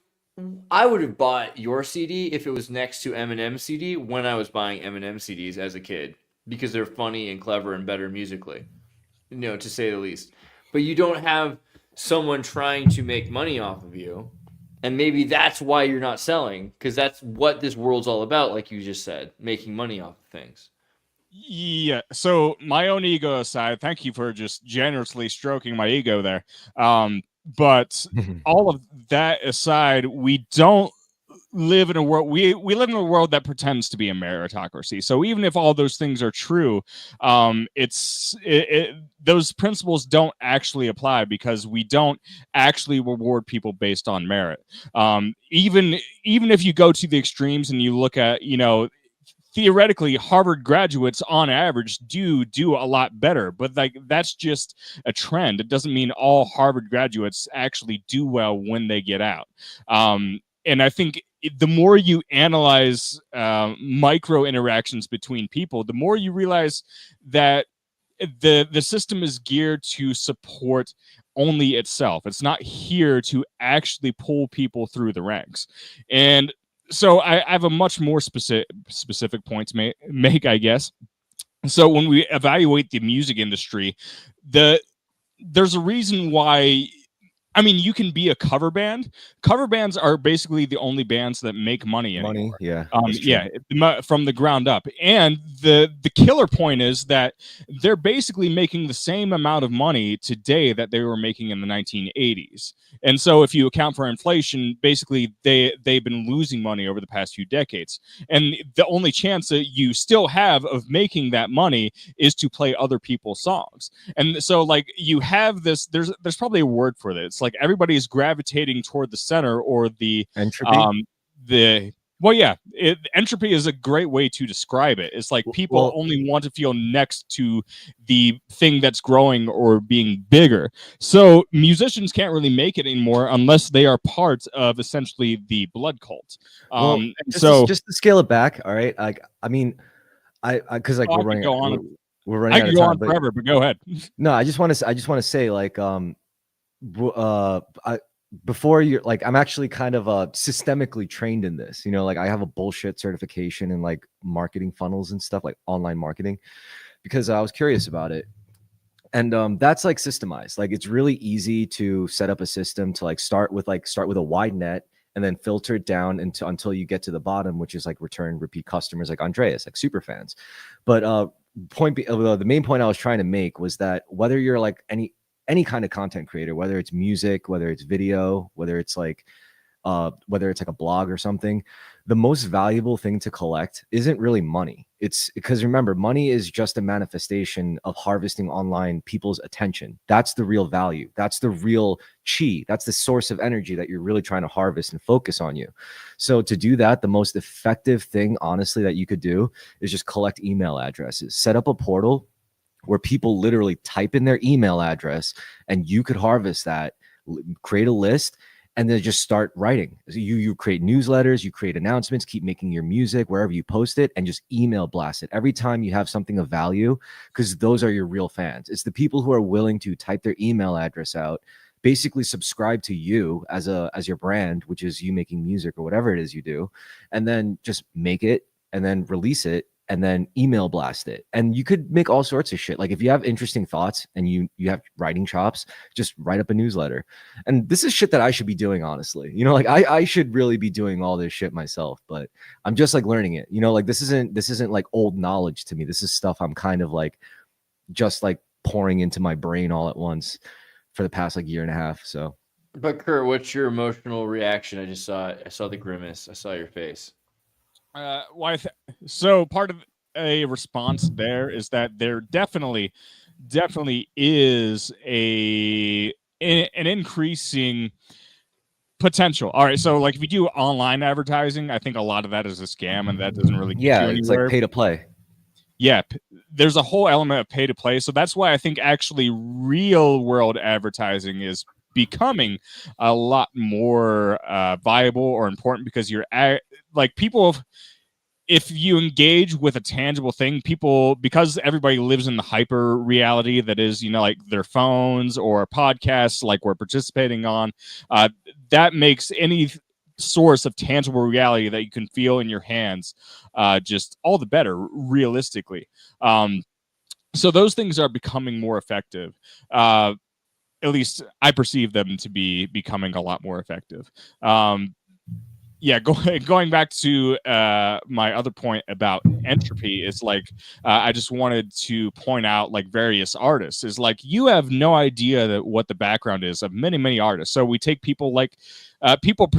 I would have bought your CD if it was next to Eminem's CD when I was buying Eminem CDs as a kid, because they're funny and clever and better musically, you know, to say the least. But you don't have someone trying to make money off of you. And maybe that's why you're not selling, because that's what this world's all about, like you just said, making money off of things. Yeah. So my own ego aside, thank you for just generously stroking my ego there. But all of that aside, we don't live in a world we live in a world that pretends to be a meritocracy. So even if all those things are true, those principles don't actually apply, because we don't actually reward people based on merit. Even if you go to the extremes and you look at, you know, theoretically Harvard graduates on average do a lot better, but like that's just a trend. It doesn't mean all Harvard graduates actually do well when they get out. And I think the more you analyze micro interactions between people, the more you realize that the system is geared to support only itself. It's not here to actually pull people through the ranks. And so I have a much more specific point to make, I guess. So when we evaluate the music industry, there's a reason why. I mean, you can be a cover band. Cover bands are basically the only bands that make money anymore. From the ground up. And the killer point is that they're basically making the same amount of money today that they were making in the 1980s. And so if you account for inflation, basically they've been losing money over the past few decades. And the only chance that you still have of making that money is to play other people's songs. And so like you have this, there's probably a word for this. Like everybody is gravitating toward the center, or the entropy. Entropy is a great way to describe it. It's like people only want to feel next to the thing that's growing or being bigger. So musicians can't really make it anymore unless they are part of essentially the blood cult. Just to scale it back, all right. Like, I mean, because like we're running I out can of go time, on forever, but go ahead. No, I just want to say like before you're like, I'm actually kind of systemically trained in this, you know, like I have a bullshit certification in like marketing funnels and stuff, like online marketing, because I was curious about it. And that's like systemized. Like it's really easy to set up a system to like start with a wide net and then filter it down until you get to the bottom, which is like return repeat customers like Andreas, like super fans. But the main point I was trying to make was that whether you're like any kind of content creator, whether it's music, whether it's video, whether it's like whether it's like a blog or something, the most valuable thing to collect isn't really money. It's because remember, money is just a manifestation of harvesting online people's attention. That's the real value. That's the real chi. That's the source of energy that you're really trying to harvest and focus on you. So to do that, the most effective thing, honestly, that you could do is just collect email addresses. Set up a portal where people literally type in their email address and you could harvest that, create a list, and then just start writing. So you create newsletters, you create announcements, keep making your music wherever you post it, and just email blast it every time you have something of value, because those are your real fans. It's the people who are willing to type their email address out, basically subscribe to you as your brand, which is you making music or whatever it is you do, and then just make it and then release it and then email blast it. And you could make all sorts of shit. Like if you have interesting thoughts and you have writing chops, just write up a newsletter. And this is shit that I should be doing, honestly. You know, like I should really be doing all this shit myself, but I'm just like learning it. You know, like this isn't like old knowledge to me. This is stuff I'm kind of like just like pouring into my brain all at once for the past like year and a half. So But Kurt, what's your emotional reaction? I just saw it. I saw the grimace. I saw your face. So part of a response there is that there definitely is an increasing potential. All right, so like if you do online advertising, I think a lot of that is a scam, and that doesn't really get you anywhere. It's like pay to play. Yeah, there's a whole element of pay to play. So that's why I think actually real world advertising is becoming a lot more viable or important, because you're like people. If you engage with a tangible thing, people, because everybody lives in the hyper reality that is, you know, like their phones or podcasts like we're participating on, that makes any source of tangible reality that you can feel in your hands just all the better, realistically. So those things are becoming more effective. At least I perceive them to be becoming a lot more effective. Yeah, going back to my other point about entropy is like I just wanted to point out like various artists is like you have no idea that what the background is of many artists. So we take people like people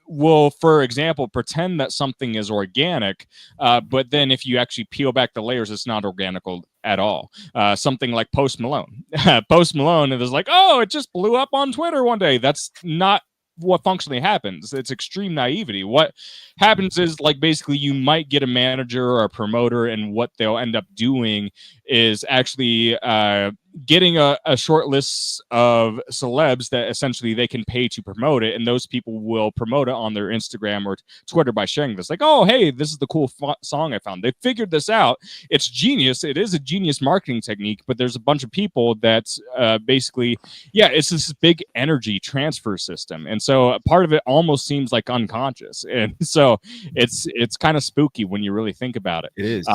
will, for example, pretend that something is organic, but then if you actually peel back the layers, it's not organic at all. Something like Post Malone. Post Malone, and it's like, oh, it just blew up on Twitter one day. That's not what functionally happens. It's extreme naivety. What happens is like basically you might get a manager or a promoter, and what they'll end up doing is actually getting a short list of celebs that essentially they can pay to promote it, and those people will promote it on their Instagram or Twitter by sharing this, like, oh, hey, this is the cool song I found. They figured this out. It's genius. It is a genius marketing technique, but there's a bunch of people that basically, yeah, it's this big energy transfer system, and so part of it almost seems like unconscious, and so it's kind of spooky when you really think about it. It is.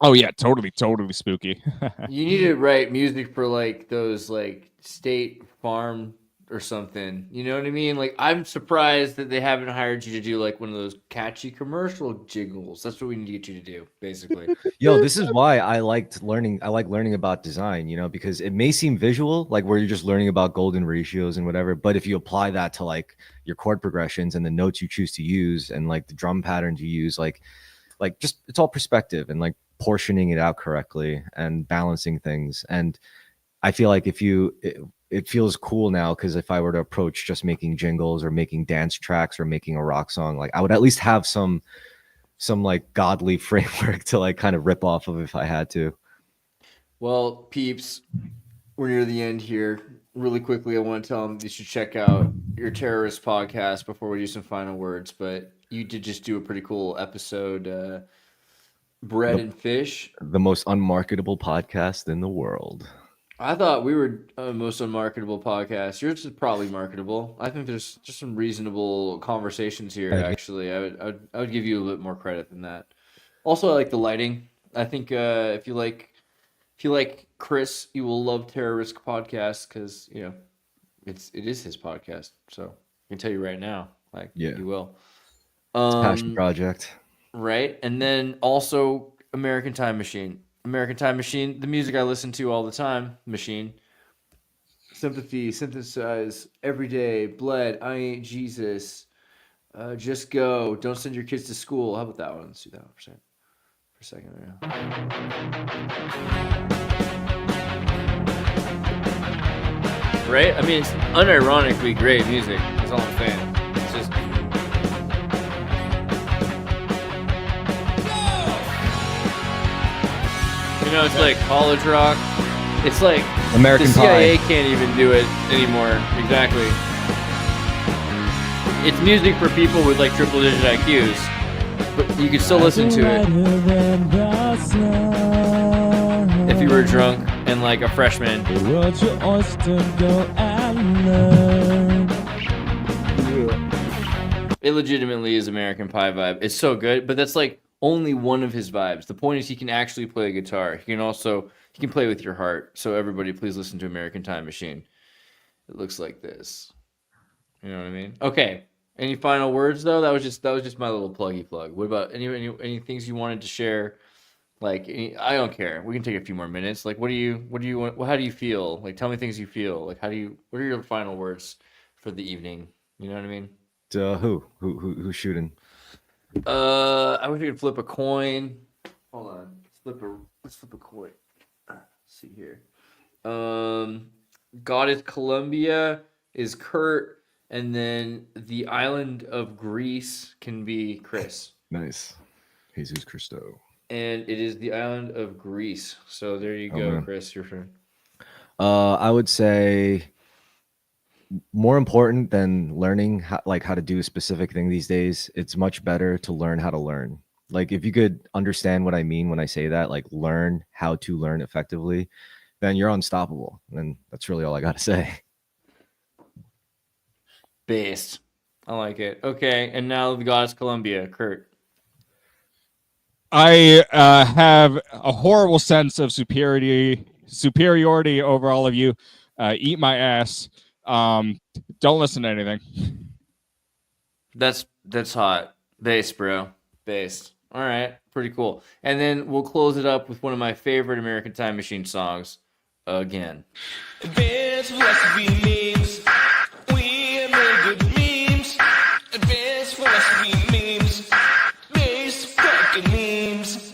Oh yeah, totally spooky. You need to write music for like those like State Farm or something. You know what I mean? Like I'm surprised that they haven't hired you to do like one of those catchy commercial jingles. That's what we need to get you to do, basically. Yo, this is why I like learning about design, you know, because it may seem visual, like where you're just learning about golden ratios and whatever, but if you apply that to like your chord progressions and the notes you choose to use and like the drum patterns you use, like just it's all perspective and like portioning it out correctly and balancing things. And I feel like it feels cool now, because if I were to approach just making jingles or making dance tracks or making a rock song, like I would at least have some like godly framework to like kind of rip off of if I had to. Well, peeps, we're near the end here. Really quickly, I want to tell them you should check out your terrorist podcast before we do some final words. But you did just do a pretty cool episode, Bread and Fish. The most unmarketable podcast in the world. I thought we were most unmarketable podcast. Yours is probably marketable. I think there's just some reasonable conversations here. Actually, I would give you a bit more credit than that. Also, I like the lighting. I think if you like Chris, you will love Terror Risk podcast, because you know it is his podcast. So I can tell you right now, like you will. It's a passion project, right? And then also American Time Machine. American Time Machine, the music I listen to all the time, Machine. sympathy, synthesize, every day, bled, I ain't Jesus, just go, don't send your kids to school. How about that one? Let's do that one for a second. Right? I mean, it's unironically great music. That's all I'm saying. It's just. You know, it's like college rock. It's like American the CIA Pie. can't even do it anymore. Exactly. It's music for people with like triple digit IQs, but you can still listen to it if you were drunk and like a freshman. It legitimately is American Pie vibe. It's so good, but that's like only one of his vibes. The point is he can actually play guitar. He can play with your heart. So everybody, please listen to American Time Machine. It looks like this. You know what I mean? Okay. Any final words though? That was just my little pluggy plug. What about any things you wanted to share? Like I don't care. We can take a few more minutes. Like what do you want? How do you feel? Like tell me things you feel. Like what are your final words for the evening? You know what I mean? Who's shooting? I wish we could flip a coin. Hold on. Let's flip a coin. Let's see here. God is Colombia is Kurt, and then the island of Greece can be Chris. Nice. Jesus Christo. And it is the island of Greece. So there you go, man. Chris, your friend. I would say more important than learning how to do a specific thing these days, it's much better to learn how to learn. Like if you could understand what I mean when I say that, like learn how to learn effectively, then you're unstoppable. And that's really all I got to say. Based. I like it. Okay, and now the goddess Columbia, Kurt. I have a horrible sense of superiority over all of you. Eat my ass. Don't listen to anything. That's hot. Bass, bro. Bass. All right, pretty cool. And then we'll close it up with one of my favorite American Time Machine songs again. Advanced philosophy memes. We make good memes. Advanced philosophy memes. Base fucking memes.